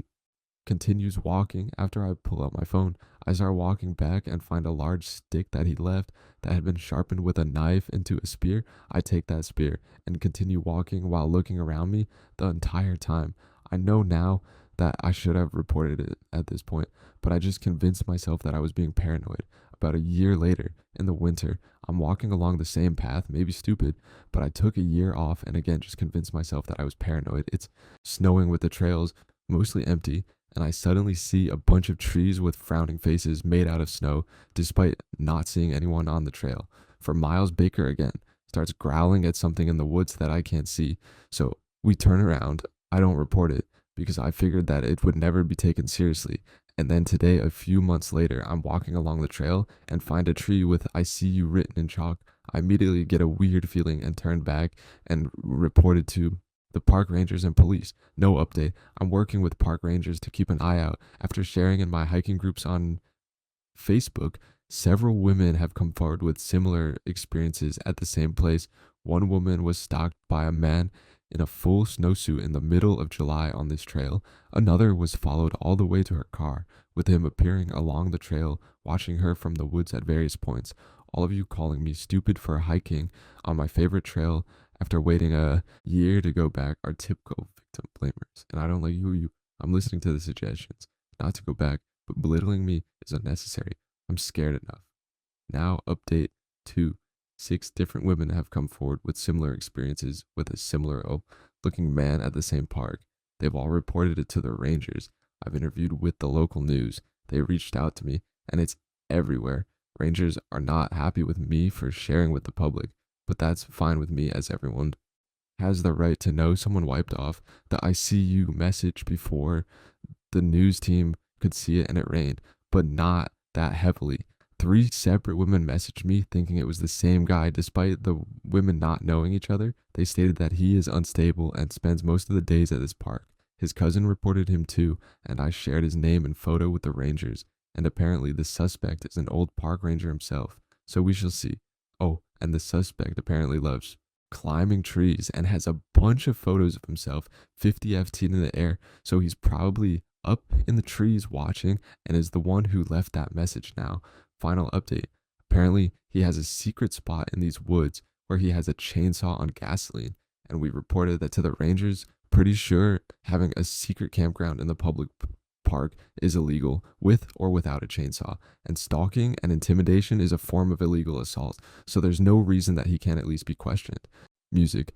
continues walking. After I pull out my phone, I start walking back and find a large stick that he left that had been sharpened with a knife into a spear. I take that spear and continue walking while looking around me the entire time. I know now that I should have reported it at this point, but I just convinced myself that I was being paranoid. About a year later, in the winter, I'm walking along the same path, maybe stupid, but I took a year off and again just convinced myself that I was paranoid. It's snowing with the trails mostly empty, and I suddenly see a bunch of trees with frowning faces made out of snow, despite not seeing anyone on the trail. For miles, Baker again starts growling at something in the woods that I can't see. So we turn around. I don't report it because I figured that it would never be taken seriously. And then today, a few months later, I'm walking along the trail and find a tree with "I see you" written in chalk. I immediately get a weird feeling and turn back and report it to the park rangers and police. No update. I'm working with park rangers to keep an eye out. After sharing in my hiking groups on Facebook, several women have come forward with similar experiences at the same place. One woman was stalked by a man in a full snowsuit in the middle of July on this trail. Another was followed all the way to her car, with him appearing along the trail, watching her from the woods at various points. All of you calling me stupid for hiking on my favorite trail after waiting a year to go back are typical victim blamers. And I don't like you. I'm listening to the suggestions not to go back, but belittling me is unnecessary. I'm scared enough. Now, update 2. 6 different women have come forward with similar experiences with a similar looking man at the same park. They've all reported it to the rangers. I've interviewed with the local news. They reached out to me, and it's everywhere. Rangers are not happy with me for sharing with the public, but that's fine with me, as everyone has the right to know someone wiped off the "I see you" message before the news team could see it, and it rained, but not that heavily. 3 separate women messaged me thinking it was the same guy, despite the women not knowing each other. They stated that he is unstable and spends most of the days at this park. His cousin reported him too, and I shared his name and photo with the rangers. And apparently, the suspect is an old park ranger himself. So we shall see. Oh, and the suspect apparently loves climbing trees and has a bunch of photos of himself 50 ft in the air. So he's probably up in the trees watching and is the one who left that message now. Final update. Apparently, he has a secret spot in these woods where he has a chainsaw on gasoline, and we reported that to the rangers. Pretty sure having a secret campground in the public park is illegal with or without a chainsaw, and stalking and intimidation is a form of illegal assault, so there's no reason that he can't at least be questioned. Music.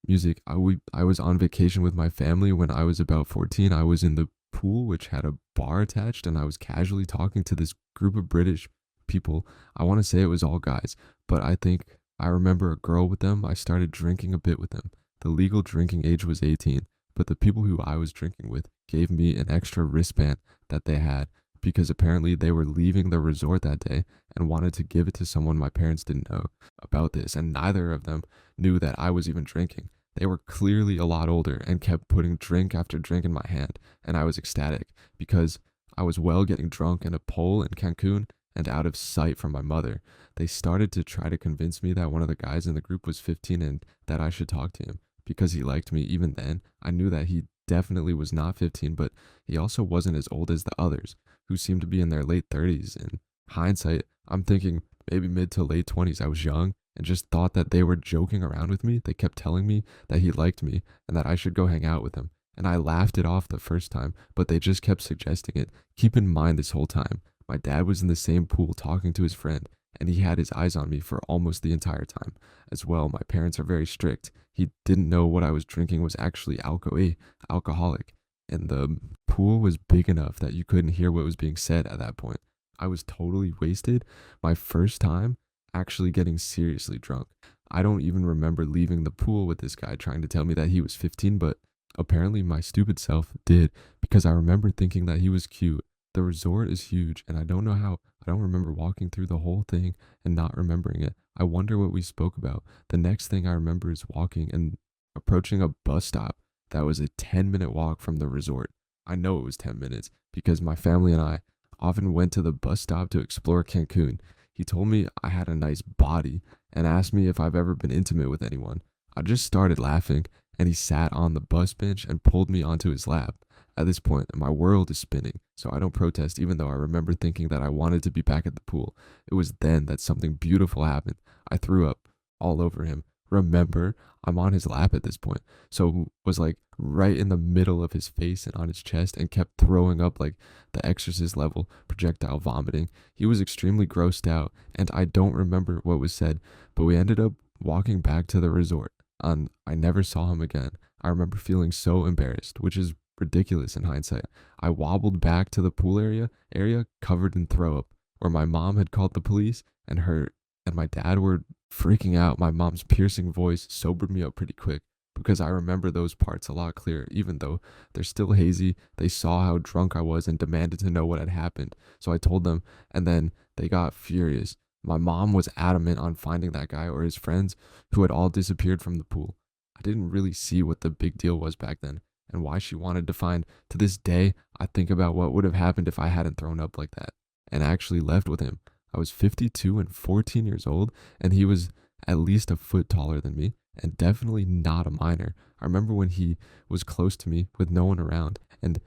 Music. I was on vacation with my family when I was about 14. I was in the pool, which had a bar attached, and I was casually talking to this group of British people. I want to say it was all guys, but I think I remember a girl with them. I started drinking a bit with them. The legal drinking age was 18, but the people who I was drinking with gave me an extra wristband that they had because apparently they were leaving the resort that day and wanted to give it to someone my parents didn't know about this, and neither of them knew that I was even drinking. They were clearly a lot older and kept putting drink after drink in my hand, and I was ecstatic because I was getting drunk in a pole in Cancun and out of sight from my mother. They started to try to convince me that one of the guys in the group was 15 and that I should talk to him because he liked me. Even then, I knew that he definitely was not 15, but he also wasn't as old as the others, who seemed to be in their late 30s. In hindsight, I'm thinking maybe mid to late 20s. I was young and just thought that they were joking around with me. They kept telling me that he liked me and that I should go hang out with him. And I laughed it off the first time, but they just kept suggesting it. Keep in mind, this whole time, my dad was in the same pool talking to his friend, and he had his eyes on me for almost the entire time. As well, my parents are very strict. He didn't know what I was drinking was actually alcoholic, and the pool was big enough that you couldn't hear what was being said at that point. I was totally wasted. My first time actually getting seriously drunk. I don't even remember leaving the pool with this guy trying to tell me that he was 15, but apparently my stupid self did, because I remember thinking that he was cute. The resort is huge, and I don't know how. I don't remember walking through the whole thing and not remembering it. I wonder what we spoke about. The next thing I remember is walking and approaching a bus stop that was a 10-minute walk from the resort. I know it was 10 minutes because my family and I often went to the bus stop to explore Cancun. He told me I had a nice body and asked me if I've ever been intimate with anyone. I just started laughing, and he sat on the bus bench and pulled me onto his lap. At this point, my world is spinning, so I don't protest, even though I remember thinking that I wanted to be back at the pool. It was then that something beautiful happened. I threw up all over him. Remember, I'm on his lap at this point, so was like right in the middle of his face and on his chest and kept throwing up like the exorcist level projectile vomiting. He was extremely grossed out, and I don't remember what was said, but we ended up walking back to the resort, and I never saw him again. I remember feeling so embarrassed, which is ridiculous in hindsight. I wobbled back to the pool area covered in throw up, where my mom had called the police, and her and my dad were freaking out. My mom's piercing voice sobered me up pretty quick because I remember those parts a lot clearer, even though they're still hazy. They saw how drunk I was and demanded to know what had happened. So I told them, and then they got furious. My mom was adamant on finding that guy or his friends who had all disappeared from the pool. I didn't really see what the big deal was back then and why she wanted to find. To this day, I think about what would have happened if I hadn't thrown up like that and actually left with him. I was 52 and 14 years old, and he was at least a foot taller than me, and definitely not a minor. I remember when he was close to me with no one around, and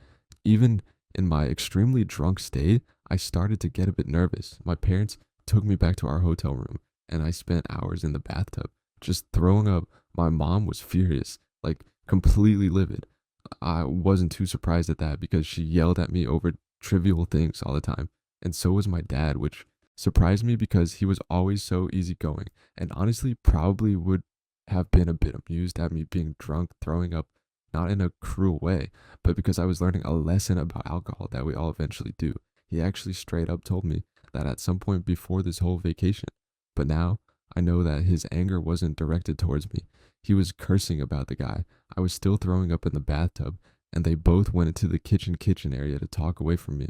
even in my extremely drunk state, I started to get a bit nervous. My parents took me back to our hotel room, and I spent hours in the bathtub just throwing up. My mom was furious, like completely livid. I wasn't too surprised at that because she yelled at me over trivial things all the time. And so was my dad, which surprised me because he was always so easygoing and honestly probably would have been a bit amused at me being drunk, throwing up, not in a cruel way, but because I was learning a lesson about alcohol that we all eventually do. He actually straight up told me that at some point before this whole vacation. But now I know that his anger wasn't directed towards me. He was cursing about the guy. I was still throwing up in the bathtub, and they both went into the kitchen area to talk away from me.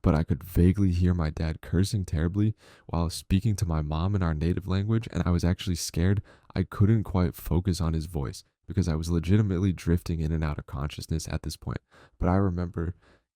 But I could vaguely hear my dad cursing terribly while speaking to my mom in our native language, and I was actually scared. I couldn't quite focus on his voice because I was legitimately drifting in and out of consciousness at this point. But I remember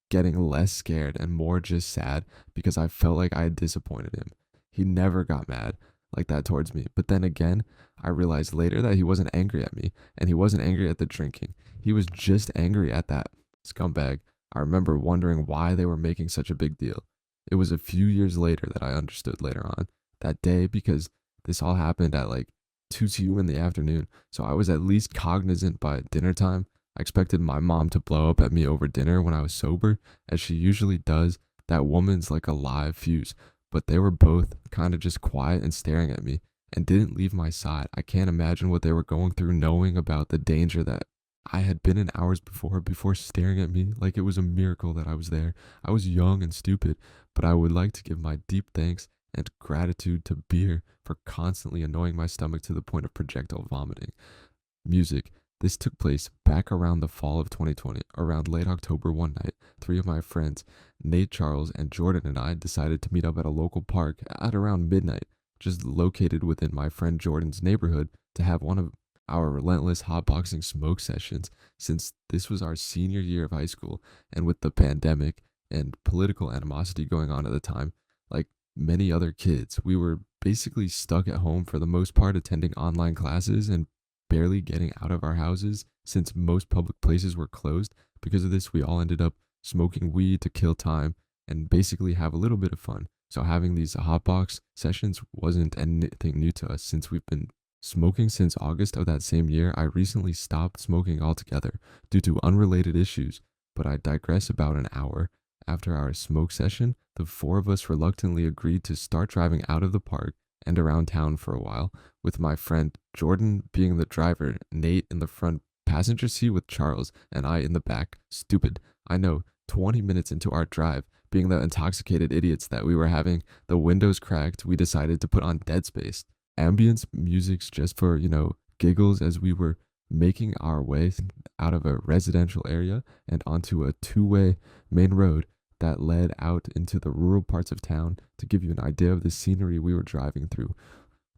getting less scared and more just sad because I felt like I had disappointed him. He never got mad like that towards me. But then again, I realized later that he wasn't angry at me and he wasn't angry at the drinking. He was just angry at that scumbag. I remember wondering why they were making such a big deal. It was a few years later that I understood later on that day because this all happened at like 2 in the afternoon. So I was at least cognizant by dinner time. I expected my mom to blow up at me over dinner when I was sober, as she usually does. That woman's like a live fuse. But they were both kind of just quiet and staring at me and didn't leave my side. I can't imagine what they were going through knowing about the danger that I had been in hours before staring at me like it was a miracle that I was there. I was young and stupid, but I would like to give my deep thanks and gratitude to beer for constantly annoying my stomach to the point of projectile vomiting. Music. This took place back around the fall of 2020. Around late October one night, three of my friends, Nate, Charles, and Jordan, and I decided to meet up at a local park at around midnight, just located within my friend Jordan's neighborhood, to have one of our relentless hotboxing smoke sessions, since this was our senior year of high school. And with the pandemic and political animosity going on at the time, like many other kids, we were basically stuck at home for the most part, attending online classes and barely getting out of our houses since most public places were closed. Because of this, we all ended up smoking weed to kill time and basically have a little bit of fun. So having these hotbox sessions wasn't anything new to us since we've been smoking since August of that same year. I recently stopped smoking altogether due to unrelated issues, but I digress. About an hour after our smoke session, the four of us reluctantly agreed to start driving out of the park and around town for a while, with my friend Jordan being the driver, Nate in the front passenger seat with Charles, and I in the back. Stupid, I know. 20 minutes into our drive, being the intoxicated idiots that we were having, the windows cracked, we decided to put on Dead Space. Ambience music's just for, giggles, as we were making our way out of a residential area and onto a two-way main road that led out into the rural parts of town. To give you an idea of the scenery we were driving through,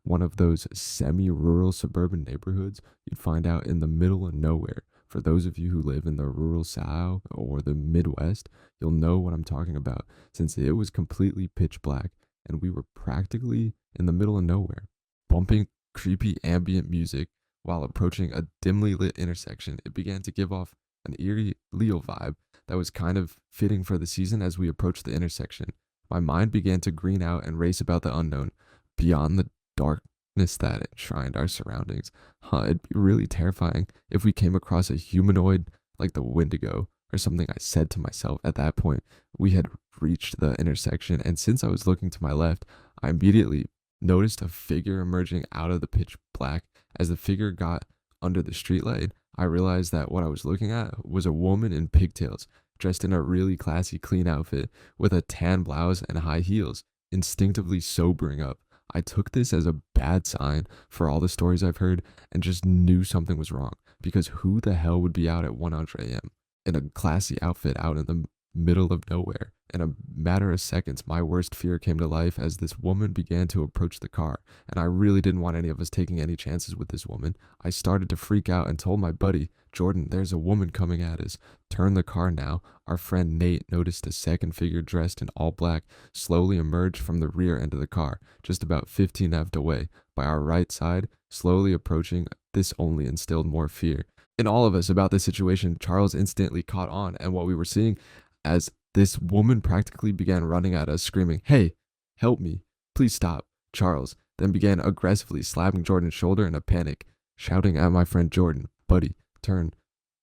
one of those semi-rural suburban neighborhoods you'd find out in the middle of nowhere. For those of you who live in the rural South or the Midwest, you'll know what I'm talking about, since it was completely pitch black and we were practically in the middle of nowhere. Bumping creepy ambient music while approaching a dimly lit intersection, it began to give off an eerie Leo vibe that was kind of fitting for the season as we approached the intersection. My mind began to green out and race about the unknown, beyond the darkness that enshrined our surroundings. It'd be really terrifying if we came across a humanoid like the Wendigo or something, I said to myself at that point. We had reached the intersection, and since I was looking to my left, I immediately noticed a figure emerging out of the pitch black. As the figure got under the streetlight, I realized that what I was looking at was a woman in pigtails, dressed in a really classy, clean outfit with a tan blouse and high heels, instinctively sobering up. I took this as a bad sign for all the stories I've heard and just knew something was wrong, because who the hell would be out at 100 a.m. in a classy outfit out in the middle of nowhere? In a matter of seconds, my worst fear came to life as this woman began to approach the car, and I really didn't want any of us taking any chances with this woman. I started to freak out and told my buddy, Jordan, there's a woman coming at us. Turn the car now. Our friend Nate noticed a second figure dressed in all black slowly emerge from the rear end of the car, just about 15 F away, by our right side, slowly approaching. This only instilled more fear in all of us about this situation. Charles instantly caught on and what we were seeing, as this woman practically began running at us, screaming, "Hey, help me, please stop." Charles then began aggressively slapping Jordan's shoulder in a panic, shouting at my friend Jordan, "Buddy, turn,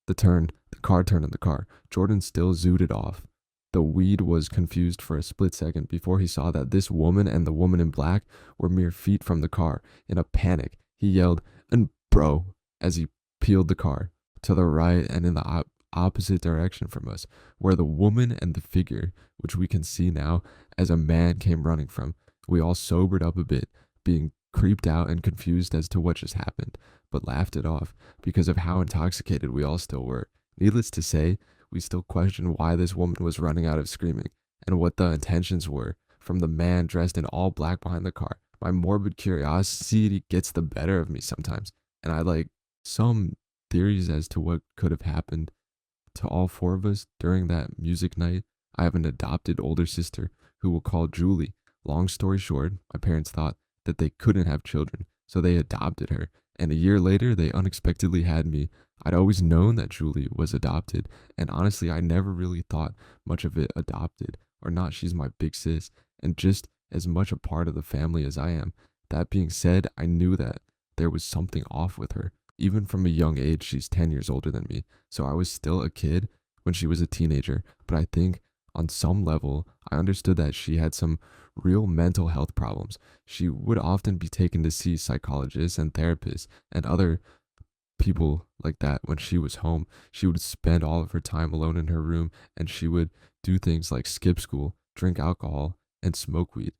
the car turned in the car." Jordan still zooted off. The weed was confused for a split second before he saw that this woman and the woman in black were mere feet from the car. In a panic, he yelled, "And bro," as he peeled the car to the right and in the opposite direction from us, where the woman and the figure, which we can see now as a man, came running from. We all sobered up a bit, being creeped out and confused as to what just happened, but laughed it off because of how intoxicated we all still were. Needless to say, we still questioned why this woman was running out of screaming and what the intentions were from the man dressed in all black behind the car. My morbid curiosity gets the better of me sometimes, and I like some theories as to what could have happened to all four of us during that music night. I have an adopted older sister who we'll call Julie. Long story short, my parents thought that they couldn't have children, so they adopted her. And a year later, they unexpectedly had me. I'd always known that Julie was adopted, and honestly, I never really thought much of it adopted or not. She's my big sis, and just as much a part of the family as I am. That being said, I knew that there was something off with her. Even from a young age, she's 10 years older than me, so I was still a kid when she was a teenager, but I think on some level, I understood that she had some real mental health problems. She would often be taken to see psychologists and therapists and other people like that when she was home. She would spend all of her time alone in her room, and she would do things like skip school, drink alcohol, and smoke weed.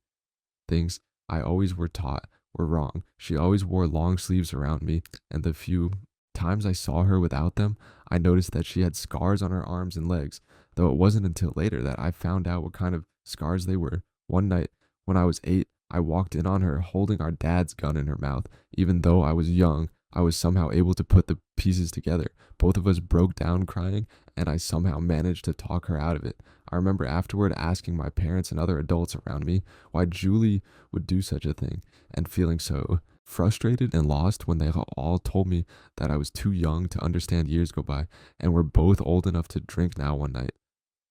Things I always were taught were wrong. She always wore long sleeves around me, and the few times I saw her without them, I noticed that she had scars on her arms and legs, though it wasn't until later that I found out what kind of scars they were. One night, when I was 8, I walked in on her holding our dad's gun in her mouth. Even though I was young, I was somehow able to put the pieces together. Both of us broke down crying, and I somehow managed to talk her out of it. I remember afterward asking my parents and other adults around me why Julie would do such a thing, and feeling so frustrated and lost when they all told me that I was too young to understand. Years go by, and we're both old enough to drink now. One night,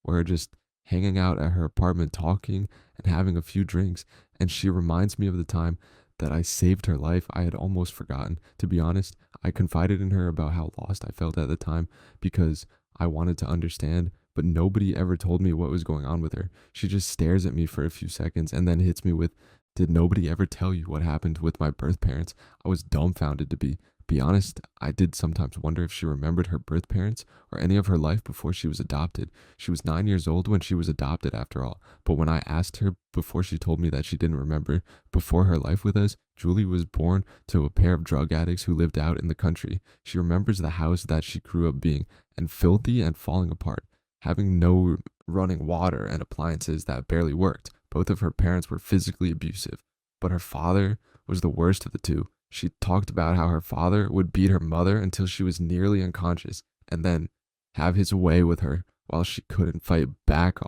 we're just hanging out at her apartment talking and having a few drinks, and she reminds me of the time that I saved her life. I had almost forgotten. To be honest, I confided in her about how lost I felt at the time because I wanted to understand, but nobody ever told me what was going on with her. She just stares at me for a few seconds and then hits me with, "Did nobody ever tell you what happened with my birth parents?" I was dumbfounded, to be honest. I did sometimes wonder if she remembered her birth parents or any of her life before she was adopted. She was 9 years old when she was adopted after all, but when I asked her before, she told me that she didn't remember. Before her life with us, Julie was born to a pair of drug addicts who lived out in the country. She remembers the house that she grew up being, and filthy and falling apart, having no running water and appliances that barely worked. Both of her parents were physically abusive, but her father was the worst of the two. She talked about how her father would beat her mother until she was nearly unconscious and then have his way with her while she couldn't fight back.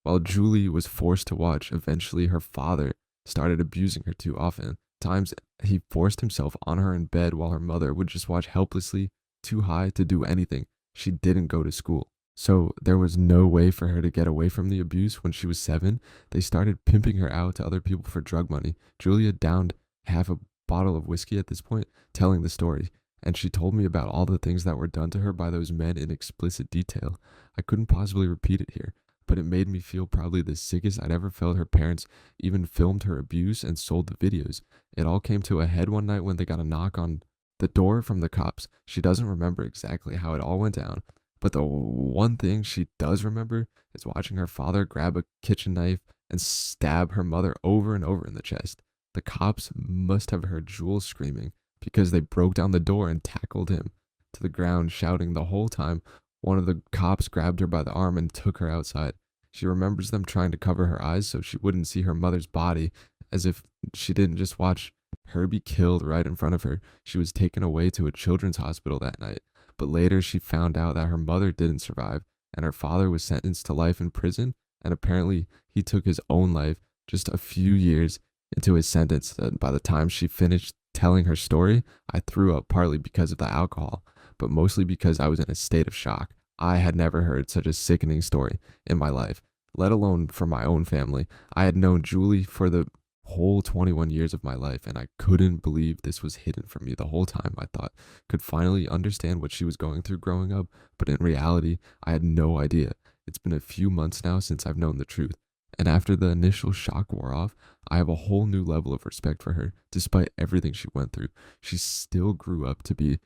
While Julie was forced to watch, eventually her father started abusing her too often. Times he forced himself on her in bed while her mother would just watch helplessly, too high to do anything. she didn't go to school. So there was no way for her to get away from the abuse. When she was 7, they started pimping her out to other people for drug money. Julia downed half a bottle of whiskey at this point, telling the story. And she told me about all the things that were done to her by those men in explicit detail. I couldn't possibly repeat it here, but it made me feel probably the sickest I'd ever felt. Her parents even filmed her abuse and sold the videos. It all came to a head one night when they got a knock on the door from the cops. She doesn't remember exactly how it all went down, but the one thing she does remember is watching her father grab a kitchen knife and stab her mother over and over in the chest. The cops must have heard Jules screaming because they broke down the door and tackled him to the ground, shouting the whole time. One of the cops grabbed her by the arm and took her outside. She remembers them trying to cover her eyes so she wouldn't see her mother's body, as if she didn't just watch her be killed right in front of her. She was taken away to a children's hospital that night. But later she found out that her mother didn't survive and her father was sentenced to life in prison, and apparently he took his own life just a few years into his sentence. By the time she finished telling her story, I threw up, partly because of the alcohol, but mostly because I was in a state of shock. I had never heard such a sickening story in my life, let alone from my own family. I had known Julie for the whole 21 years of my life, and I couldn't believe this was hidden from me the whole time. I thought could finally understand what she was going through growing up, but in reality, I had no idea. It's been a few months now since I've known the truth, and after the initial shock wore off, I have a whole new level of respect for her. Despite everything she went through, she still grew up to be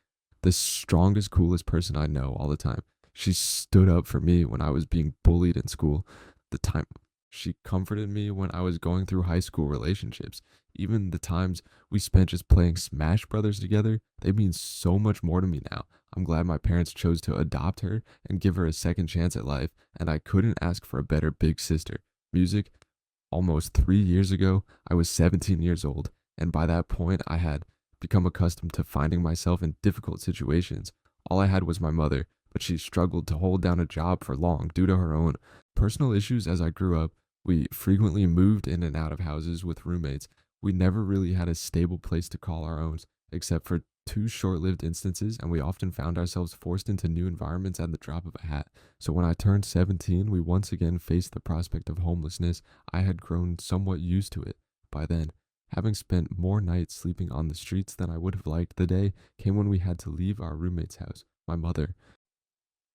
the strongest, coolest person I know all the time. She stood up for me when I was being bullied in school. The time she comforted me when I was going through high school relationships. Even the times we spent just playing Smash Brothers together, they mean so much more to me now. I'm glad my parents chose to adopt her and give her a second chance at life, and I couldn't ask for a better big sister. Music. Almost 3 years ago, I was 17 years old, and by that point, I had become accustomed to finding myself in difficult situations. All I had was my mother, but she struggled to hold down a job for long due to her own personal issues. As I grew up, we frequently moved in and out of houses with roommates. We never really had a stable place to call our own, except for two short lived instances, and we often found ourselves forced into new environments at the drop of a hat. So when I turned 17, we once again faced the prospect of homelessness. I had grown somewhat used to it by then. Having spent more nights sleeping on the streets than I would have liked, the day came when we had to leave our roommate's house. My mother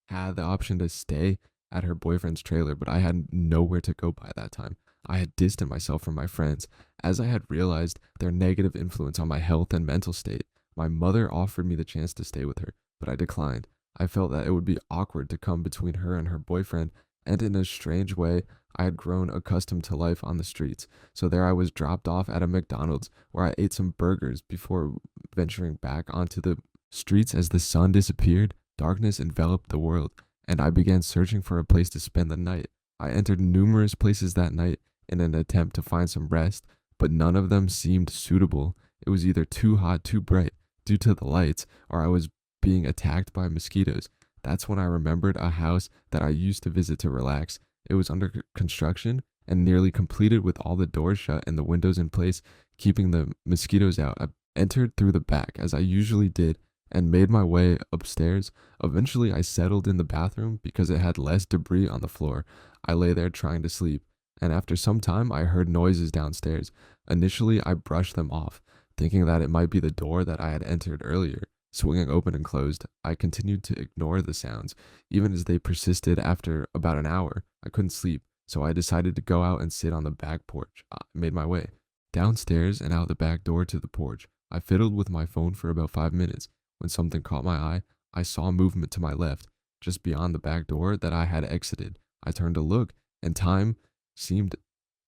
had the option to stay at her boyfriend's trailer, but I had nowhere to go by that time. I had distanced myself from my friends, as I had realized their negative influence on my health and mental state. My mother offered me the chance to stay with her, but I declined. I felt that it would be awkward to come between her and her boyfriend, and in a strange way, I had grown accustomed to life on the streets. So there I was, dropped off at a McDonald's where I ate some burgers before venturing back onto the streets. As the sun disappeared, darkness enveloped the world, and I began searching for a place to spend the night. I entered numerous places that night in an attempt to find some rest, but none of them seemed suitable. It was either too hot, too bright due to the lights, or I was being attacked by mosquitoes. That's when I remembered a house that I used to visit to relax. It was under construction and nearly completed with all the doors shut and the windows in place, keeping the mosquitoes out. I entered through the back, as I usually did, and made my way upstairs. Eventually, I settled in the bathroom because it had less debris on the floor. I lay there trying to sleep, and after some time, I heard noises downstairs. Initially, I brushed them off, thinking that it might be the door that I had entered earlier, swinging open and closed. I continued to ignore the sounds, even as they persisted. After about an hour, I couldn't sleep, so I decided to go out and sit on the back porch. I made my way downstairs and out the back door to the porch. I fiddled with my phone for about 5 minutes. When something caught my eye, I saw movement to my left, just beyond the back door that I had exited. I turned to look, and time seemed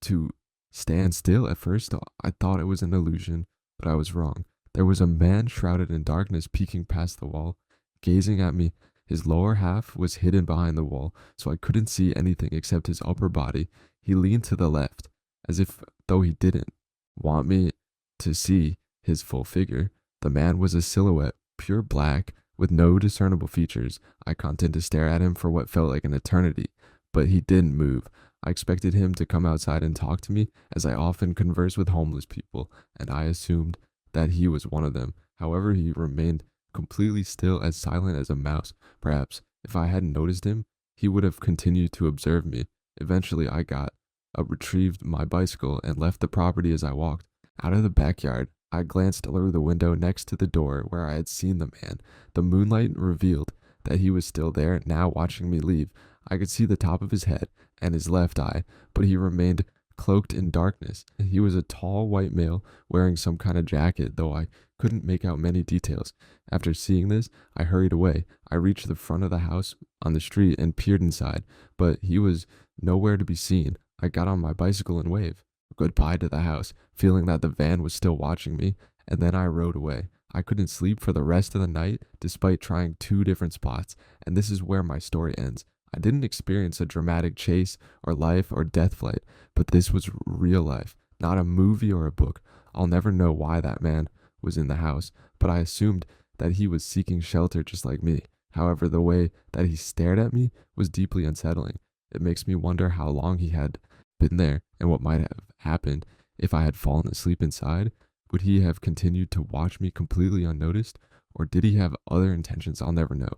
to stand still. At first, I thought it was an illusion, but I was wrong. There was a man shrouded in darkness peeking past the wall, gazing at me. His lower half was hidden behind the wall, so I couldn't see anything except his upper body. He leaned to the left, as if though he didn't want me to see his full figure. The man was a silhouette, pure black, with no discernible features. I continued to stare at him for what felt like an eternity, but he didn't move. I expected him to come outside and talk to me, as I often converse with homeless people, and I assumed that he was one of them. However, he remained completely still, as silent as a mouse. Perhaps If I hadn't noticed him, he would have continued to observe me. Eventually, I got up, retrieved my bicycle, and left the property as I walked. Out of the backyard, I glanced through the window next to the door where I had seen the man. The moonlight revealed that he was still there, now watching me leave. I could see the top of his head and his left eye, but he remained cloaked in darkness. He was a tall white male wearing some kind of jacket, though I couldn't make out many details. After seeing this, I hurried away. I reached the front of the house on the street and peered inside, but he was nowhere to be seen. I got on my bicycle and waved goodbye to the house, feeling that the van was still watching me, and then I rode away. I couldn't sleep for the rest of the night despite trying 2 different spots, and this is where my story ends. I didn't experience a dramatic chase or life or death flight, but this was real life, not a movie or a book. I'll never know why that man was in the house, but I assumed that he was seeking shelter just like me. However, the way that he stared at me was deeply unsettling. It makes me wonder how long he had been there and what might have happened if I had fallen asleep inside. Would he have continued to watch me completely unnoticed, or did he have other intentions? I'll never know.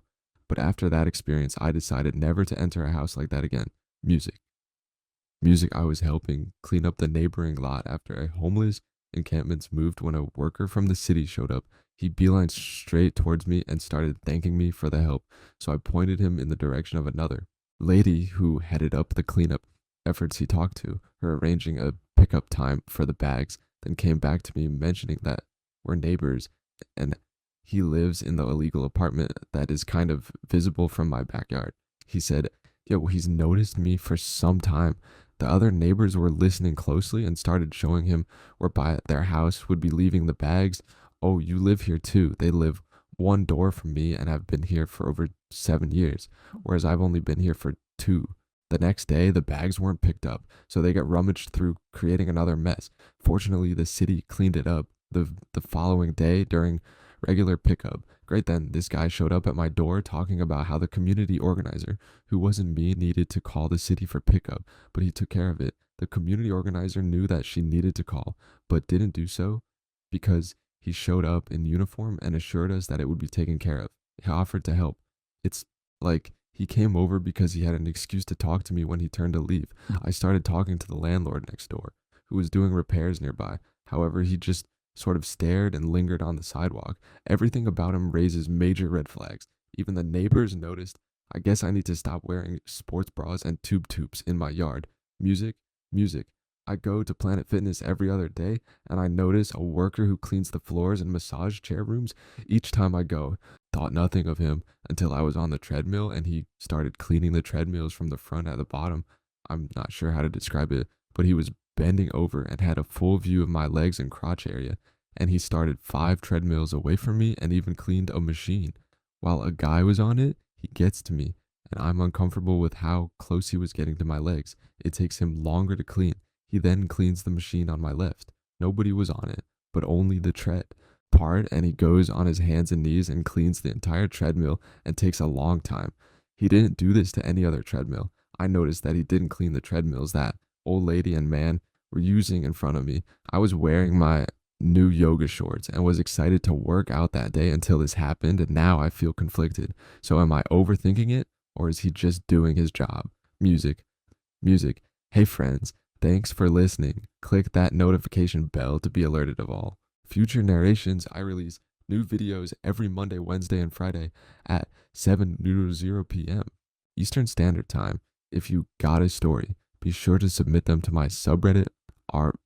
But after that experience, I decided never to enter a house like that again. Music. Music. I was helping clean up the neighboring lot after a homeless encampment moved when a worker from the city showed up. He beelined straight towards me and started thanking me for the help, so I pointed him in the direction of another lady who headed up the cleanup efforts. He talked to her, arranging a pickup time for the bags, then came back to me mentioning that we're neighbors and he lives in the illegal apartment that is kind of visible from my backyard. He said, yo, he's noticed me for some time. The other neighbors were listening closely and started showing him where by their house would be leaving the bags. Oh, you live here too. They live one door from me and have been here for over 7 years, whereas I've only been here for 2. The next day, the bags weren't picked up, so they got rummaged through, creating another mess. Fortunately, the city cleaned it up the following day during regular pickup. Great then, this guy showed up at my door talking about how the community organizer, who wasn't me, needed to call the city for pickup, but he took care of it. The community organizer knew that she needed to call, but didn't do so because he showed up in uniform and assured us that it would be taken care of. He offered to help. It's like he came over because he had an excuse to talk to me when he turned to leave. I started talking to the landlord next door, who was doing repairs nearby. However, he just sort of stared and lingered on the sidewalk. Everything about him raises major red flags. Even the neighbors noticed. I guess I need to stop wearing sports bras and tube tubes in my yard. Music, music. I go to Planet Fitness every other day, and I notice a worker who cleans the floors and massage chair rooms each time I go. Thought nothing of him until I was on the treadmill and he started cleaning the treadmills from the front at the bottom. I'm not sure how to describe it, but he was bending over and had a full view of my legs and crotch area, and he started 5 treadmills away from me and even cleaned a machine. While a guy was on it, he gets to me, and I'm uncomfortable with how close he was getting to my legs. It takes him longer to clean. He then cleans the machine on my left. Nobody was on it, but only the tread part, and he goes on his hands and knees and cleans the entire treadmill and takes a long time. He didn't do this to any other treadmill. I noticed that he didn't clean the treadmills that old lady and man were using in front of me. I was wearing my new yoga shorts and was excited to work out that day until this happened, and now I feel conflicted. So am I overthinking it, or is he just doing his job? Music. Music. Hey friends, thanks for listening. Click that notification bell to be alerted of all future narrations. I release new videos every Monday, Wednesday, and Friday at 7:00 p.m. Eastern Standard Time. If you got a story, be sure to submit them to my subreddit, Art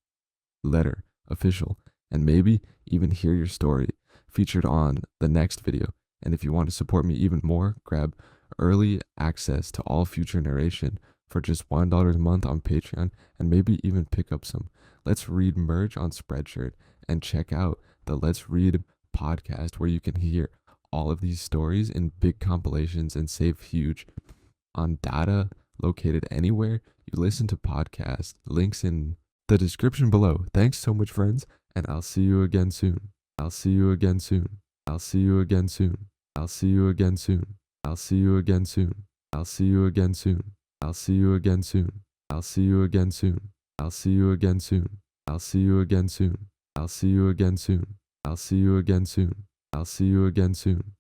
Letter Official, and maybe even hear your story featured on the next video. And if you want to support me even more, grab early access to all future narration for just $1 a month on Patreon, and maybe even pick up some Let's Read merch on Spreadshirt, and check out the Let's Read podcast where you can hear all of these stories in big compilations and save huge on data located anywhere you listen to podcasts. Links in the description below. Thanks so much, friends, and I'll see you again soon. I'll see you again soon. I'll see you again soon. I'll see you again soon. I'll see you again soon. I'll see you again soon. I'll see you again soon. I'll see you again soon. I'll see you again soon. I'll see you again soon. I'll see you again soon. I'll see you again soon. I'll see you again soon.